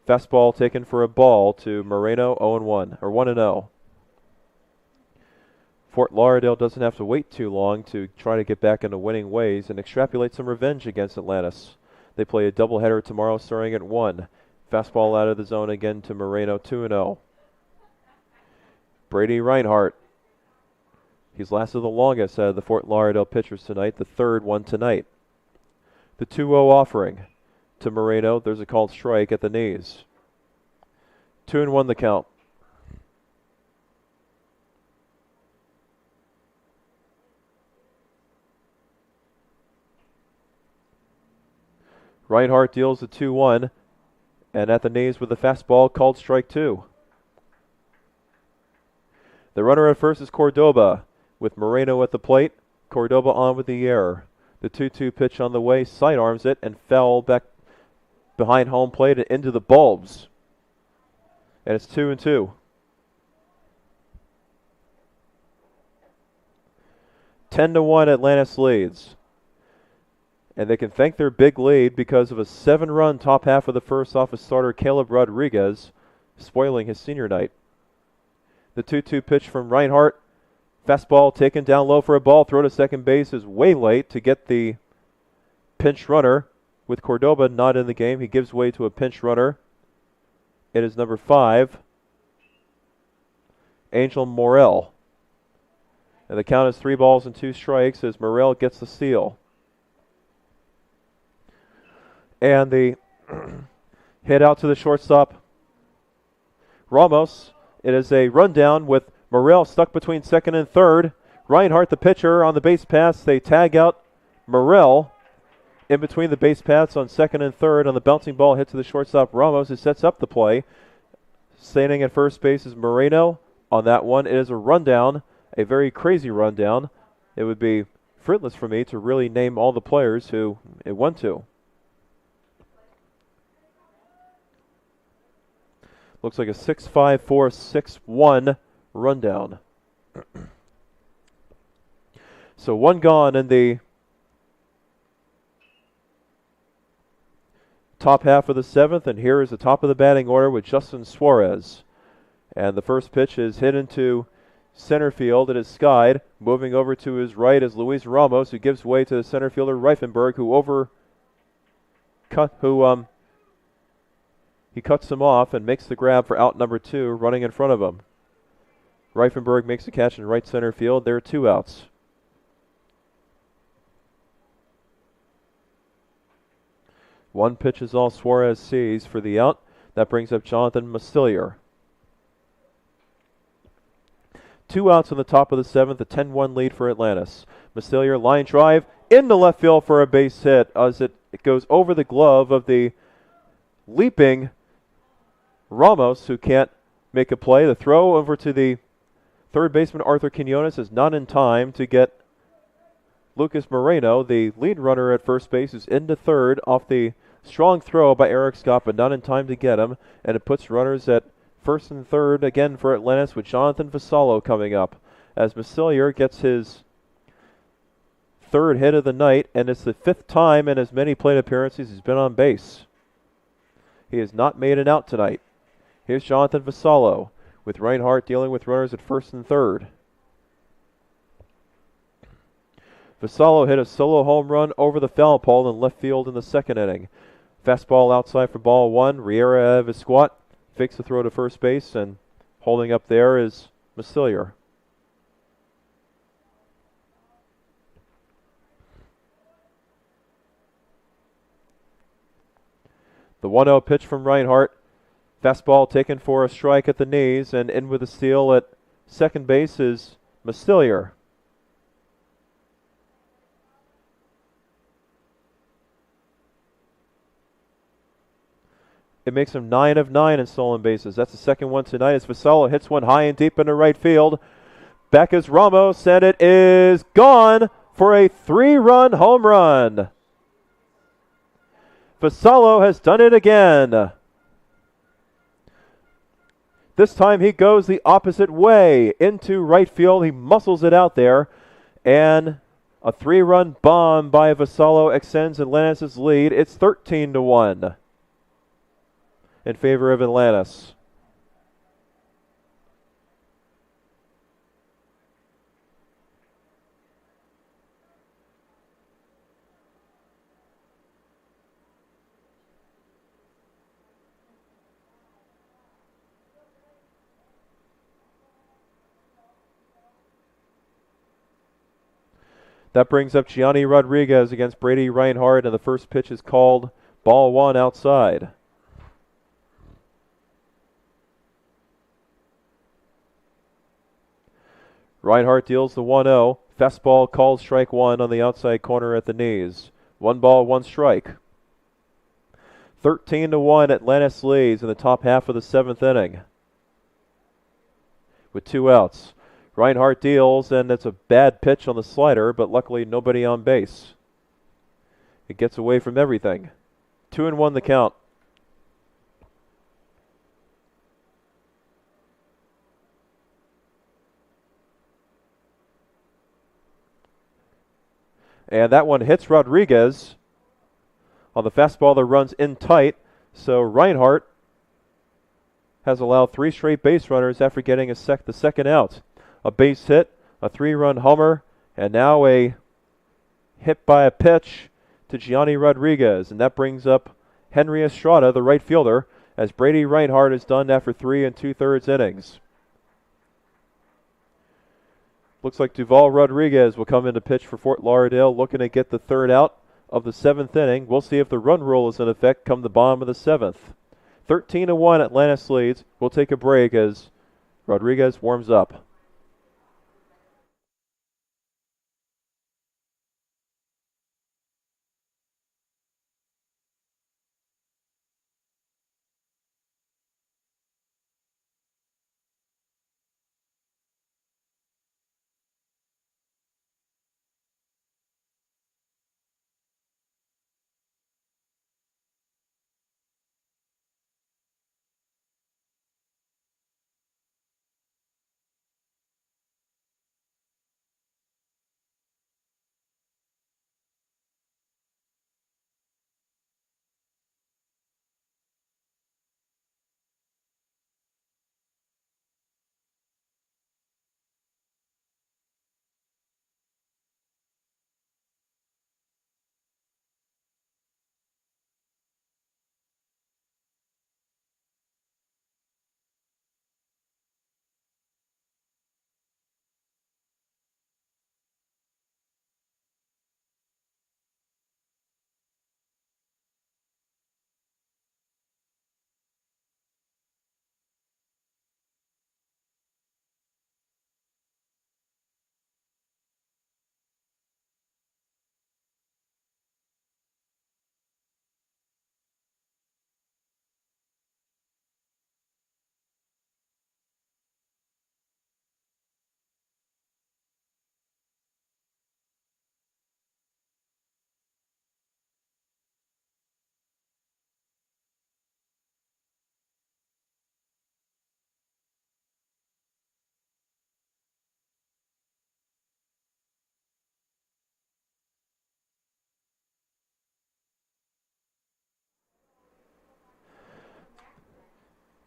Fastball taken for a ball to Moreno, 0-1, or 1-0. Fort Lauderdale doesn't have to wait too long to try to get back into winning ways and extrapolate some revenge against Atlantis. They play a doubleheader tomorrow starting at 1. Fastball out of the zone again to Moreno, 2-0. Brady Reinhardt. He's lasted the longest out of the Fort Lauderdale pitchers tonight, the 3rd one tonight. The 2-0 offering to Moreno. There's a called strike at the knees. 2-1 the count. Reinhardt deals the 2-1, and at the knees with the fastball, called strike 2. The runner at first is Cordoba, with Moreno at the plate. Cordoba on with the error. The 2-2 pitch on the way, sidearms it, and fell back behind home plate and into the bulbs. And it's 2-2. 10-1 Atlantis leads. And they can thank their big lead because of a 7-run top half of the first off of starter Caleb Rodriguez, spoiling his senior night. The 2-2 pitch from Reinhardt. Fastball taken down low for a ball. Throw to second base is way late to get the pinch runner. With Cordoba not in the game, he gives way to a pinch runner. It is number 5, Angel Morel. And the count is 3 balls and 2 strikes as Morel gets the steal. And the hit out to the shortstop, Ramos. It is a rundown with Morel stuck between second and third. Reinhardt, the pitcher, on the base paths. They tag out Morel in between the base paths on second and third. On the bouncing ball hit to the shortstop, Ramos, who sets up the play. Standing at first base is Moreno. On that one, it is a rundown, a very crazy rundown. It would be fruitless for me to really name all the players who it went to. Looks like a 6-5, 4-6-1 rundown. So 1 gone in the top half of the 7th, and here is the top of the batting order with Justin Suarez. And the first pitch is hit into center field. It is skied. Moving over to his right is Luis Ramos, who gives way to the center fielder Reifenberg, he cuts him off and makes the grab for out number 2, running in front of him. Reifenberg makes the catch in right center field. There are 2 outs. One pitch is all Suarez sees for the out. That brings up Jonathan Mastillier. 2 outs in the top of the 7th, a 10-1 lead for Atlantis. Mastillier line drive into left field for a base hit as it goes over the glove of the leaping Ramos, who can't make a play. The throw over to the third baseman Arthur Quinones is not in time to get Lucas Moreno, the lead runner at first base, who's into third off the strong throw by Eric Scott, but not in time to get him. And it puts runners at first and third again for Atlantis with Jonathan Vassallo coming up as Mastillier gets his third hit of the night, and it's the 5th time in as many plate appearances he's been on base. He has not made an out tonight. Here's Jonathan Vassallo with Reinhardt dealing with runners at first and third. Vassallo hit a solo home run over the foul pole in left field in the 2nd inning. Fastball outside for ball 1. Riera out of his squat, fakes the throw to first base, and holding up there is Mastillier. The 1-0 pitch from Reinhardt. Fastball taken for a strike at the knees, and in with a steal at second base is Mastillier. It makes him 9 of 9 in stolen bases. That's the second one tonight as Vassallo hits one high and deep into right field. Back is Ramos, and it is gone for a 3-run home run. Vassallo has done it again. This time he goes the opposite way into right field. He muscles it out there, and a 3-run bomb by Vassallo extends Atlantis' lead. It's 13-1 in favor of Atlantis. That brings up Gianni Rodriguez against Brady Reinhardt, and the first pitch is called ball 1 outside. Reinhardt deals the 1-0. Fastball calls strike 1 on the outside corner at the knees. 1 ball, 1 strike. 13-1, Atlantis leads in the top half of the 7th inning with 2 outs. Reinhardt deals, and it's a bad pitch on the slider, but luckily nobody on base. It gets away from everything. 2-1 the count. And that one hits Rodriguez on the fastball that runs in tight. So Reinhardt has allowed 3 straight base runners after getting the second out. A base hit, a 3-run homer, and now a hit by a pitch to Gianni Rodriguez. And that brings up Henry Estrada, the right fielder, as Brady Reinhardt is done after 3 2/3 innings. Looks like Duval Rodriguez will come in to pitch for Fort Lauderdale, looking to get the 3rd out of the 7th inning. We'll see if the run rule is in effect come the bottom of the 7th. 13-1, Atlantis leads. We'll take a break as Rodriguez warms up.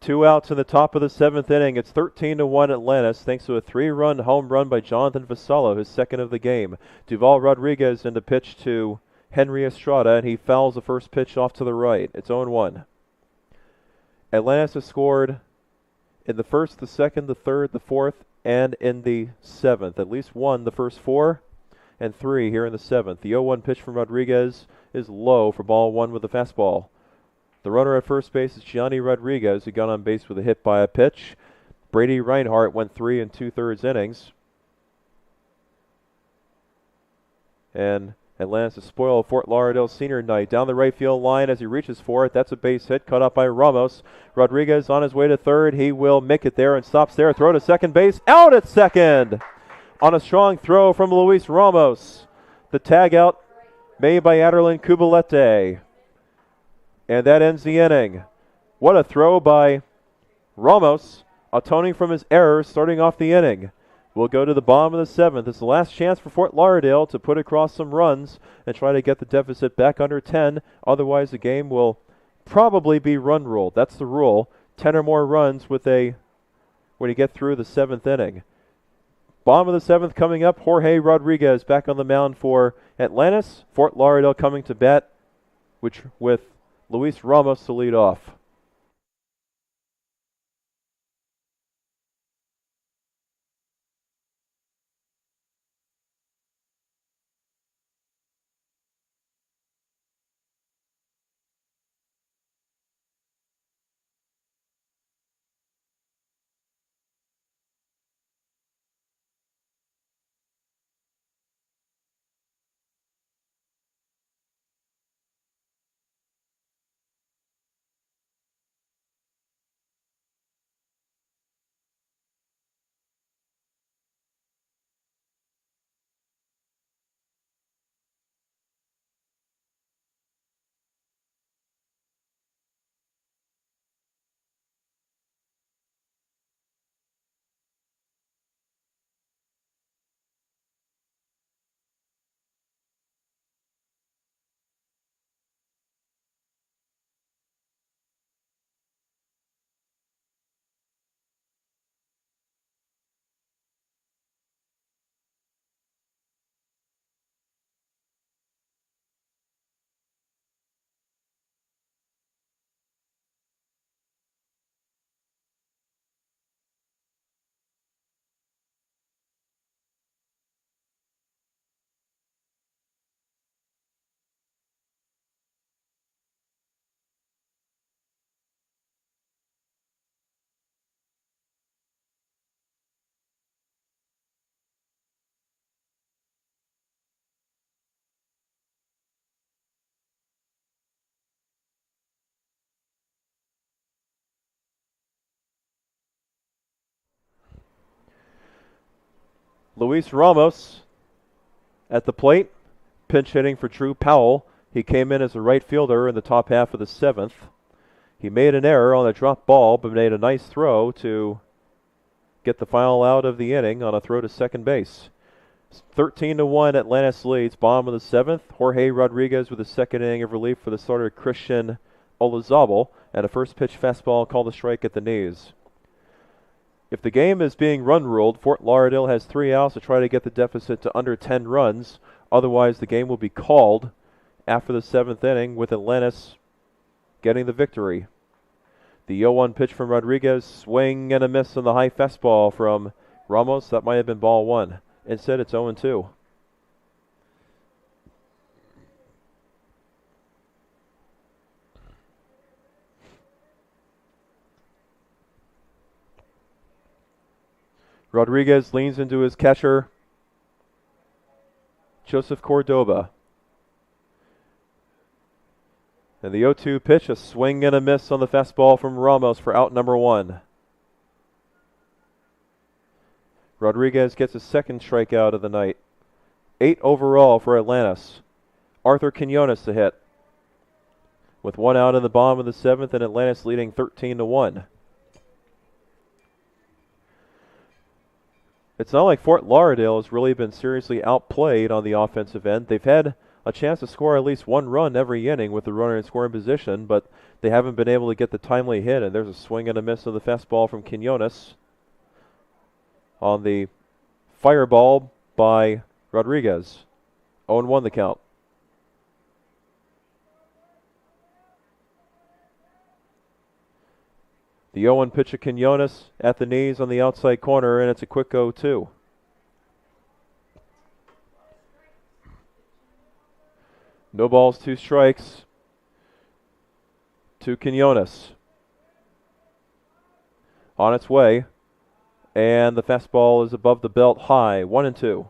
2 outs in the top of the 7th inning. It's 13-1 Atlantis thanks to a 3-run home run by Jonathan Vassallo, his second of the game. Duval Rodriguez in the pitch to Henry Estrada, and he fouls the first pitch off to the right. It's 0-1. Atlantis has scored in the first, the second, the third, the fourth, and in the 7th. At least one the first 4 and 3 here in the 7th. The 0-1 pitch from Rodriguez is low for ball 1 with the fastball. The runner at first base is Gianni Rodriguez, who got on base with a hit by a pitch. Brady Reinhardt went 3 2/3 innings. And Atlantis has spoiled Fort Lauderdale senior night. Down the right field line as he reaches for it. That's a base hit cut up by Ramos. Rodriguez on his way to third. He will make it there and stops there. Throw to second base. Out at second! On a strong throw from Luis Ramos. The tag out made by Aderlin Cubalete. And that ends the inning. What a throw by Ramos, atoning from his errors, starting off the inning. We'll go to the bottom of the 7th. It's the last chance for Fort Lauderdale to put across some runs and try to get the deficit back under 10. Otherwise, the game will probably be run ruled. That's the rule. 10 or more runs when you get through the 7th inning. Bottom of the 7th coming up. Jorge Rodriguez back on the mound for Atlantis. Fort Lauderdale coming to bat, with Luis Ramos to lead off. Luis Ramos at the plate, pinch hitting for Drew Powell. He came in as a right fielder in the top half of the 7th. He made an error on a drop ball, but made a nice throw to get the final out of the inning on a throw to second base. 13-1 Atlantis leads, bottom of the 7th. Jorge Rodriguez with a second inning of relief for the starter Christian Olazabal, and a first pitch fastball called a strike at the knees. If the game is being run ruled, Fort Lauderdale has 3 outs to try to get the deficit to under 10 runs. Otherwise, the game will be called after the 7th inning, with Atlantis getting the victory. The 0-1 pitch from Rodriguez, swing and a miss on the high fastball from Ramos. That might have been ball 1. Instead, it's 0-2. Rodriguez leans into his catcher, Joseph Cordoba. And the 0-2 pitch, a swing and a miss on the fastball from Ramos for out number 1. Rodriguez gets his second strikeout of the night. 8 overall for Atlantis. Arthur Quinones to hit. With 1 out in the bottom of the 7th, and Atlantis leading 13-1. It's not like Fort Lauderdale has really been seriously outplayed on the offensive end. They've had a chance to score at least one run every inning with the runner in scoring position, but they haven't been able to get the timely hit, and there's a swing and a miss of the fastball from Quinones on the fireball by Rodriguez. 0-1 the count. The 0-1 pitch of Quinones at the knees on the outside corner, and it's a quick 0-2. No balls, 2 strikes to Quinones. On its way, and the fastball is above the belt high, 1-2.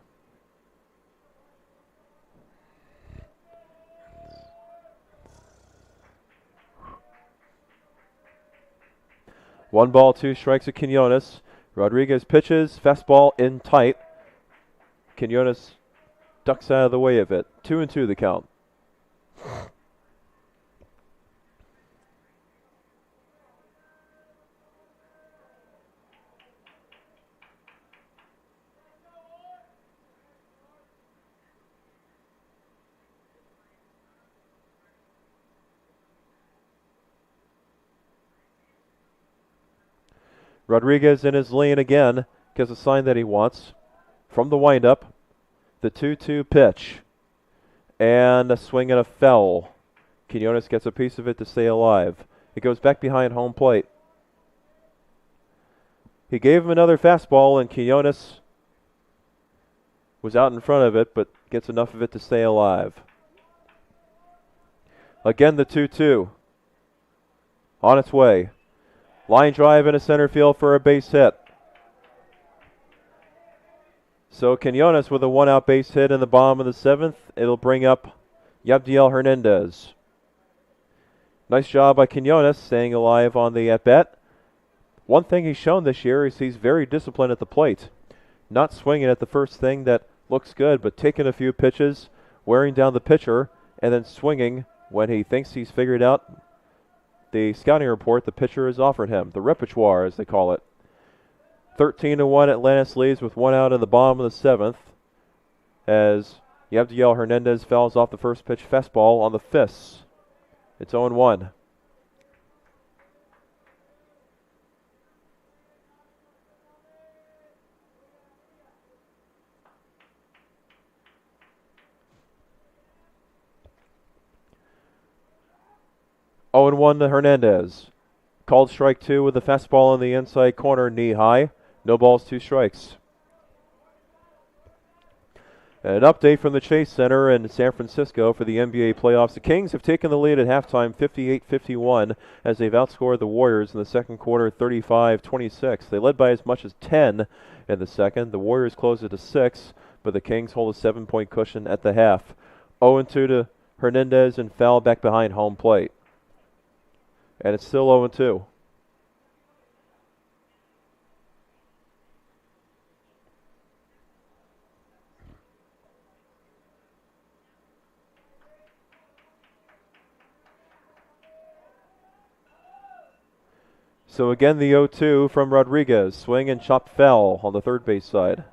One ball, 2 strikes to Quinones. Rodriguez pitches, fastball in tight. Quinones ducks out of the way of it. 2-2 the count. Rodriguez in his lane again, gets a sign that he wants. From the windup, the 2-2 pitch. And a swing and a foul. Quinones gets a piece of it to stay alive. It goes back behind home plate. He gave him another fastball, and Quinones was out in front of it, but gets enough of it to stay alive. Again, the 2-2. On its way. Line drive into center field for a base hit. So Quinones with a 1-out base hit in the bottom of the 7th. It'll bring up Yabdiel Hernandez. Nice job by Quinones staying alive on the at-bat. One thing he's shown this year is he's very disciplined at the plate. Not swinging at the first thing that looks good, but taking a few pitches, wearing down the pitcher, and then swinging when he thinks he's figured out the scouting report the pitcher has offered him, the repertoire as they call it. 13-1 Atlantis leads with 1 out in the bottom of the 7th as Yabdiel Hernandez fouls off the first pitch fastball on the fists. It's 0-1. Oh and 1 to Hernandez. Called strike 2 with the fastball in the inside corner, knee high. No balls, 2 strikes. An update from the Chase Center in San Francisco for the NBA playoffs. The Kings have taken the lead at halftime 58-51 as they've outscored the Warriors in the second quarter 35-26. They led by as much as 10 in the second. The Warriors closed it to 6, but the Kings hold a 7-point cushion at the half. 0-2 to Hernandez and foul back behind home plate. And it's still 0-2. So again, the 0-2 from Rodriguez. Swing and chop foul on the third base side.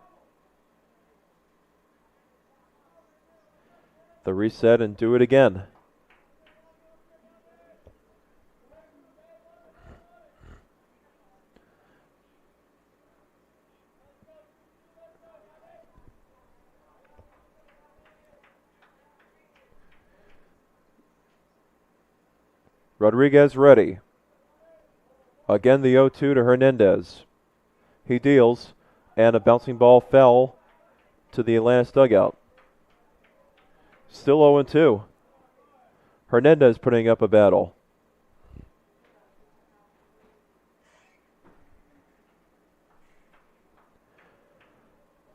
The reset and do it again. Rodriguez ready. Again, the 0-2 to Hernandez. He deals, and a bouncing ball fell to the Atlantis dugout. Still 0-2. Hernandez putting up a battle.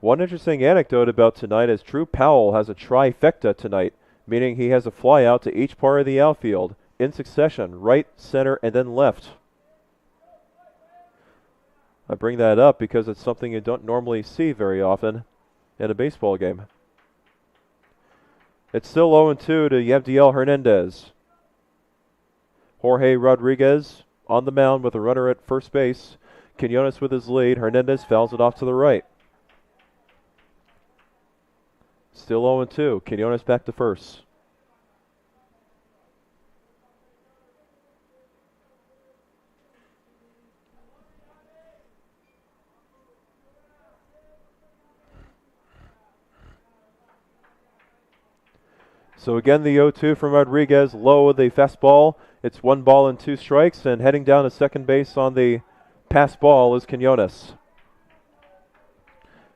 One interesting anecdote about tonight is Drew Powell has a trifecta tonight, meaning he has a fly out to each part of the outfield in succession, right, center, and then left. I bring that up because it's something you don't normally see very often in a baseball game. It's still 0-2 to Yabdiel Hernandez. Jorge Rodriguez on the mound with a runner at first base. Quinones with his lead. Hernandez fouls it off to the right. Still 0-2. Quinones back to first. So again, the 0-2 from Rodriguez, low with the fastball. It's 1 ball and 2 strikes, and heading down to second base on the pass ball is Quinones.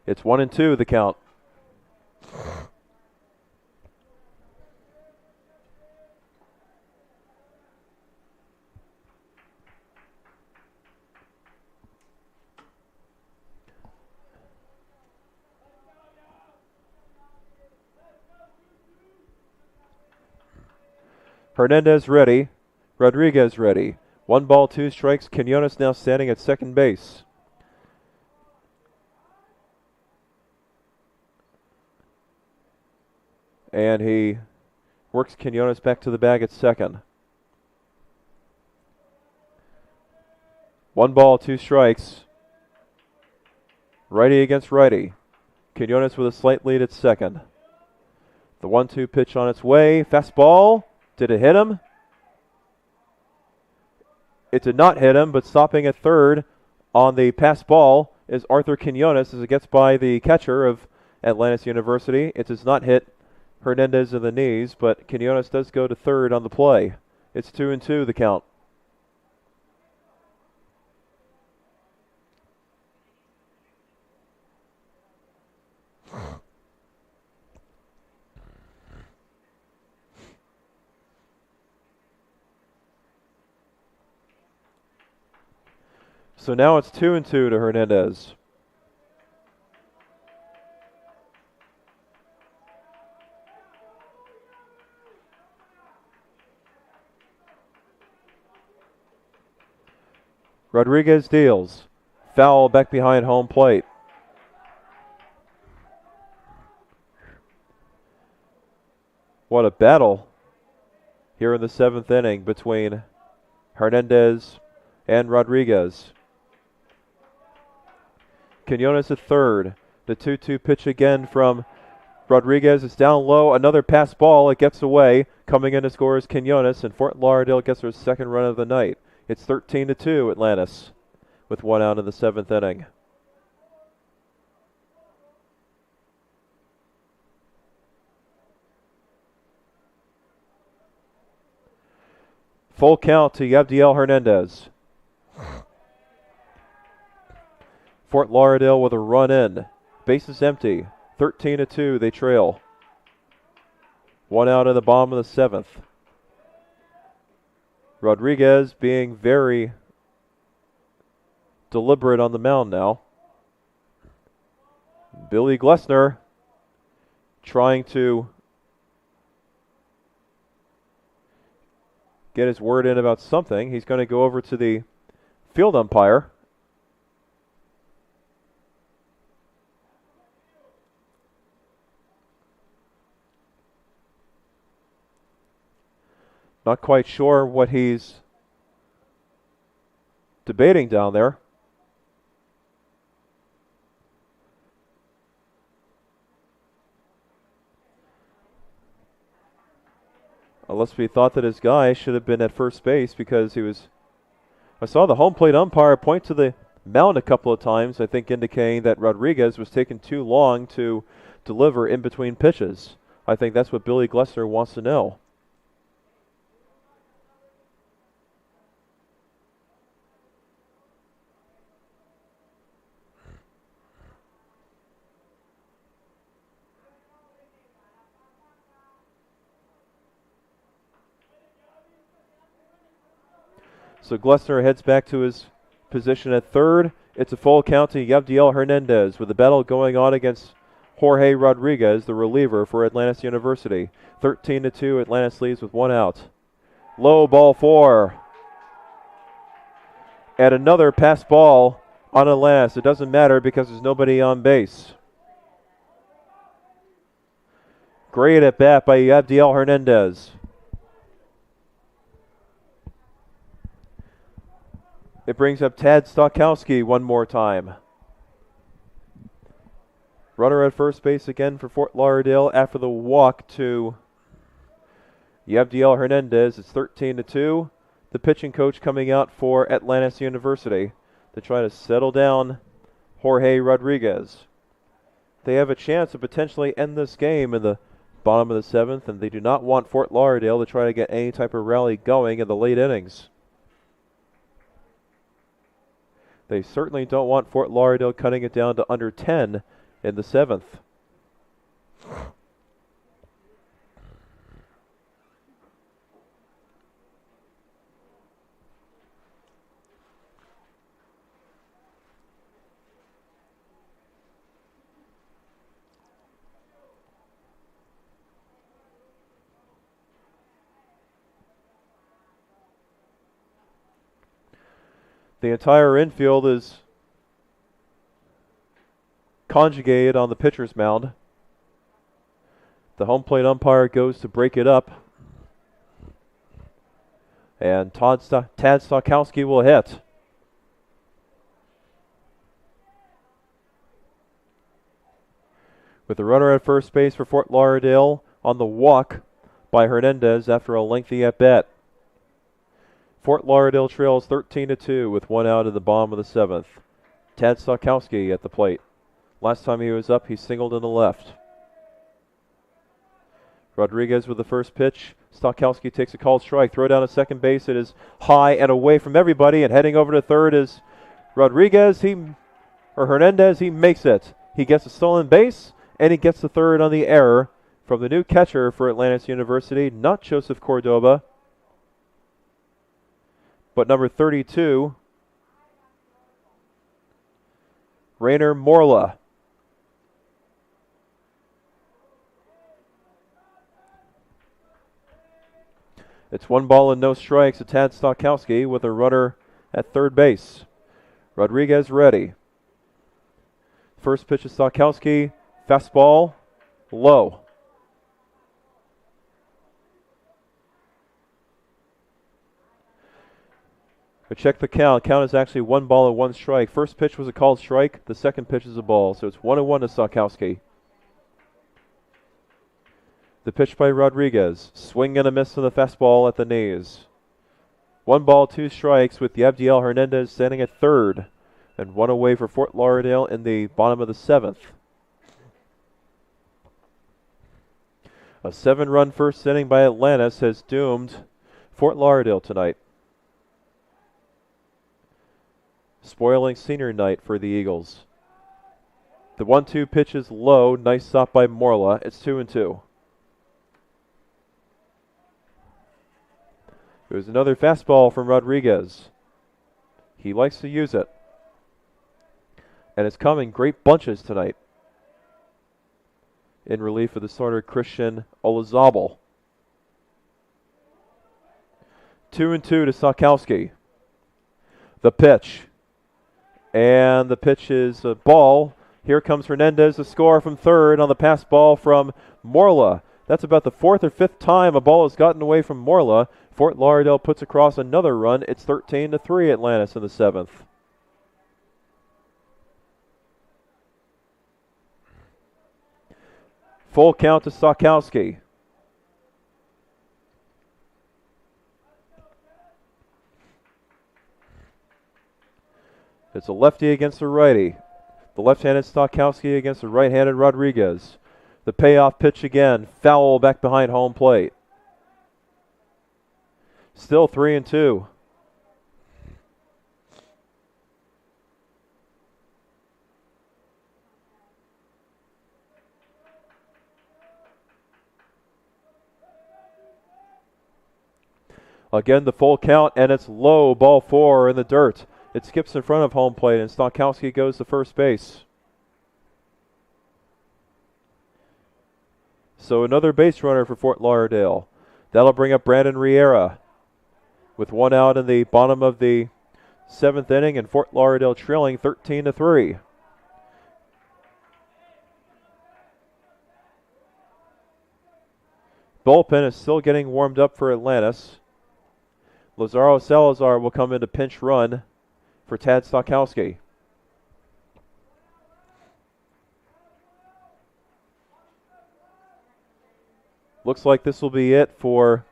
It's 1-2 the count. Hernandez ready. Rodriguez ready. 1 ball, 2 strikes. Quinones now standing at second base. And he works Quinones back to the bag at second. 1 ball, 2 strikes. Righty against righty. Quinones with a slight lead at second. The 1-2 pitch on its way. Fastball. Did it hit him? It did not hit him, but stopping at third on the pass ball is Arthur Quinones as it gets by the catcher of Atlantis University. It does not hit Hernandez in the knees, but Quinones does go to third on the play. It's 2-2 the count. So now it's 2-2 to Hernandez. Rodriguez deals. Foul back behind home plate. What a battle here in the 7th inning between Hernandez and Rodriguez. Quinones at third. The 2-2 pitch again from Rodriguez. It's down low. Another pass ball. It gets away. Coming in to score is Quinones, and Fort Lauderdale gets their second run of the night. It's 13-2 Atlantis with 1 out in the 7th inning. Full count to Yabdiel Hernandez. Fort Lauderdale with a run in. Bases empty. 13-2, they trail. 1 out in the bottom of the 7th. Rodriguez being very deliberate on the mound now. Billy Glessner trying to get his word in about something. He's going to go over to the field umpire. Not quite sure what he's debating down there. Unless we thought that his guy should have been at first base because he was... I saw the home plate umpire point to the mound a couple of times, I think indicating that Rodriguez was taking too long to deliver in between pitches. I think that's what Billy Glessner wants to know. So Glessner heads back to his position at third. It's a full count to Yabdiel Hernandez with the battle going on against Jorge Rodriguez, the reliever for Atlantis University. 13-2, Atlantis leads with 1 out. Low ball 4. And another pass ball on Atlantis. It doesn't matter because there's nobody on base. Great at bat by Yabdiel Hernandez. It brings up Tad Stokowski one more time. Runner at first base again for Fort Lauderdale after the walk to Yabdiel Hernandez. It's 13-2. The pitching coach coming out for Atlantis University to try to settle down Jorge Rodriguez. They have a chance to potentially end this game in the bottom of the 7th, and they do not want Fort Lauderdale to try to get any type of rally going in the late innings. They certainly don't want Fort Lauderdale cutting it down to under 10 in the 7th. The entire infield is conjugated on the pitcher's mound. The home plate umpire goes to break it up. And Tad Stokowski will hit. With the runner at first base for Fort Lauderdale on the walk by Hernandez after a lengthy at-bat. Fort Lauderdale trails 13-2 with 1 out at the bottom of the 7th. Tad Stokowski at the plate. Last time he was up, he singled in the left. Rodriguez with the first pitch. Stokowski takes a called strike. Throw down to second base. It is high and away from everybody, and heading over to third is Rodriguez. Hernandez. He makes it. He gets a stolen base, and he gets the third on the error from the new catcher for Atlantis University, not Joseph Cordoba, but number 32, Rainer Morla. It's 1 ball and no strikes to Tad Stokowski with a runner at third base. Rodriguez ready. First pitch to Stokowski, fastball, low. But check the count. Count is actually 1 ball and 1 strike. First pitch was a called strike. The second pitch is a ball. So it's 1-1 to Stokowski. The pitch by Rodriguez. Swing and a miss on the fastball at the knees. 1 ball, 2 strikes with Yabdiel Hernandez standing at third. And 1 away for Fort Lauderdale in the bottom of the 7th. A 7-run first inning by Atlantis has doomed Fort Lauderdale tonight. Spoiling senior night for the Eagles. The 1-2 pitch is low. Nice stop by Morla. It's 2-2. There's another fastball from Rodriguez. He likes to use it. And it's coming great bunches tonight. In relief of the starter Christian Olazabal. 2-2 to Stokowski. The pitch. And the pitch is a ball. Here comes Hernandez to score from third on the pass ball from Morla. That's about the 4th or 5th time a ball has gotten away from Morla. Fort Lauderdale puts across another run. It's 13-3 Atlantis in the 7th. Full count to Stokowski. It's a lefty against a righty. The left-handed Stokowski against the right-handed Rodriguez. The payoff pitch again. Foul back behind home plate. Still 3-2. Again, the full count, and it's low. Ball 4 in the dirt. It skips in front of home plate, and Stokowski goes to first base. So another base runner for Fort Lauderdale. That'll bring up Brandon Riera with 1 out in the bottom of the 7th inning, and Fort Lauderdale trailing 13-3. Bullpen is still getting warmed up for Atlantis. Lazaro Salazar will come into pinch run for Tad Stokowski. Looks like this will be it for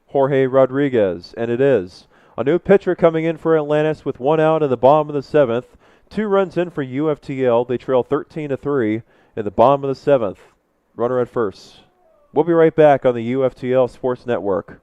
Jorge Rodriguez, and it is. A new pitcher coming in for Atlantis with 1 out in the bottom of the 7th. 2 runs in for UFTL. They trail 13-3 in the bottom of the 7th. Runner at first. We'll be right back on the UFTL Sports Network.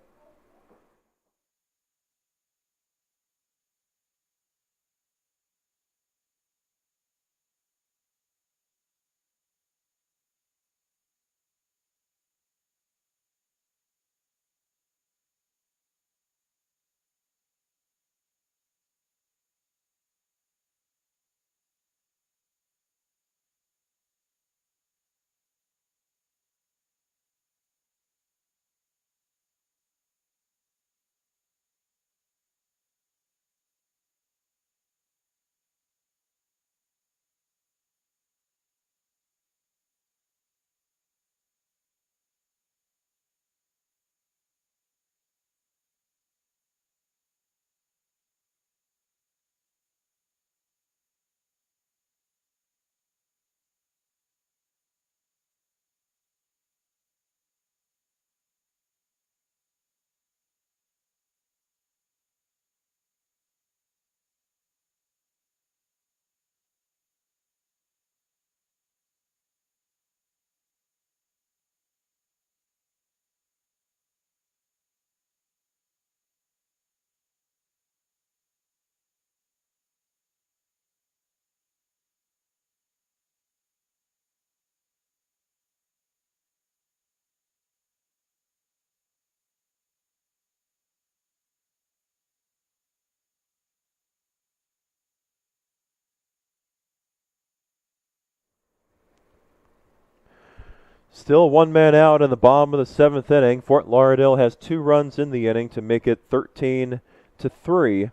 Still 1 man out in the bottom of the 7th inning. Fort Lauderdale has 2 runs in the inning to make it 13-3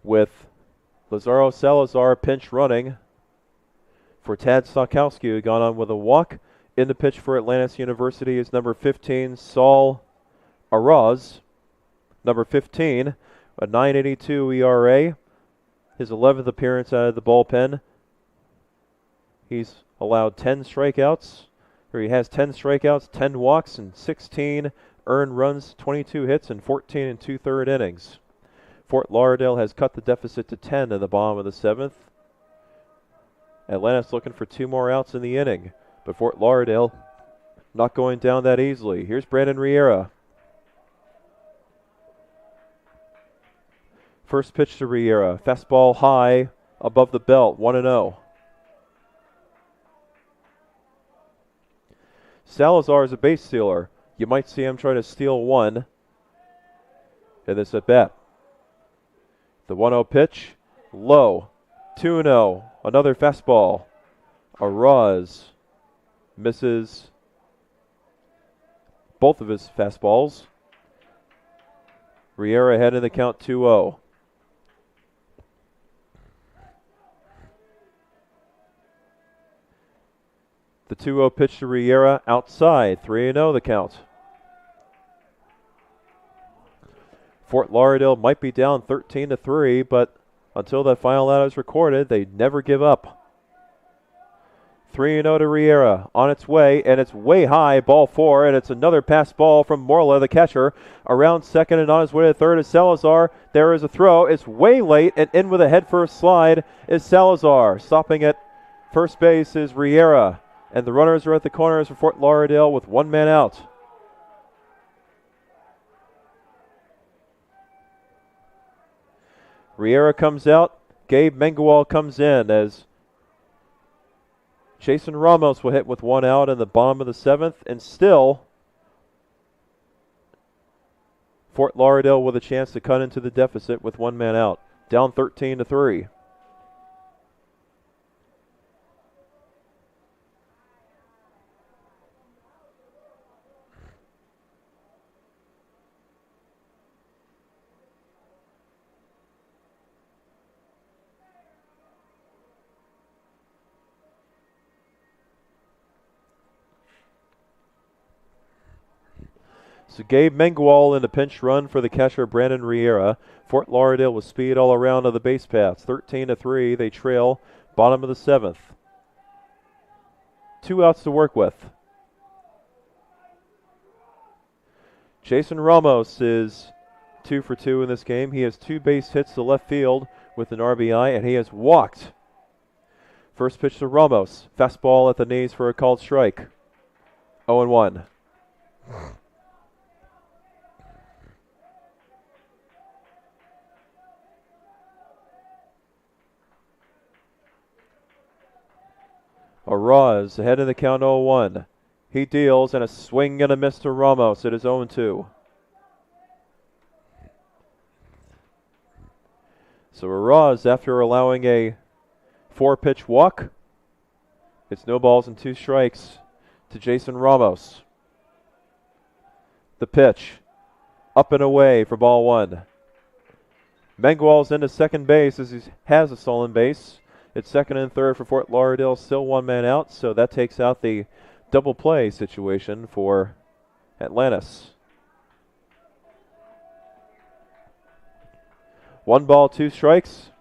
with Lazaro Salazar pinch running for Tad Stokowski, who got on with a walk. In the pitch for Atlantis University is number 15, Saul Araz. Number 15, a 9.82 ERA. His 11th appearance out of the bullpen. He's allowed 10 strikeouts, or he has 10 strikeouts, 10 walks, and 16 earned runs, 22 hits, and 14 2/3 innings. Fort Lauderdale has cut the deficit to 10 in the bottom of the 7th. Atlantis looking for 2 more outs in the inning, but Fort Lauderdale not going down that easily. Here's Brandon Riera. First pitch to Riera, fastball high above the belt, 1-0. Salazar is a base stealer. You might see him try to steal one in this at bat. The 1-0 pitch, low, 2-0. Another fastball. Araz misses both of his fastballs. Riera ahead in the count, 2-0. The 2-0 pitch to Riera outside, 3-0 the count. Fort Lauderdale might be down 13-3, but until that final out is recorded, they never give up. 3-0 to Riera, on its way, and it's way high, ball 4, and it's another pass ball from Morla, the catcher. Around second and on his way to third is Salazar. There is a throw. It's way late, and in with a head-first slide is Salazar. Stopping at first base is Riera. And the runners are at the corners for Fort Lauderdale with 1 man out. Riera comes out. Gabe Mengual comes in as Jason Ramos will hit with 1 out in the bottom of the 7th. And still, Fort Lauderdale with a chance to cut into the deficit with 1 man out. Down 13-3. So Gabe Mengual in a pinch run for the catcher Brandon Riera. Fort Lauderdale with speed all around on the base paths. 13-3, they trail bottom of the 7th. 2 outs to work with. Jason Ramos is 2 for 2 in this game. He has 2 base hits to left field with an RBI, and he has walked. First pitch to Ramos. Fastball at the knees for a called strike. 0-1. Araz ahead in the count 0-1. He deals, and a swing and a miss to Ramos. It is 0-2. So Araz, after allowing a 4-pitch walk, it's no balls and 2 strikes to Jason Ramos. The pitch, up and away for ball 1. Mengwal's into second base as he has a stolen base. It's second and third for Fort Lauderdale, still 1 man out, so that takes out the double play situation for Atlantis. 1 ball, 2 strikes.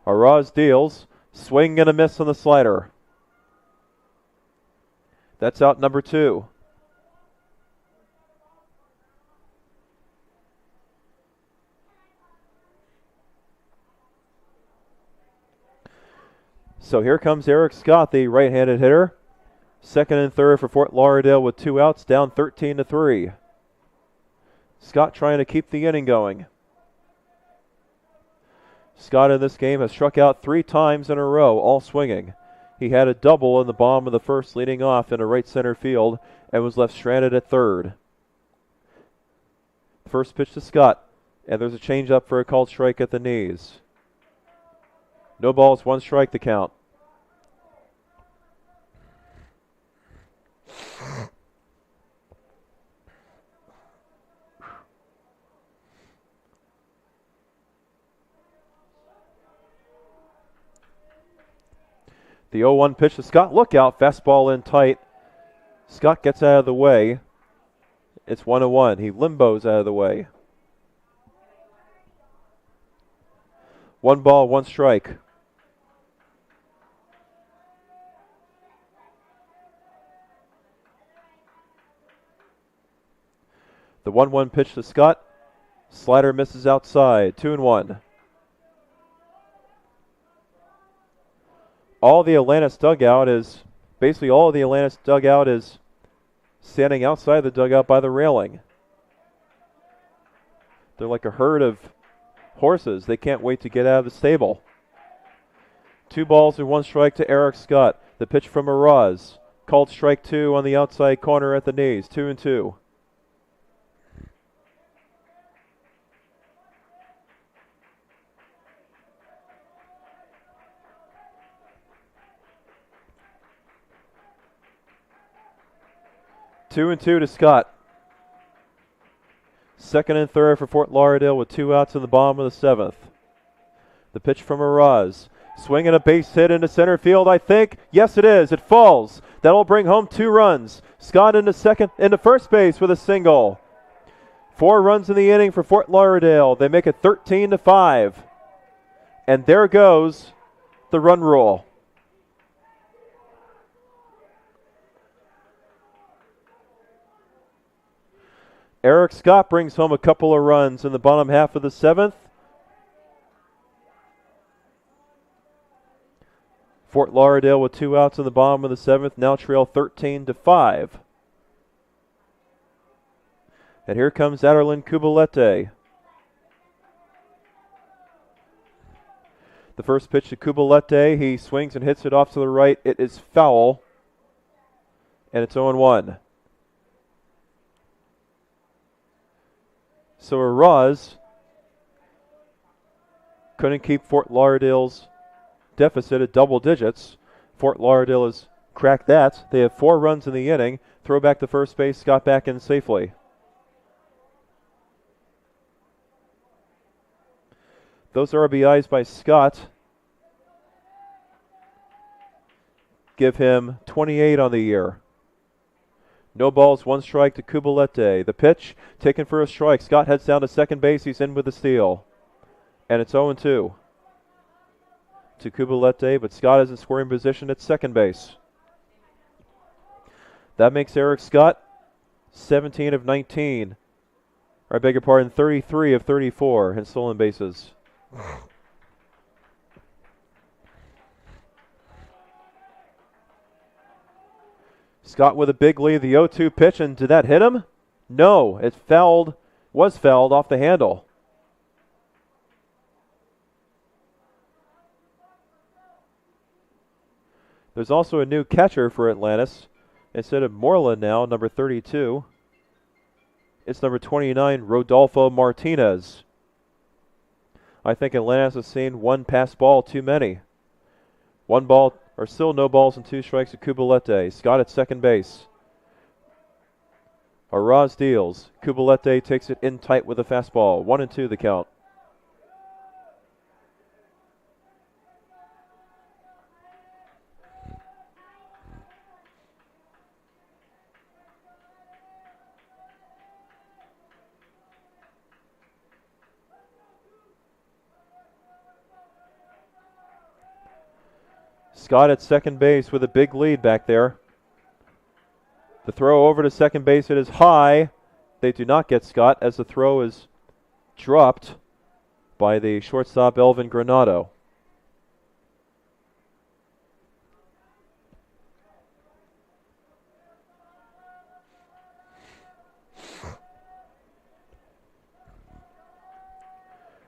Araz deals. Swing and a miss on the slider. That's out number 2. So here comes Eric Scott, the right-handed hitter. Second and third for Fort Lauderdale with 2 outs, down 13-3. Scott trying to keep the inning going. Scott in this game has struck out 3 times in a row, all swinging. He had a double in the bottom of the first leading off into right center field and was left stranded at third. First pitch to Scott, and there's a changeup for a called strike at the knees. No balls, 1 strike to count. The 0-1 pitch to Scott. Look out, fastball in tight. Scott gets out of the way. It's 1-1. He limbos out of the way. 1 ball, 1 strike. The 1-1 pitch to Scott. Slider misses outside. 2-1. All the Atlantis dugout is standing outside the dugout by the railing. They're like a herd of horses. They can't wait to get out of the stable. 2 balls and 1 strike to Eric Scott. The pitch from Araz. Called strike 2 on the outside corner at the knees. 2-2. Two and 2 to Scott. Second and third for Fort Lauderdale with 2 outs in the bottom of the 7th. The pitch from Araz. Swinging a base hit into center field, I think. Yes, it is. It falls. That'll bring home 2 runs. Scott into first base with a single. 4 runs in the inning for Fort Lauderdale. They make it 13-5. And there goes the run rule. Eric Scott brings home a couple of runs in the bottom half of the 7th. Fort Lauderdale with 2 outs in the bottom of the 7th now trail 13-5. And here comes Aderlin Kubalete. The first pitch to Kubalete, he swings and hits it off to the right. It is foul, and it's 0-1. So Araz couldn't keep Fort Lauderdale's deficit at double digits. Fort Lauderdale has cracked that. They have 4 runs in the inning. Throw back to first base, Scott back in safely. Those RBIs by Scott give him 28 on the year. No balls, 1 strike to Kubalete. The pitch taken for a strike. Scott heads down to second base. He's in with the steal. And it's 0-2 to Kubalete, but Scott is in scoring position at second base. That makes Eric Scott 17 of 19. Or I beg your pardon, 33 of 34 in stolen bases. Scott with a big lead, the 0-2 pitch, and did that hit him? No, it was fouled off the handle. There's also a new catcher for Atlantis. Instead of Moreland now, number 32, it's number 29, Rodolfo Martinez. I think Atlantis has seen one pass ball too many. One ball, or still no balls and 2 strikes to Kubalete. Scott at second base. Araz deals. Kubalete takes it in tight with a fastball. 1-2 the count. Scott at second base with a big lead back there. The throw over to second base, it is high. They do not get Scott as the throw is dropped by the shortstop Elvin Granado.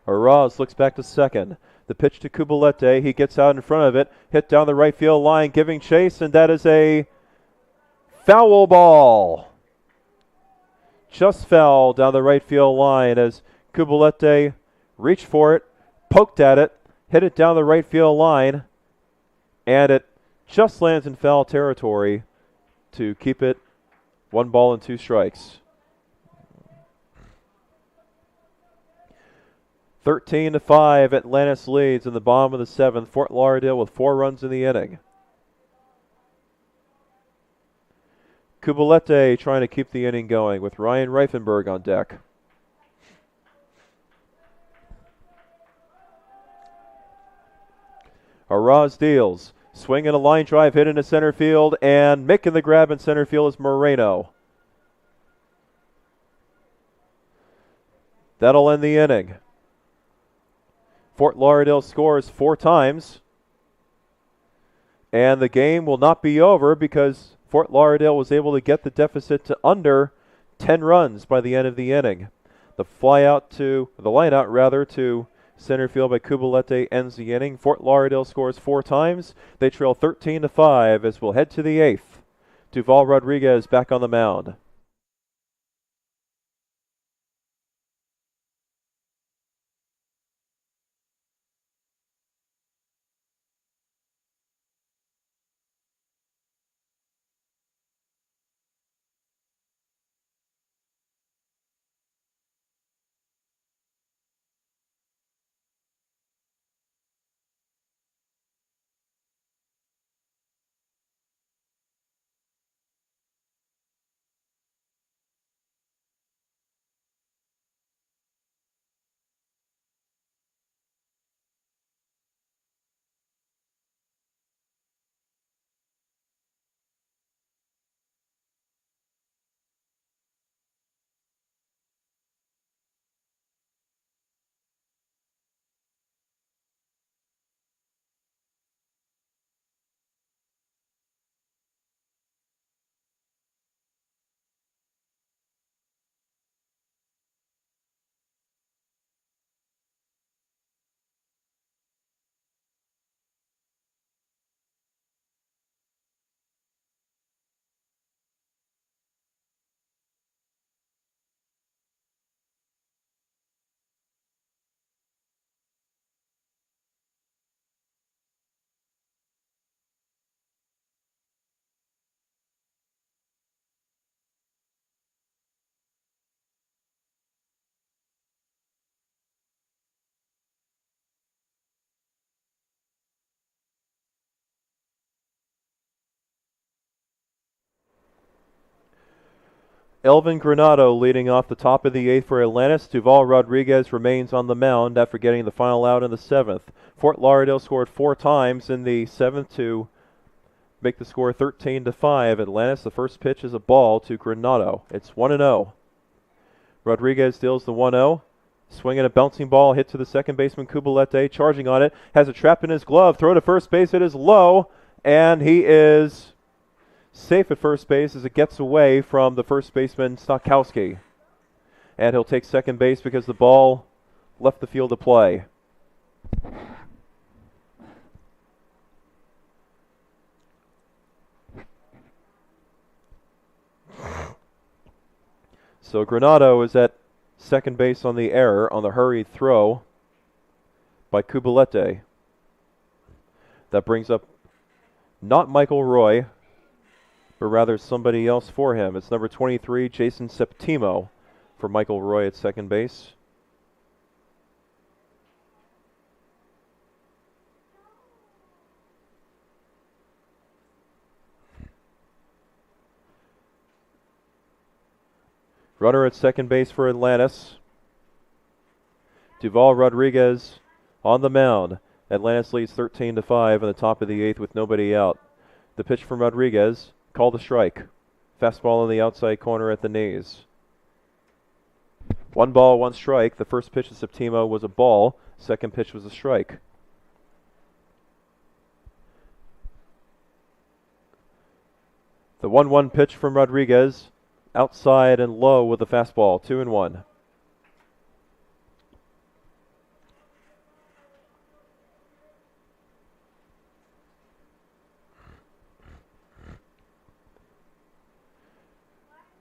Araz looks back to second. The pitch to Kubalete. He gets out in front of it. Hit down the right field line, giving chase, and that is a foul ball. Just foul down the right field line as Kubalete reached for it, poked at it, hit it down the right field line, and it just lands in foul territory to keep it 1 ball and 2 strikes. 13-5, Atlantis leads in the bottom of the 7th. Fort Lauderdale with 4 runs in the inning. Kubalete trying to keep the inning going with Ryan Reifenberg on deck. Araz deals. Swing and a line drive hit into center field, and making the grab in center field is Moreno. That'll end the inning. Fort Lauderdale scores 4 times, and the game will not be over because Fort Lauderdale was able to get the deficit to under 10 runs by the end of the inning. The line out to center field by Kubalete ends the inning. Fort Lauderdale scores 4 times. They trail 13-5 as we'll head to the 8th. Duval Rodriguez back on the mound. Elvin Granado leading off the top of the 8th for Atlantis. Duval Rodriguez remains on the mound after getting the final out in the 7th. Fort Lauderdale scored 4 times in the 7th to make the score 13-5. Atlantis, the first pitch is a ball to Granado. It's 1-0. Rodriguez deals the 1-0. Swinging a bouncing ball, hit to the second baseman, Cubalete, charging on it, has a trap in his glove, throw to first base, it is low, and he is safe at first base as it gets away from the first baseman, Stokowski. And he'll take second base because the ball left the field of play. So Granado is at second base on the error, on the hurried throw by Cubalete. That brings up not Michael Roy, but rather somebody else for him. It's number 23, Jason Septimo, for Michael Roy at second base. Runner at second base for Atlantis. Duval Rodriguez on the mound. Atlantis leads 13-5 in the top of the eighth with nobody out. The pitch from Rodriguez, called a strike. Fastball in the outside corner at the knees. 1 ball, 1 strike. The first pitch to Septimo was a ball. Second pitch was a strike. The 1-1 pitch from Rodriguez. Outside and low with the fastball, 2-1.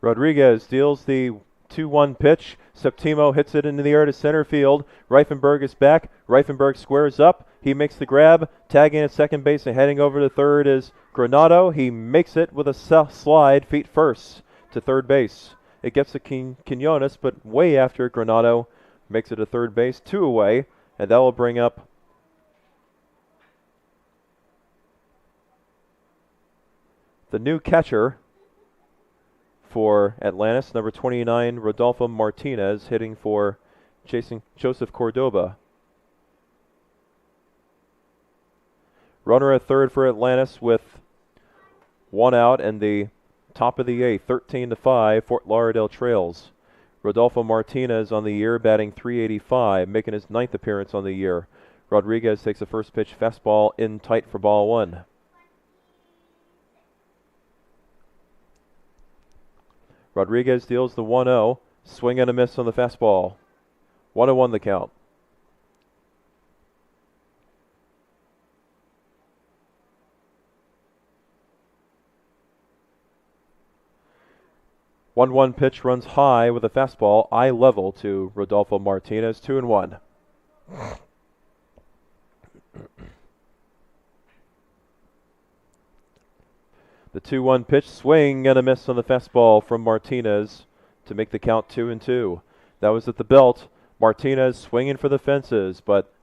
Rodriguez deals the 2-1 pitch. Septimo hits it into the air to center field. Reifenberg is back. Reifenberg squares up. He makes the grab. Tagging at second base and heading over to third is Granado. He makes it with a slide, feet first, to third base. It gets to Quinones, but way after Granado makes it to third base, 2 away, and that will bring up the new catcher for Atlantis, number 29, Rodolfo Martinez, hitting for Joseph Cordoba. Runner at third for Atlantis with 1 out and the top of the eighth, 13-5, Fort Lauderdale trails. Rodolfo Martinez on the year, batting .385, making his 9th appearance on the year. Rodriguez takes the first pitch, fastball in tight for ball 1. Rodriguez deals the 1-0, swing and a miss on the fastball. 1-1 the count. One pitch runs high with a fastball, eye level to Rodolfo Martinez, 2-1. The 2-1 pitch, swing and a miss on the fastball from Martinez to make the count 2-2. That was at the belt. Martinez swinging for the fences, but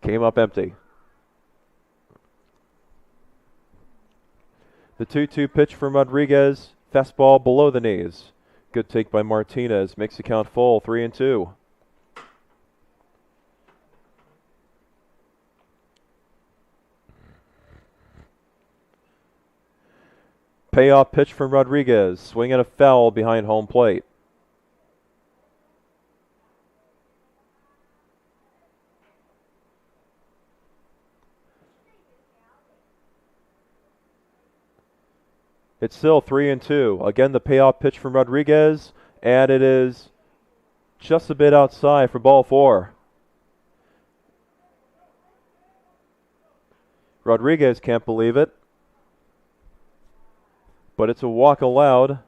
came up empty. The 2-2 pitch from Rodriguez. Fastball below the knees. Good take by Martinez. Makes the count full, 3-2. Payoff pitch from Rodriguez. Swing and a foul behind home plate. It's still 3-2. Again, the payoff pitch from Rodriguez, and it is just a bit outside for ball 4. Rodriguez can't believe it, but it's a walk allowed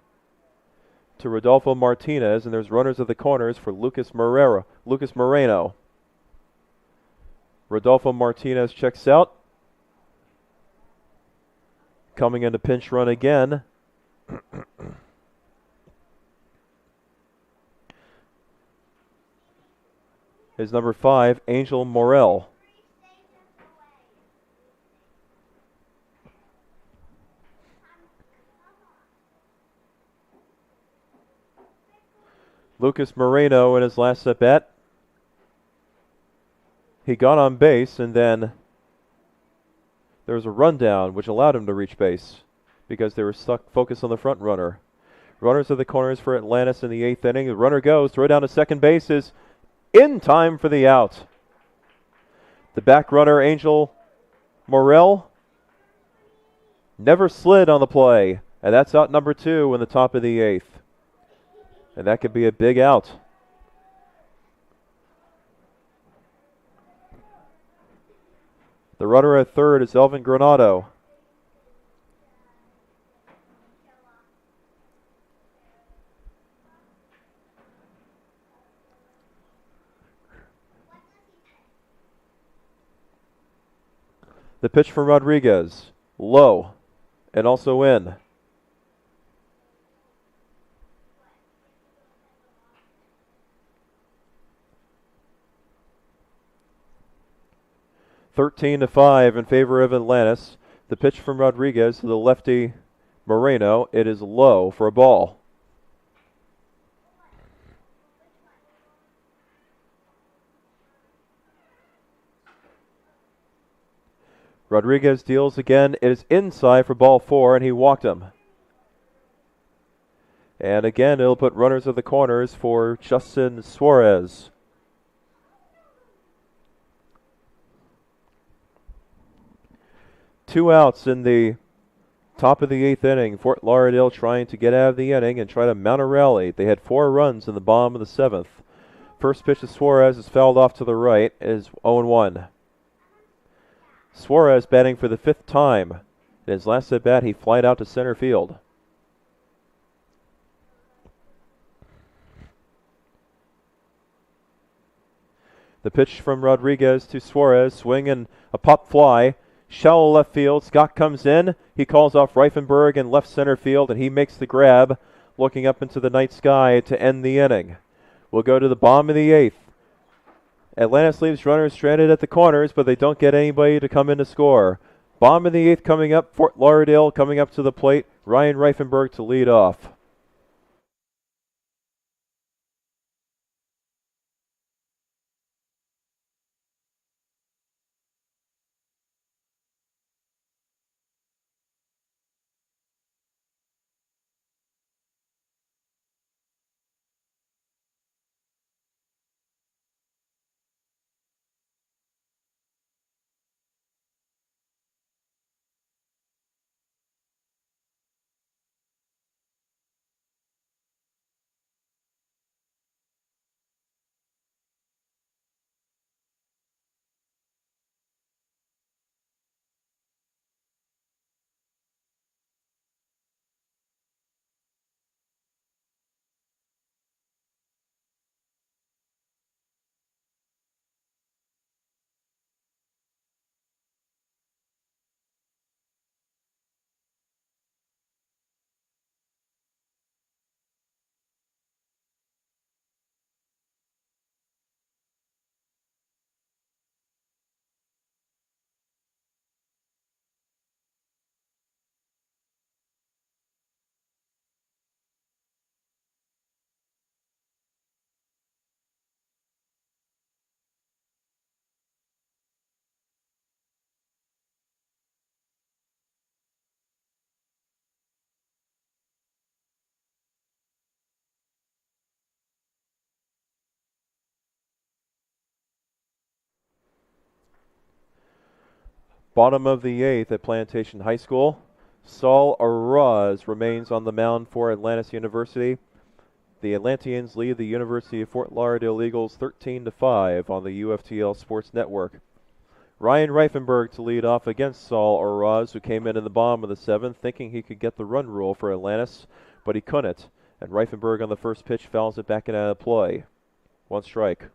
to Rodolfo Martinez, and there's runners at the corners for Lucas Moreno. Rodolfo Martinez checks out. Coming into pinch run again. Is number 5, Angel Morel. Lucas Moreno in his last at bat. He got on base and then there was a rundown which allowed him to reach base because they were stuck focused on the front runner. Runners at the corners for Atlantis in the 8th inning. The runner goes, throw down to second base is in time for the out. The back runner, Angel Morel, never slid on the play, and that's out number 2 in the top of the 8th. And that could be a big out. The runner at third is Elvin Granado. The pitch from Rodriguez, low, and also in. (13-5) in favor of Atlantis. The pitch from Rodriguez to the lefty Moreno. It is low for a ball. Rodriguez deals again. It is inside for ball 4, and he walked him. And again, it'll put runners at the corners for Justin Suarez. Two outs in the top of the 8th inning. Fort Lauderdale trying to get out of the inning and try to mount a rally. They had 4 runs in the bottom of the 7th. First pitch to Suarez is fouled off to the right. It is 0-1. Suarez batting for the 5th time. In his last at bat, he flied out to center field. The pitch from Rodriguez to Suarez, swing and a pop fly. Shallow left field. Scott comes in. He calls off Reifenberg in left center field, and he makes the grab, looking up into the night sky to end the inning. We'll go to the bottom of the 8th. Atlantis leaves runners stranded at the corners, but they don't get anybody to come in to score. Bottom of the 8th coming up. Fort Lauderdale coming up to the plate. Ryan Reifenberg to lead off. Bottom of the 8th at Plantation High School. Saul Araz remains on the mound for Atlantis University. The Atlanteans lead the University of Fort Lauderdale Eagles 13-5 on the UFTL Sports Network. Ryan Reifenberg to lead off against Saul Araz, who came in the bottom of the 7th, thinking he could get the run rule for Atlantis, but he couldn't. And Reifenberg on the first pitch fouls it back and out of play. 1 strike.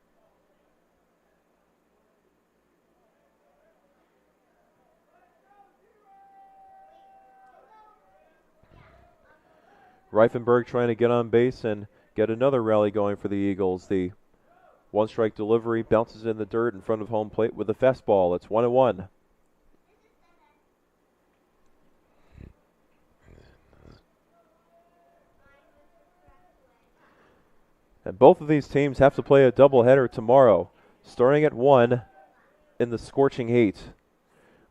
Reifenberg trying to get on base and get another rally going for the Eagles. The 1-strike delivery bounces in the dirt in front of home plate with a fastball. It's 1-1. And both of these teams have to play a doubleheader tomorrow, starting at 1 in the scorching heat.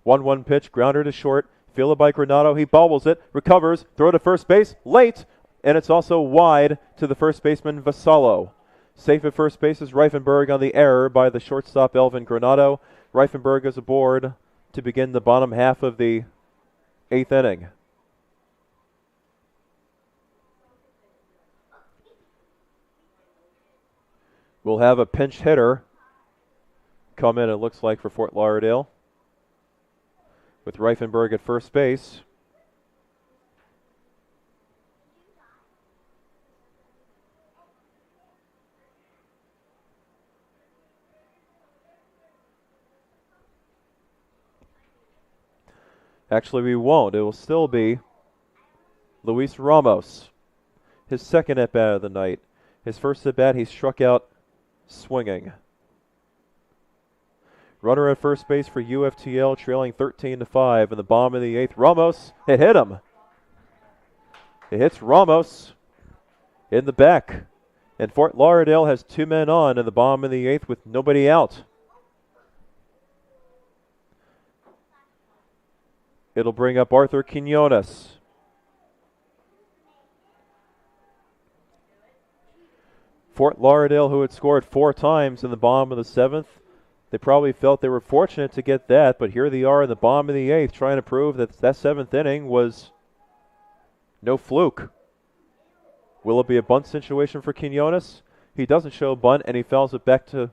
1-1 pitch, grounder to short. Fielded by Granado. He bobbles it, recovers, throw to first base, late, and it's also wide to the first baseman Vasallo. Safe at first base is Reifenberg on the error by the shortstop Elvin Granado. Reifenberg is aboard to begin the bottom half of the 8th inning. We'll have a pinch hitter come in, it looks like, for Fort Lauderdale, with Reifenberg at first base. Actually, we won't. It will still be Luis Ramos, his second at-bat of the night. His first at-bat, he struck out swinging. Runner at first base for UFTL, trailing 13-5 in the bottom of the 8th. Ramos, it hit him. It hits Ramos in the back. And Fort Lauderdale has 2 men on in the bottom of the 8th with nobody out. It'll bring up Arthur Quinones. Fort Lauderdale, who had scored 4 times in the bottom of the 7th, they probably felt they were fortunate to get that, but here they are in the bottom of the 8th trying to prove that that 7th inning was no fluke. Will it be a bunt situation for Quinones? He doesn't show a bunt, and he fouls it back to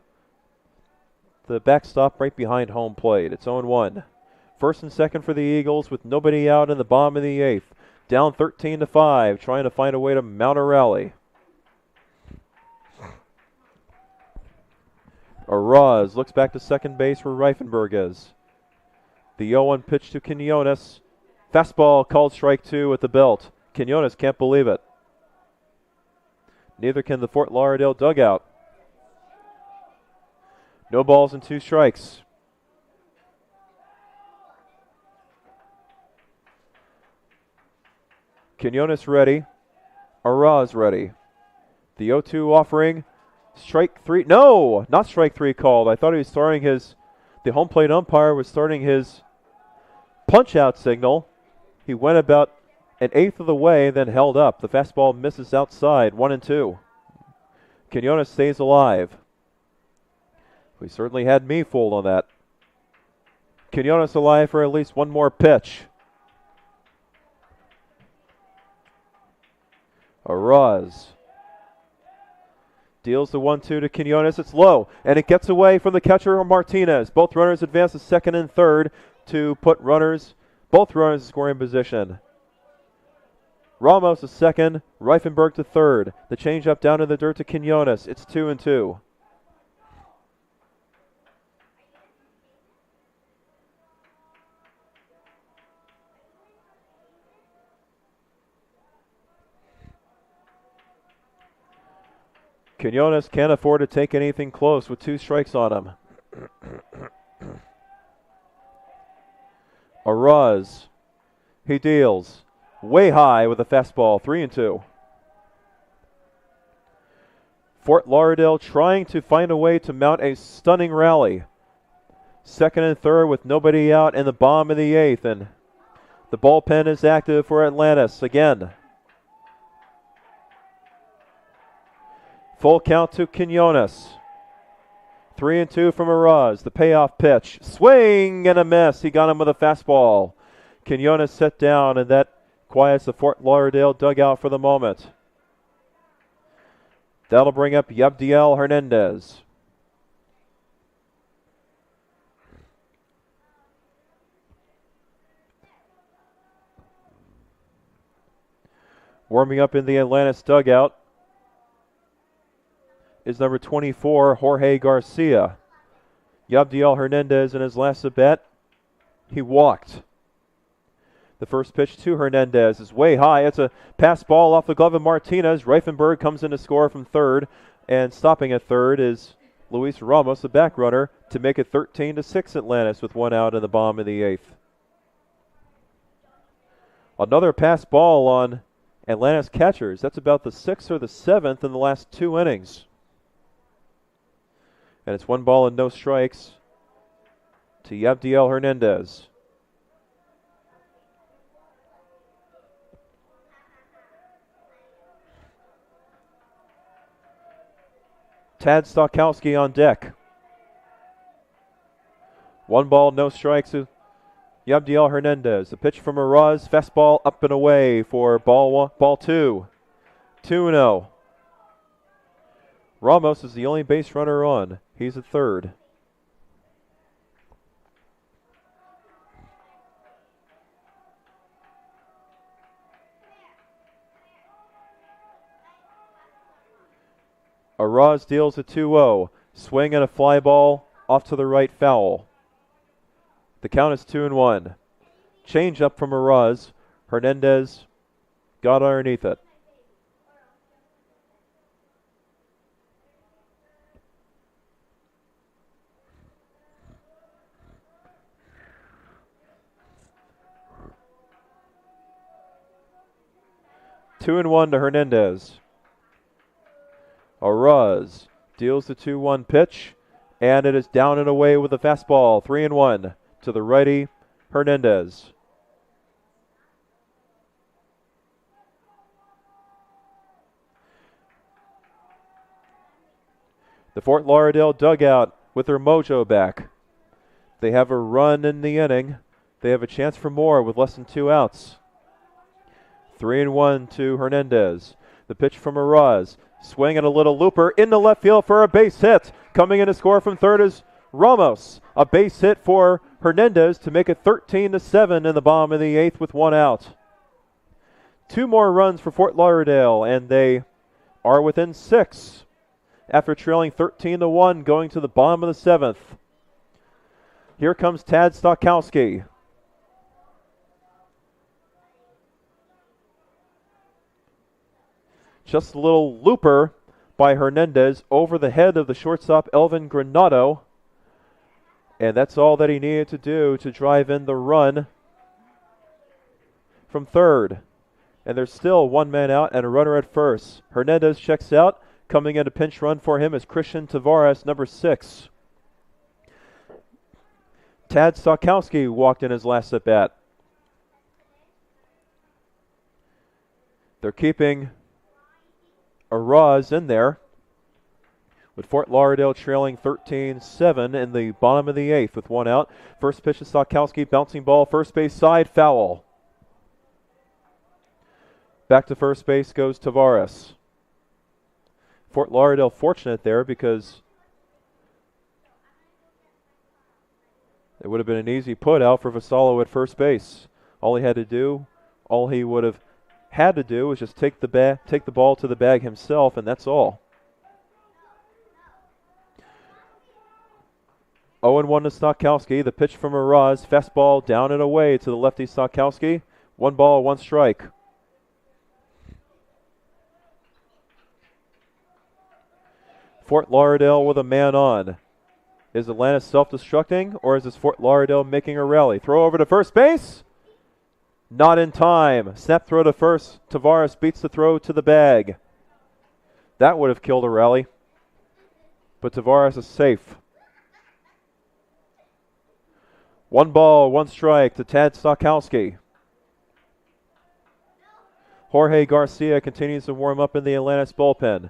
the backstop right behind home plate. It's 0-1. First and second for the Eagles with nobody out in the bottom of the 8th. Down 13-5, trying to find a way to mount a rally. Araz looks back to second base where Reifenberg is. The 0-1 pitch to Quinones. Fastball called strike 2 at the belt. Quinones can't believe it. Neither can the Fort Lauderdale dugout. No balls and 2 strikes. Quinones ready. Araz ready. The 0-2 offering. Strike 3. No, not strike 3 called. I thought he was starting the home plate umpire was starting his punch out signal. He went about an 1/8 of the way, then held up. The fastball misses outside. 1-2. Quinones stays alive. We certainly had me fooled on that. Quinones alive for at least one more pitch. Araz deals the 1-2 to Quinones. It's low, and it gets away from the catcher Martinez. Both runners advance to second and third to put both runners in scoring position. Ramos to second, Reifenberg to third. The changeup down in the dirt to Quinones. It's 2-2. Quinones can't afford to take anything close with 2 strikes on him. Araz, he deals way high with a fastball, 3-2. Fort Lauderdale trying to find a way to mount a stunning rally. Second and third with nobody out in the bottom of the 8th, and the bullpen is active for Atlantis again. Full count to Quinones. 3-2 from Araz. The payoff pitch. Swing and a miss. He got him with a fastball. Quinones set down, and that quiets the Fort Lauderdale dugout for the moment. That'll bring up Yabdiel Hernandez. Warming up in the Atlantis dugout is number 24, Jorge Garcia. Yabdiel Hernandez in his last at-bat, he walked. The first pitch to Hernandez is way high. It's a pass ball off the glove of Martinez. Reifenberg comes in to score from third, and stopping at third is Luis Ramos, the back runner, to make it 13-6 Atlantis with 1 out in the bottom of the 8th. Another pass ball on Atlantis catchers. That's about the 6th or the 7th in the last 2 innings. And it's 1 ball and no strikes to Yabdiel Hernandez. Tad Stokowski on deck. 1 ball, no strikes to Yabdiel Hernandez. The pitch from Araz, fastball up and away for ball 2. 2-0. Ramos is the only base runner on. He's at third. Araz deals a 2-0. Swing and a fly ball off to the right, foul. The count is 2-1. Change up from Araz. Hernandez got underneath it. Two and 1 to Hernandez. Araz deals the 2-1 pitch, and it is down and away with the fastball. 3-1 to the righty, Hernandez. The Fort Lauderdale dugout with their mojo back. They have a run in the inning. They have a chance for more with less than 2 outs. 3-1 to Hernandez. The pitch from Araz. Swing and a little looper into left field for a base hit. Coming in to score from third is Ramos. A base hit for Hernandez to make it 13-7 in the bottom of the 8th with 1 out. 2 more runs for Fort Lauderdale, and they are within 6 after trailing 13-1 going to the bottom of the 7th. Here comes Tad Stokowski. Just a little looper by Hernandez over the head of the shortstop Elvin Granado. And that's all that he needed to do to drive in the run from third. And there's still 1 man out and a runner at first. Hernandez checks out. Coming in a pinch run for him is Christian Tavares, number 6. Tad Stokowski walked in his last at bat. They're keeping Araz in there, with Fort Lauderdale trailing 13-7 in the bottom of the 8th with 1 out. First pitch to Stokowski, bouncing ball, first base side, foul. Back to first base goes Tavares. Fort Lauderdale fortunate there because it would have been an easy put out for Vassallo at first base. All he would have had to do was just take the ball to the bag himself, and that's all. 0-1 to Stokowski. The pitch from Araz, fastball down and away to the lefty Stokowski. 1 ball, 1 strike. Fort Lauderdale with a man on. Is Atlantis self-destructing, or is this Fort Lauderdale making a rally? Throw over to first base. Not in time. Snap throw to first. Tavares beats the throw to the bag. That would have killed a rally. But Tavares is safe. 1 ball, 1 strike to Tad Stokowski. Jorge Garcia continues to warm up in the Atlantis bullpen.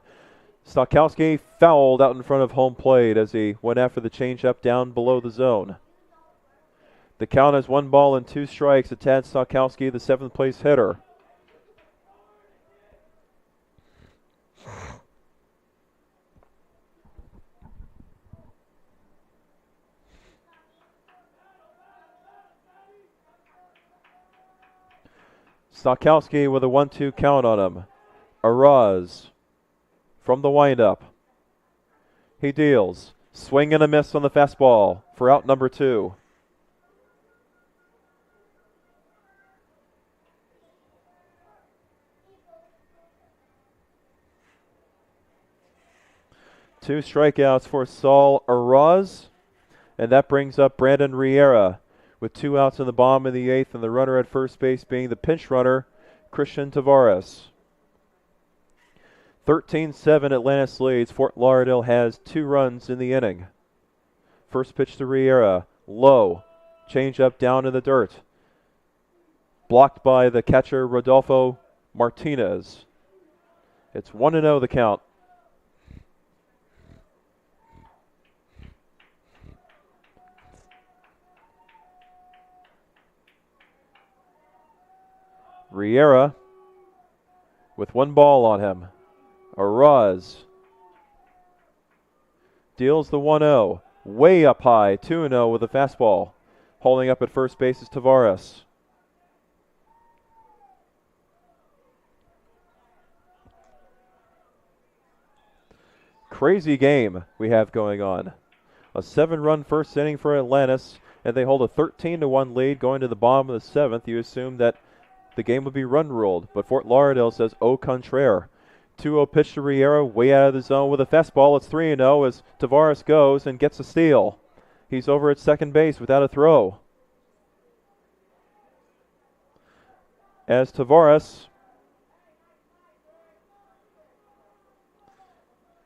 Stokowski fouled out in front of home plate as he went after the changeup down below the zone. The count is 1 ball and 2 strikes to Tad Stokowski, the 7th place hitter. Stokowski with a 1-2 count on him. Araz from the windup. He deals. Swing and a miss on the fastball for out number 2. Two strikeouts for Saul Araz, and that brings up Brandon Riera with 2 outs in the bottom of the 8th, and the runner at first base being the pinch runner, Christian Tavares. 13-7 Atlantis leads. Fort Lauderdale has 2 runs in the inning. First pitch to Riera, low, change up down in the dirt. Blocked by the catcher Rodolfo Martinez. It's 1-0 the count. Riera with one ball on him. Araz deals the 1-0. Way up high, 2-0 with a fastball. Holding up at first base is Tavares. Crazy game we have going on. A 7-run first inning for Atlantis, and they hold a 13-1 lead going to the bottom of the 7th. You assume that the game would be run ruled, but Fort Lauderdale says au contraire. 2-0 pitch to Riera, way out of the zone with a fastball. It's 3-0 as Tavares goes and gets a steal. He's over at second base without a throw. As Tavares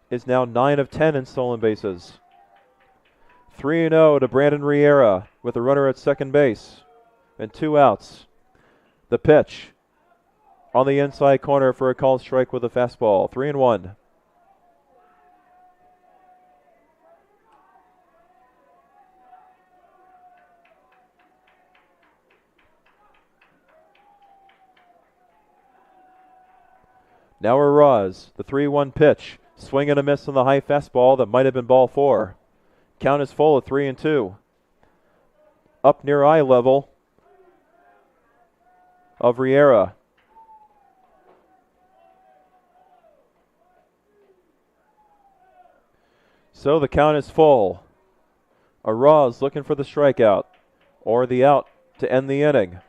is now 9 of 10 in stolen bases. 3-0 to Brandon Riera with a runner at second base and 2 outs. The pitch on the inside corner for a called strike with a fastball. 3-1. Now Araz, the 3-1 pitch. Swing and a miss on the high fastball that might have been ball 4. Count is full at 3-2. Up near eye level of Riera. So the count is full. Araz looking for the strikeout or the out to end the inning.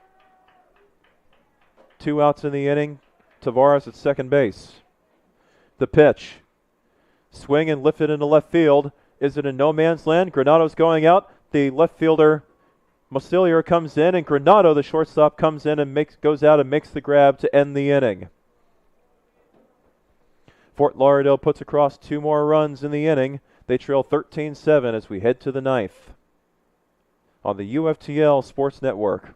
2 outs in the inning. Tavares at second base. The pitch. Swing and lifted into left field. Is it in no man's land? Granado's going out. The left fielder, Musilier, comes in, and Granado, the shortstop, comes in and goes out and makes the grab to end the inning. Fort Lauderdale puts across 2 more runs in the inning. They trail 13-7 as we head to the 9th on the UFTL Sports Network.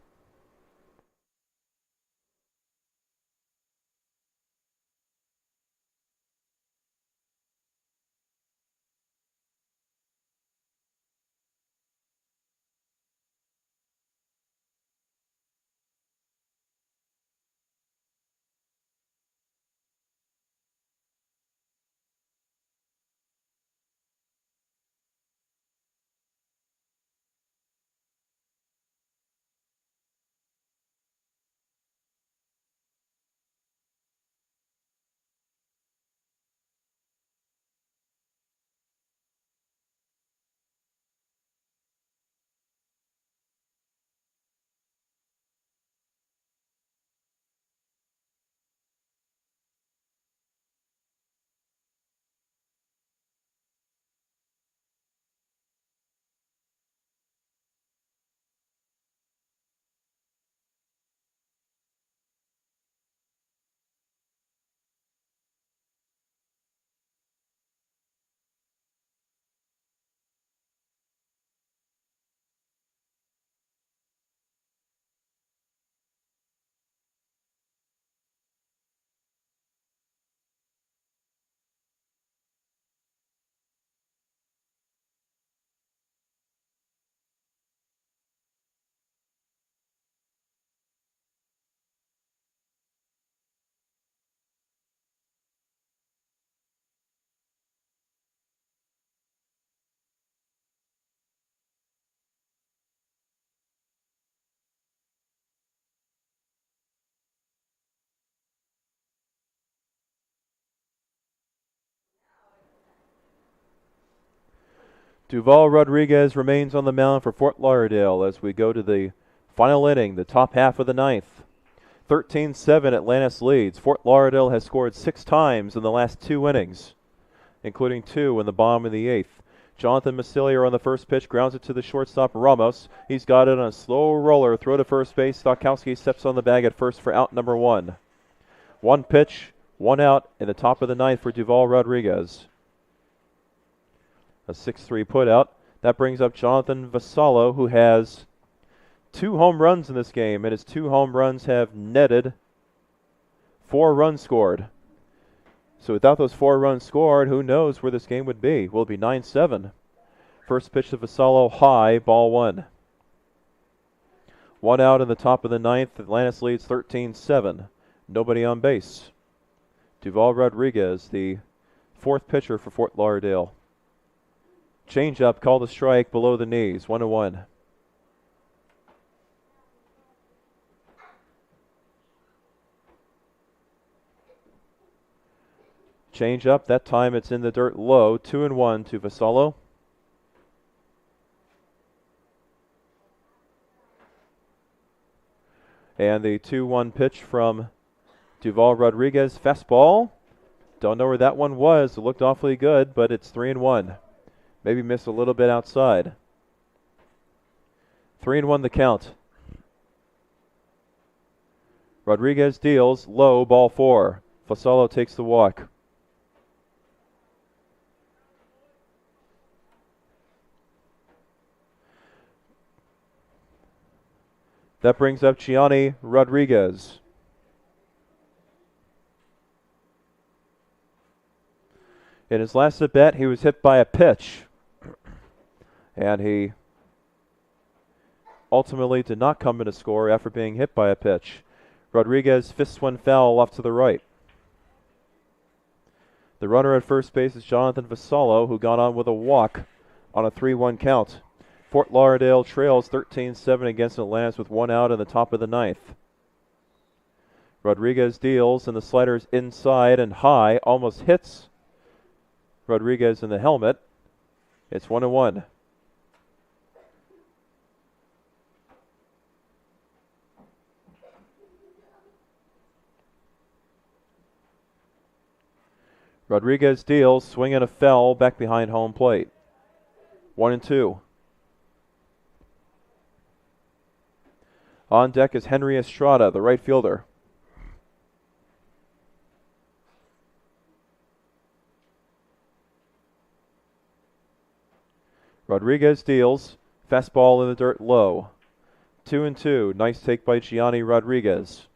Duval Rodriguez remains on the mound for Fort Lauderdale as we go to the final inning, the top half of the 9th. 13-7 Atlantis leads. Fort Lauderdale has scored 6 times in the last 2 innings, including 2 in the bottom of the 8th. Jonathan Musilier on the first pitch grounds it to the shortstop Ramos. He's got it on a slow roller, throw to first base. Stokowski steps on the bag at first for out number 1. 1 pitch, 1 out in the top of the 9th for Duval Rodriguez. A 6-3 putout. That brings up Jonathan Vassallo, who has 2 home runs in this game, and his 2 home runs have netted 4 runs scored. So without those 4 runs scored, who knows where this game would be? Will it be 9-7? First pitch to Vassallo, high, ball 1. One out in the top of the ninth. Atlantis leads 13-7. Nobody on base. Duval Rodriguez, the fourth pitcher for Fort Lauderdale. Changeup called a strike below the knees. 1-1. Changeup. That time it's in the dirt low. 2-1 to Vassallo. And the 2-1 pitch from Duval Rodriguez. Fastball. Don't know where that one was. It looked awfully good, but it's 3-1. Maybe missed a little bit outside. 3-1 the count. Rodriguez deals. Low, ball 4. Vassallo takes the walk. That brings up Gianni Rodriguez. In his last at bat, he was hit by a pitch. And he ultimately did not come in to score after being hit by a pitch. Rodriguez fists one foul off to the right. The runner at first base is Jonathan Vassallo, who got on with a walk on a 3-1 count. Fort Lauderdale trails 13-7 against Atlantis with one out in the top of the ninth. Rodriguez deals, and the slider's inside and high, almost hits Rodriguez in the helmet. It's 1-1. Rodriguez deals, swing and a foul back behind home plate. 1-2. On deck is Henry Estrada, the right fielder. Rodriguez deals, fastball in the dirt low. 2-2, nice take by Gianni Rodriguez.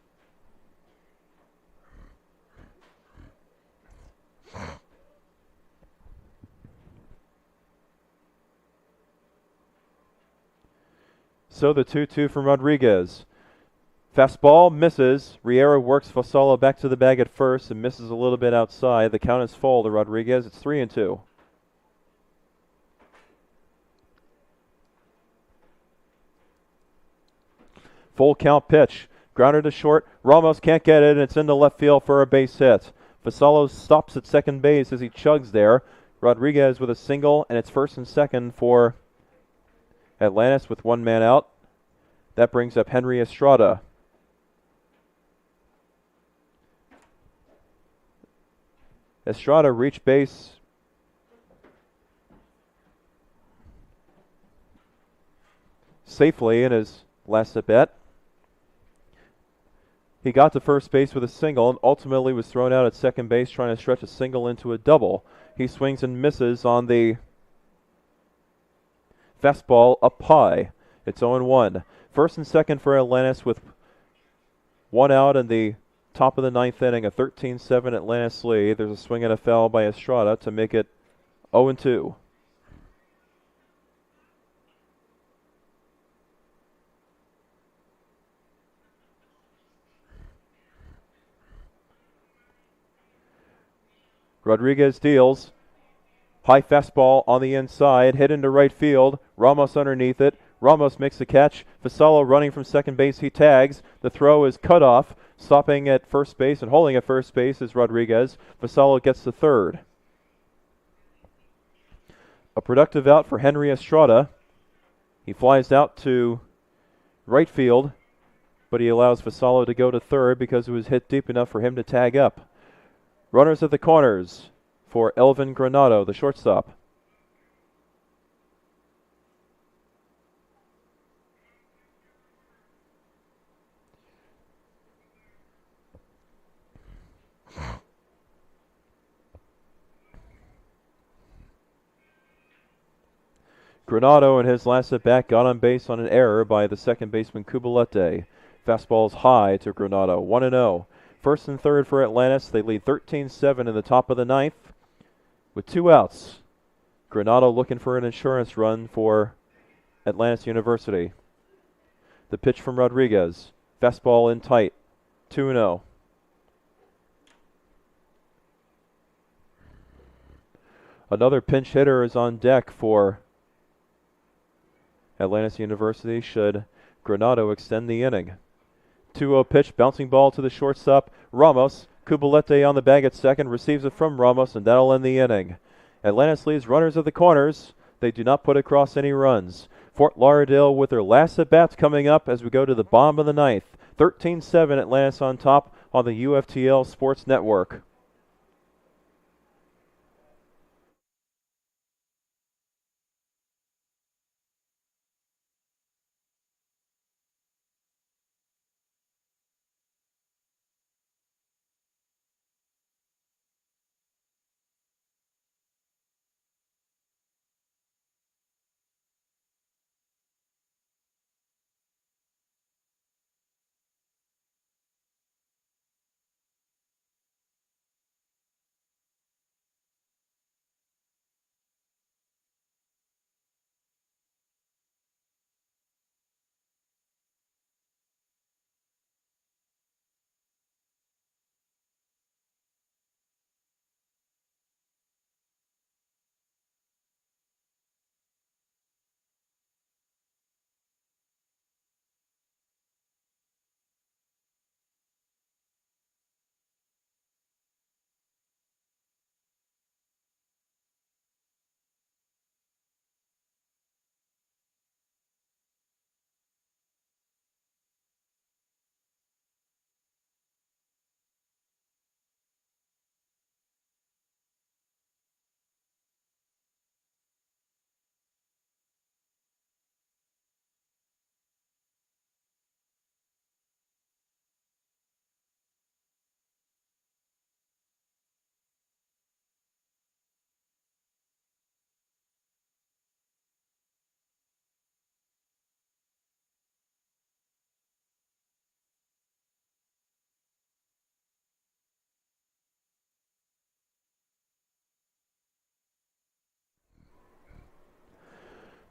So the 2-2 from Rodriguez. Fastball misses. Riera works Vassallo back to the bag at first and misses a little bit outside. The count is full to Rodriguez. It's 3-2. Full count pitch. Grounder to short. Ramos can't get it, and it's into left field for a base hit. Vassallo stops at second base as he chugs there. Rodriguez with a single, and it's first and second for Atlantis with one man out. That brings up Henry Estrada. Estrada reached base safely in his last at bat. He got to first base with a single and ultimately was thrown out at second base trying to stretch a single into a double. He swings and misses on the fastball up high. It's 0-1. First and second for Atlantis with one out in the top of the ninth inning. A 13-7 Atlantis lead. There's a swing and a foul by Estrada to make it 0-2. Rodriguez deals. High fastball on the inside, hit into right field. Ramos underneath it. Ramos makes the catch. Vassallo running from second base. He tags. The throw is cut off. Stopping at first base and holding at first base is Rodriguez. Vassallo gets to third. A productive out for Henry Estrada. He flies out to right field, but he allows Vassallo to go to third because it was hit deep enough for him to tag up. Runners at the corners for Elvin Granado, the shortstop. Granado in his last at bat got on base on an error by the second baseman Cubalete. Fastball's high to Granado. 1-0. First and third for Atlantis. They lead 13-7 in the top of the ninth with two outs. Granado looking for an insurance run for Atlantis University. The pitch from Rodriguez. Fastball in tight. 2-0. Another pinch hitter is on deck for Atlantis University should Granado extend the inning. 2-0 pitch, bouncing ball to the shortstop. Ramos. Cubalete on the bag at second, receives it from Ramos, and that'll end the inning. Atlantis leaves runners at the corners. They do not put across any runs. Fort Lauderdale with their last at-bats coming up as we go to the bottom of the ninth. 13-7 Atlantis on top on the UFTL Sports Network.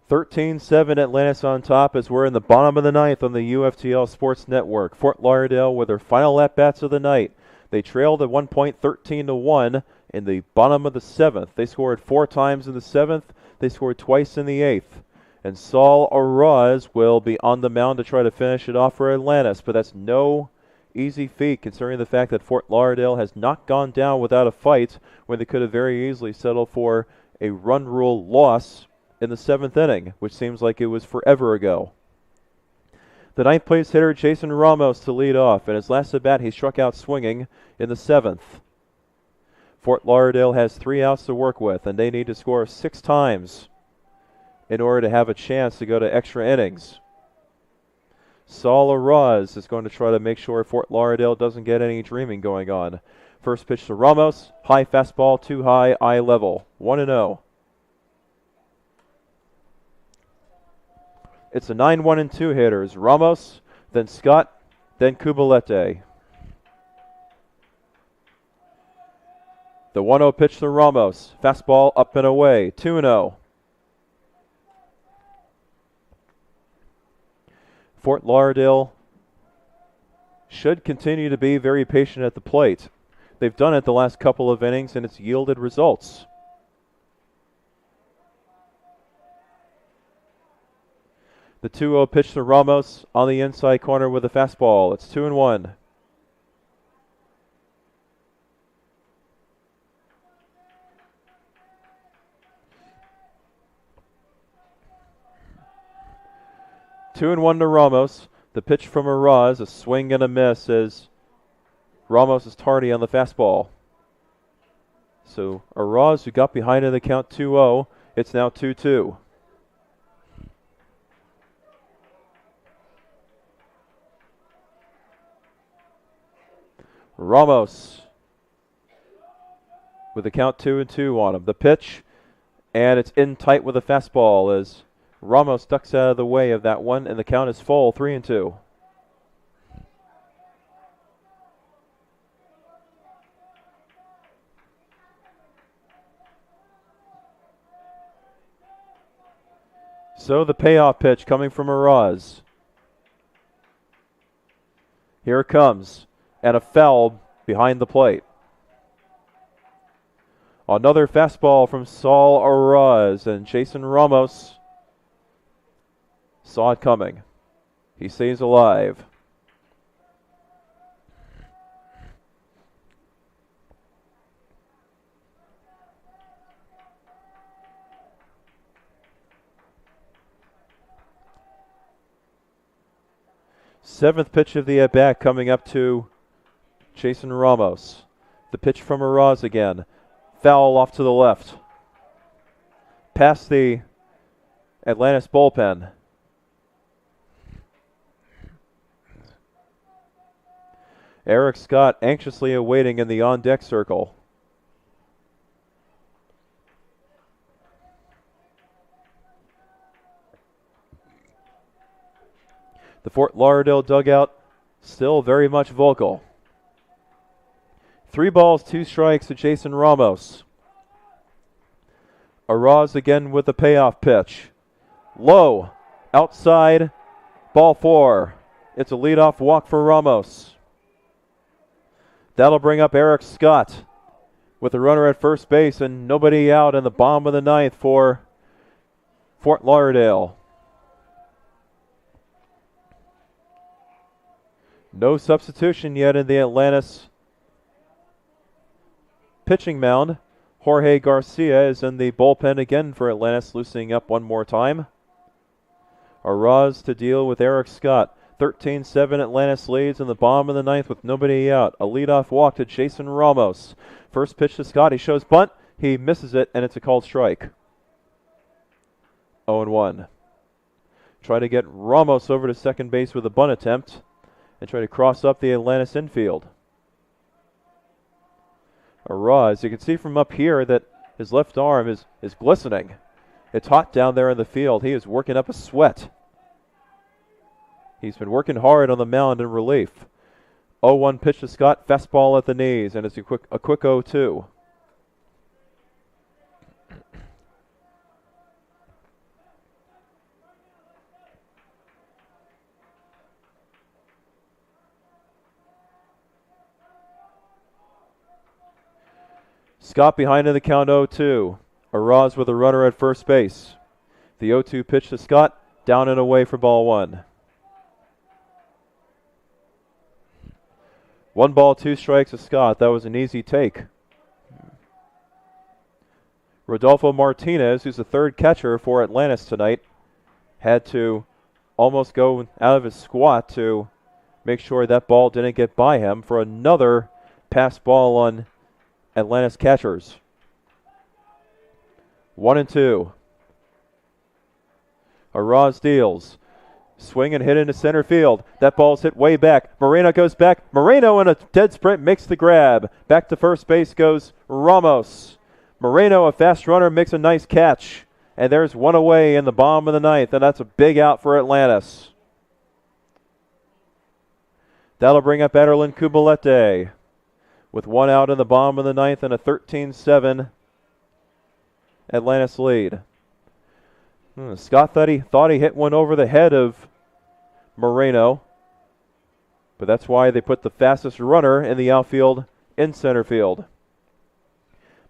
"13-7 Atlantis on top as we're in the bottom of the ninth on the UFTL Sports Network. Fort Lauderdale with their final at-bats of the night. They trailed at one point 13-1 in the bottom of the seventh. They scored 4 times in the seventh. They scored twice in the eighth. And Saul Araz will be on the mound to try to finish it off for Atlantis, but that's no easy feat considering the fact that Fort Lauderdale has not gone down without a fight when they could have very easily settled for a run rule loss in the seventh inning, which seems like it was forever ago. The ninth place hitter, Jason Ramos, to lead off. In his last at-bat, he struck out swinging in the seventh. Fort Lauderdale has 3 outs to work with, and they need to score 6 times in order to have a chance to go to extra innings. Saul Araz is going to try to make sure Fort Lauderdale doesn't get any dreaming going on. First pitch to Ramos, high fastball, too high, eye level, 1-0. It's a 9-1-2 hitters. Ramos, then Scott, then Cubalete. The 1-0 pitch to Ramos. Fastball up and away. 2-0. Fort Lauderdale should continue to be very patient at the plate. They've done it the last couple of innings, and it's yielded results. The 2-0 pitch to Ramos on the inside corner with a fastball. It's 2-1. Two and one to Ramos. The pitch from Araz, a swing and a miss as Ramos is tardy on the fastball. So Araz, who got behind in the count 2-0, it's now 2-2. Ramos with the count 2-2 on him. The pitch, and it's in tight with a fastball as Ramos ducks out of the way of that one, and the count is full, 3-2. So the payoff pitch coming from Araz. Here it comes. And a foul behind the plate. Another fastball from Saul Araz, and Jason Ramos saw it coming. He stays alive. Seventh pitch of the at-bat coming up to Jason Ramos. The pitch from Araz again. Foul off to the left. Past the Atlantis bullpen. Eric Scott anxiously awaiting in the on-deck circle. The Fort Lauderdale dugout still very much vocal. 3 balls, 2 strikes to Jason Ramos. Araz again with the payoff pitch. Low, outside, ball 4. It's a leadoff walk for Ramos. That'll bring up Eric Scott with a runner at first base and nobody out in the bottom of the 9th for Fort Lauderdale. No substitution yet in the Atlantis pitching mound. Jorge Garcia is in the bullpen again for Atlantis, loosening up one more time. Araz to deal with Eric Scott. 13-7 Atlantis leads in the bottom of the 9th with nobody out. A leadoff walk to Jason Ramos. First pitch to Scott. He shows bunt. He misses it, and it's a called strike. 0-1. Try to get Ramos over to second base with a bunt attempt and try to cross up the Atlantis infield. Araz, you can see from up here that his left arm is glistening. It's hot down there in the field. He is working up a sweat. He's been working hard on the mound in relief. 0-1 pitch to Scott, fastball at the knees, and it's a quick 0-2. Scott behind in the count 0-2. Araz with a runner at first base. The 0-2 pitch to Scott, down and away for ball 1. 1 ball, 2 strikes to Scott. That was an easy take. Rodolfo Martinez, who's the third catcher for Atlantis tonight, had to almost go out of his squat to make sure that ball didn't get by him for another pass ball on Atlantis catchers. 1-2. Araz deals. Swing and hit into center field. That ball's hit way back. Moreno goes back. Moreno in a dead sprint makes the grab. Back to first base goes Ramos. Moreno, a fast runner, makes a nice catch. And there's one away in the bottom of the 9th, and that's a big out for Atlantis. That'll bring up Aderlin Kubalete with 1 out in the bottom of the 9th and a 13-7 Atlantis lead. Scott thought he hit one over the head of Moreno, but that's why they put the fastest runner in the outfield in center field.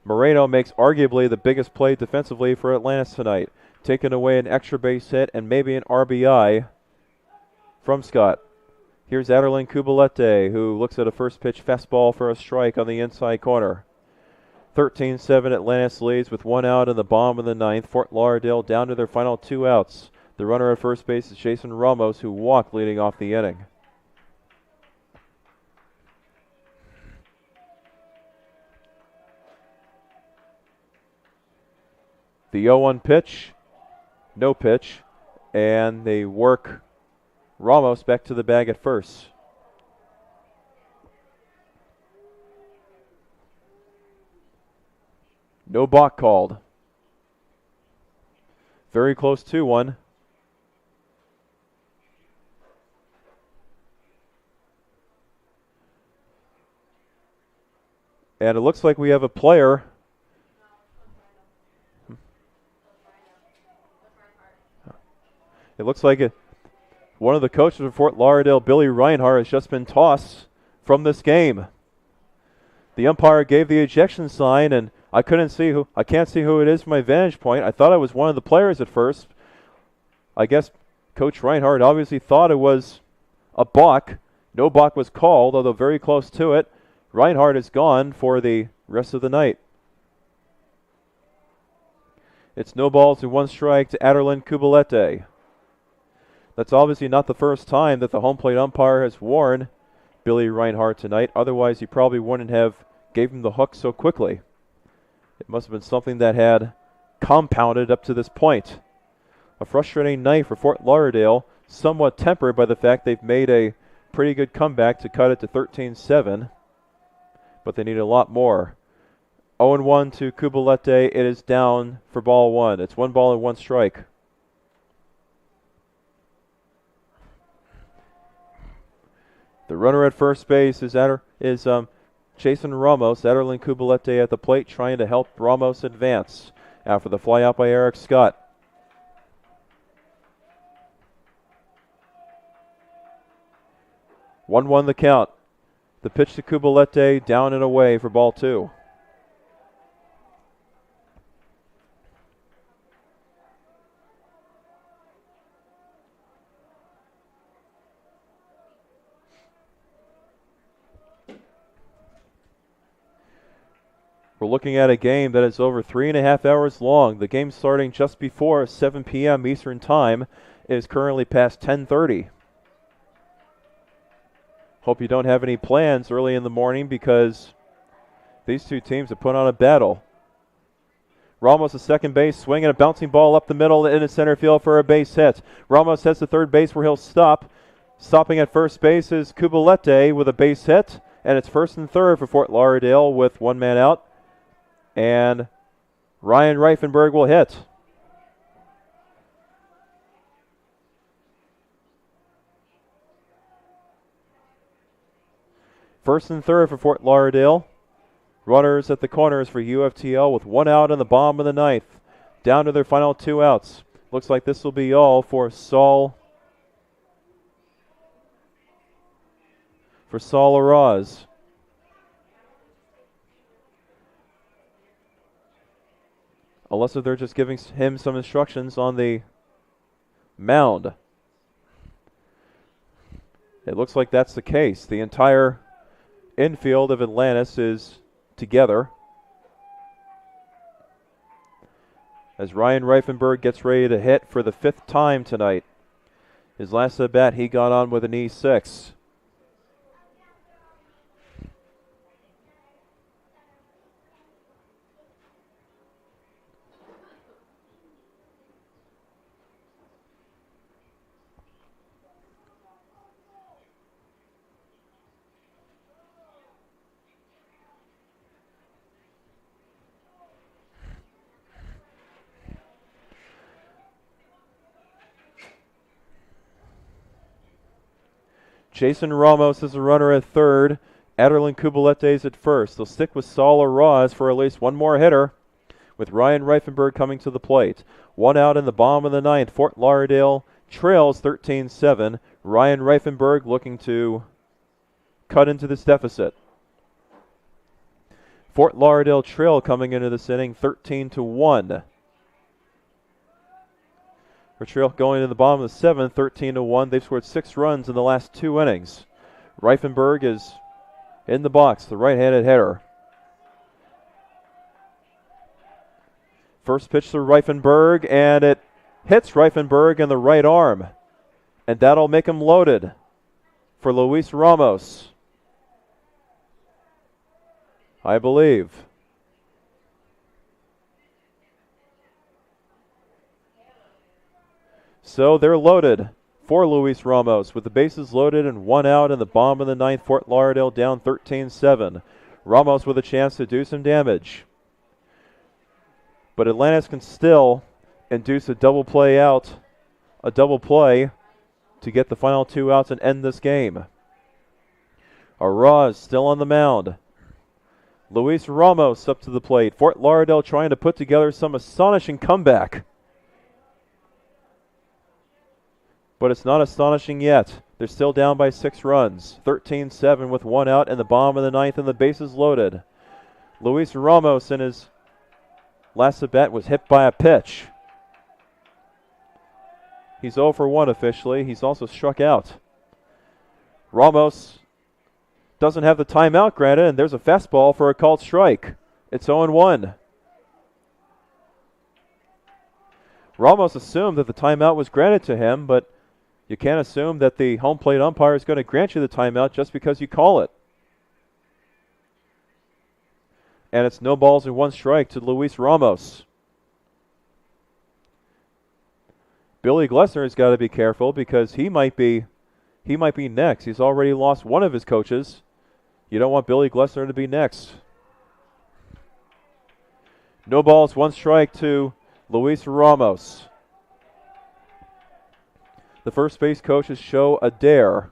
Moreno makes arguably the biggest play defensively for Atlantis tonight, taking away an extra base hit and maybe an RBI from Scott. Here's Aderlin Kubalete, who looks at a first pitch fastball for a strike on the inside corner. 13-7 Atlantis leads with 1 out in the bottom of the 9th. Fort Lauderdale down to their final 2 outs. The runner at first base is Jason Ramos, who walked leading off the inning. The 0-1 pitch, no pitch, and they work Ramos back to the bag at first. No balk called. Very close to one. And it looks like we have a player. It looks like One of the coaches of Fort Lauderdale, Billy Reinhardt, has just been tossed from this game. The umpire gave the ejection sign, and I can't see who it is from my vantage point. I thought it was one of the players at first. I guess Coach Reinhardt obviously thought it was a balk. No balk was called, although very close to it. Reinhardt is gone for the rest of the night. It's no balls and 1 strike to Aderlin Kubalete. That's obviously not the first time that the home plate umpire has warned Billy Reinhardt tonight. Otherwise, he probably wouldn't have gave him the hook so quickly. It must have been something that had compounded up to this point. A frustrating night for Fort Lauderdale, somewhat tempered by the fact they've made a pretty good comeback to cut it to 13-7, but they need a lot more. 0-1 to Kubalete. It is down for ball 1. It's 1 ball and 1 strike. The runner at first base is Jason Ramos. Aderlin Kubalete at the plate trying to help Ramos advance after the fly out by Eric Scott. One the count. The pitch to Kubalete, down and away for ball 2. We're looking at a game that is over 3.5 hours long. The game starting just before 7 p.m. Eastern Time is currently past 10:30. Hope you don't have any plans early in the morning because these two teams have put on a battle. Ramos at second base, swinging a bouncing ball up the middle into center field for a base hit. Ramos heads to third base where he'll stop. Stopping at first base is Kubalete with a base hit, and it's 1st and 3rd for Fort Lauderdale with 1 man out. And Ryan Reifenberg will hit. First and 3rd for Fort Lauderdale. Runners at the corners for UFTL with 1 out in the bottom of the 9th. Down to their final 2 outs. Looks like this will be all for Saul Araz. Unless if they're just giving him some instructions on the mound. It looks like that's the case. The entire infield of Atlantis is together. As Ryan Reifenberg gets ready to hit for the 5th time tonight. His last at bat, he got on with an E6. Jason Ramos is a runner at third. Aderlin Kubalete is at first. They'll stick with Saul Araz for at least one more hitter, with Ryan Reifenberg coming to the plate. 1 out in the bottom of the 9th. Fort Lauderdale trails 13-7. Ryan Reifenberg looking to cut into this deficit. Fort Lauderdale trail coming into this inning 13-1. Trail going to the bottom of the 7th, 13-1. They've scored 6 runs in the last 2 innings. Reifenberg is in the box, the right-handed hitter. First pitch to Reifenberg, and it hits Reifenberg in the right arm. And that'll make him loaded for Luis Ramos, I believe. So they're loaded for Luis Ramos with the bases loaded and 1 out in the bottom of the 9th. Fort Lauderdale down 13-7. Ramos with a chance to do some damage. But Atlantis can still induce a double play to get the final 2 outs and end this game. Araz still on the mound. Luis Ramos up to the plate. Fort Lauderdale trying to put together some astonishing comeback. but it's not astonishing yet. They're still down by 6 runs. 13-7 with 1 out in the bottom of the 9th and the bases loaded. Luis Ramos in his last at bat was hit by a pitch. He's 0 for 1 officially. He's also struck out. Ramos doesn't have the timeout granted, and there's a fastball for a called strike. It's 0-1. Ramos assumed that the timeout was granted to him, but you can't assume that the home plate umpire is going to grant you the timeout just because you call it. And it's no balls and 1 strike to Luis Ramos. Billy Glessner has got to be careful because he might be next. He's already lost one of his coaches. You don't want Billy Glessner to be next. No balls, 1 strike to Luis Ramos. The first base coach is Joe Adair.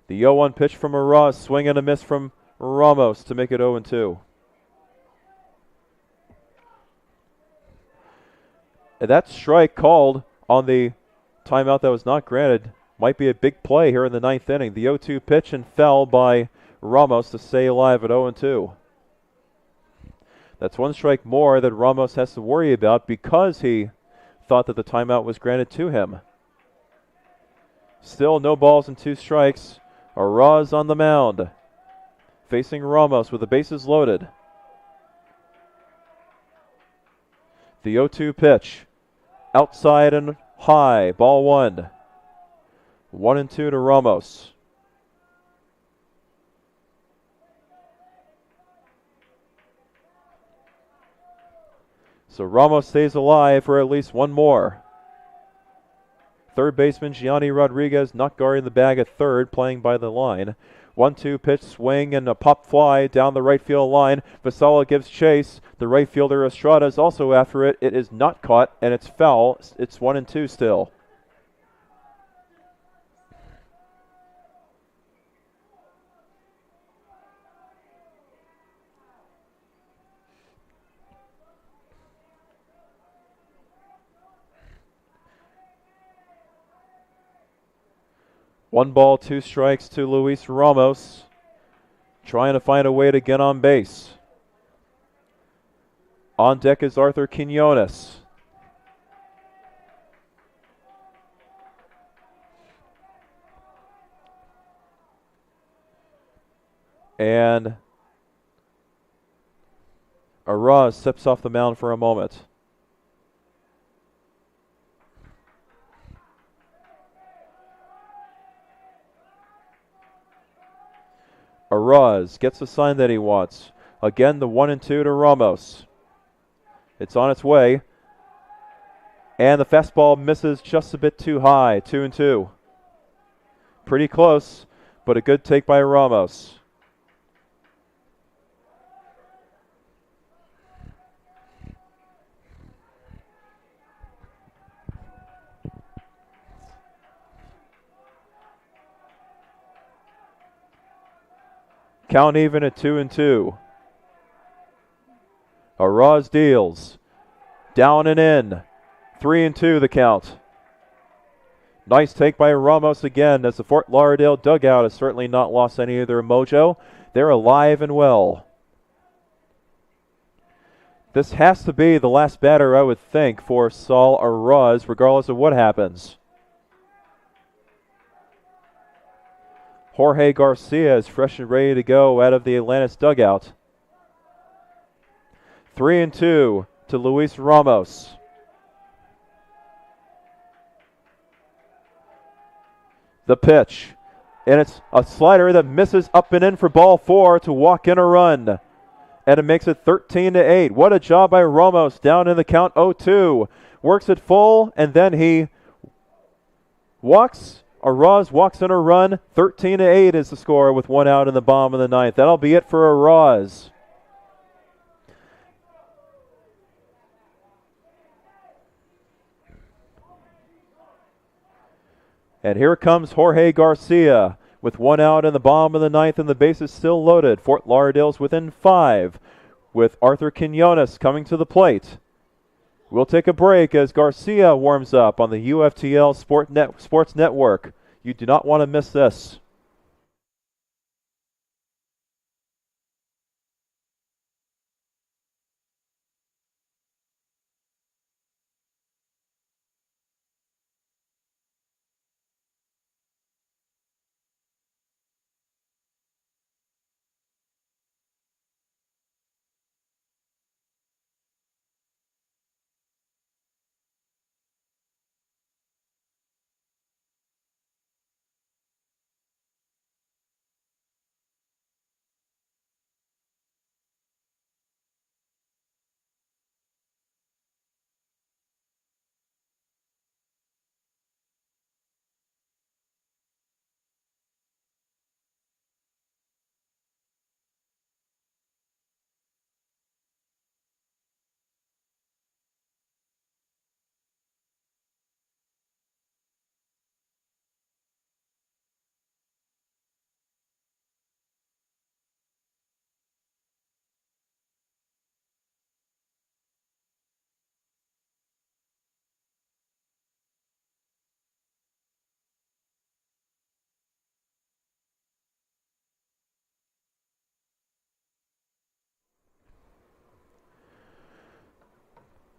The 0-1 pitch from Araz, swing and a miss from Ramos to make it 0-2. And that strike called on the timeout that was not granted might be a big play here in the 9th inning. The 0-2 pitch and fell by Ramos to stay alive at 0-2. That's 1 strike more that Ramos has to worry about because he thought that the timeout was granted to him. Still no balls and 2 strikes. Araz on the mound, facing Ramos with the bases loaded. The 0-2 pitch, outside and high, ball 1. 1-2 to Ramos. So Ramos stays alive for at least 1 more. Third baseman Gianni Rodriguez not guarding the bag at third, playing by the line. 1-2 pitch, swing and a pop fly down the right field line. Vasala gives chase. The right fielder Estrada is also after it. It is not caught and it's foul. It's 1-2 still. One ball, 2 strikes to Luis Ramos, trying to find a way to get on base. On deck is Arthur Quinones. And Araz steps off the mound for a moment. Araz gets the sign that he wants. Again, the 1-2 to Ramos. It's on its way. And the fastball misses just a bit too high. 2-2. Pretty close, but a good take by Ramos. Count even at 2-2. Araz deals. Down and in. 3-2 the count. Nice take by Ramos again, as the Fort Lauderdale dugout has certainly not lost any of their mojo. They're alive and well. This has to be the last batter, I would think, for Saul Araz, regardless of what happens. Jorge Garcia is fresh and ready to go out of the Atlantis dugout. 3-2 to Luis Ramos. The pitch. And it's a slider that misses up and in for ball 4 to walk in a run. And it makes it 13-8. What a job by Ramos down in the count 0-2. Works it full and then he walks. Araz walks in a run. 13-8 is the score with 1 out in the bottom of the 9th. That'll be it for Araz. And here comes Jorge Garcia with 1 out in the bottom of the 9th and the bases still loaded. Fort Lauderdale's within 5 with Arthur Quinones coming to the plate. We'll take a break as Garcia warms up on the UFTL Sports Network. You do not want to miss this.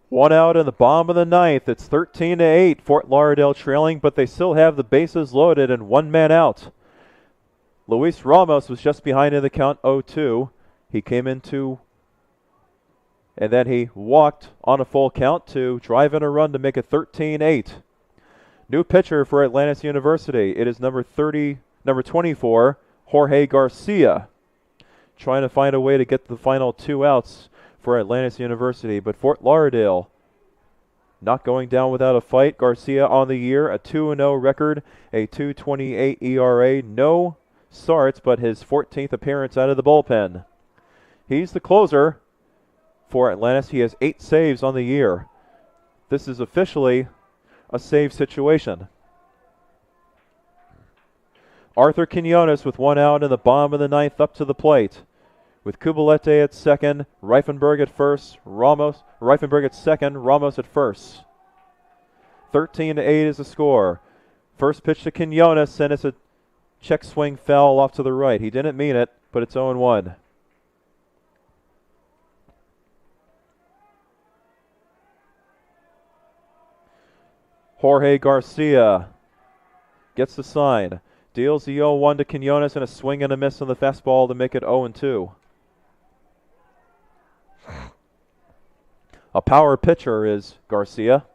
One out in the bottom of the ninth. It's 13-8. Fort Lauderdale trailing, but they still have the bases loaded and one man out. Luis Ramos was just behind in the count 0-2. He came into, and then he walked on a full count to drive in a run to make it 13-8. New pitcher for Atlantis University. It is number 24, Jorge Garcia. Trying to find a way to get the final 2 outs for Atlantis University, but Fort Lauderdale not going down without a fight. Garcia on the year, a 2-0 record, a 2.28 ERA, no starts, but his 14th appearance out of the bullpen. He's the closer for Atlantis. He has 8 saves on the year. This is officially a save situation. Arthur Quinones with 1 out in the bottom of the ninth up to the plate. With Kubalete at second, Reifenberg at first, Reifenberg at second, Ramos at first. 13-8 is the score. First pitch to Quinones, and it's a check swing foul off to the right. He didn't mean it, but it's 0-1. Jorge Garcia gets the sign. Deals the 0-1 to Quinones and a swing and a miss on the fastball to make it 0-2. A power pitcher is Garcia.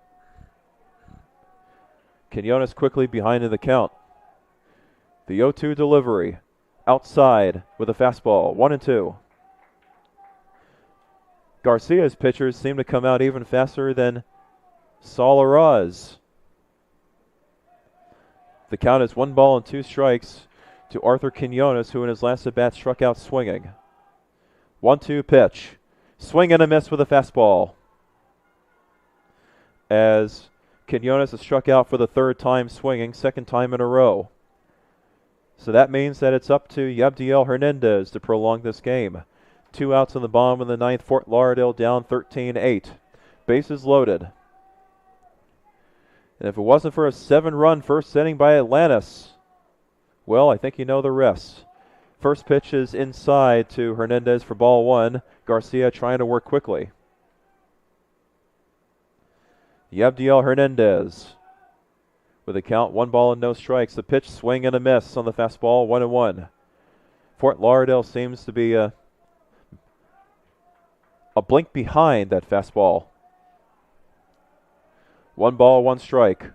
Quinones quickly behind in the count. The 0-2 delivery. Outside with a fastball. 1-2. Garcia's pitchers seem to come out even faster than Solaraz. The count is 1-2 to Arthur Quinones, who in his last at-bat struck out swinging. 1-2 pitch. Swing and a miss with a fastball. As Quinones has struck out for the 3rd time swinging, 2nd time in a row. So that means that it's up to Yabdiel Hernandez to prolong this game. 2 outs in the bottom of the ninth. Fort Lauderdale down 13-8. Bases loaded. And if it wasn't for a 7-run first inning by Atlantis, well, I think you know the rest. First pitch is inside to Hernandez for ball 1. Garcia trying to work quickly. Yabdiel Hernandez with a count 1-0. The pitch, swing and a miss on the fastball, 1-1. Fort Lauderdale seems to be a blink behind that fastball. 1-1.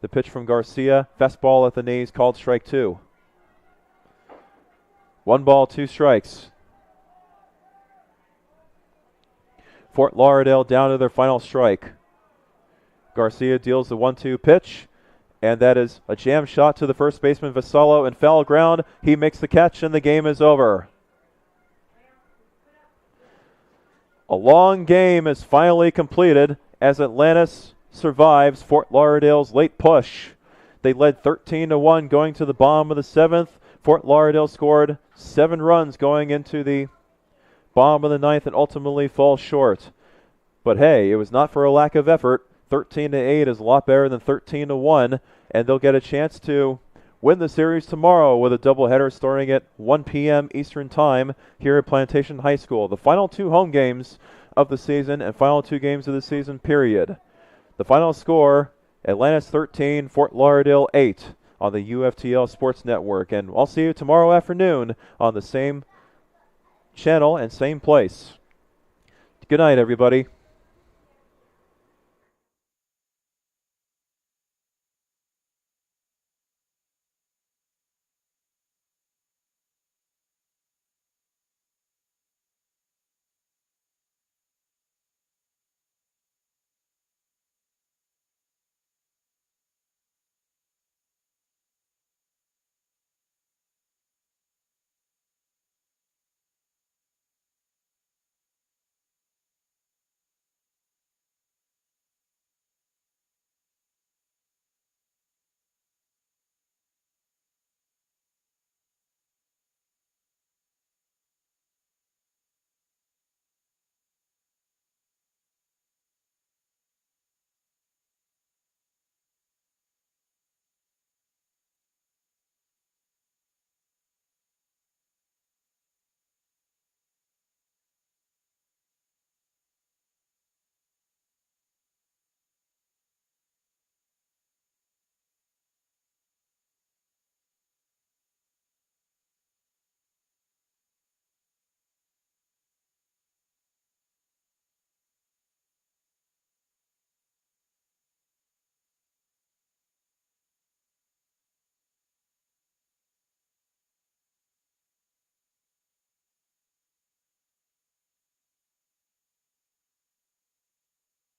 The pitch from Garcia, fastball at the knees, called strike 2. 1-2. Fort Lauderdale down to their final strike. Garcia deals the 1-2 pitch, and that is a jam shot to the first baseman Vassallo and foul ground. He makes the catch, and the game is over. A long game is finally completed as Atlantis survives Fort Lauderdale's late push. They led 13-1 going to the bottom of the 7th. Fort Lauderdale scored 7 runs going into the bottom of the 9th and ultimately falls short. But hey, it was not for a lack of effort. 13-8 is a lot better than 13-1, and they'll get a chance to win the series tomorrow with a doubleheader starting at 1 p.m. Eastern Time here at Plantation High School. The final 2 home games of the season and final 2 games of the season, period. The final score, Atlantis 13, Fort Lauderdale 8 on the UFTL Sports Network. And I'll see you tomorrow afternoon on the same channel and same place. Good night, everybody.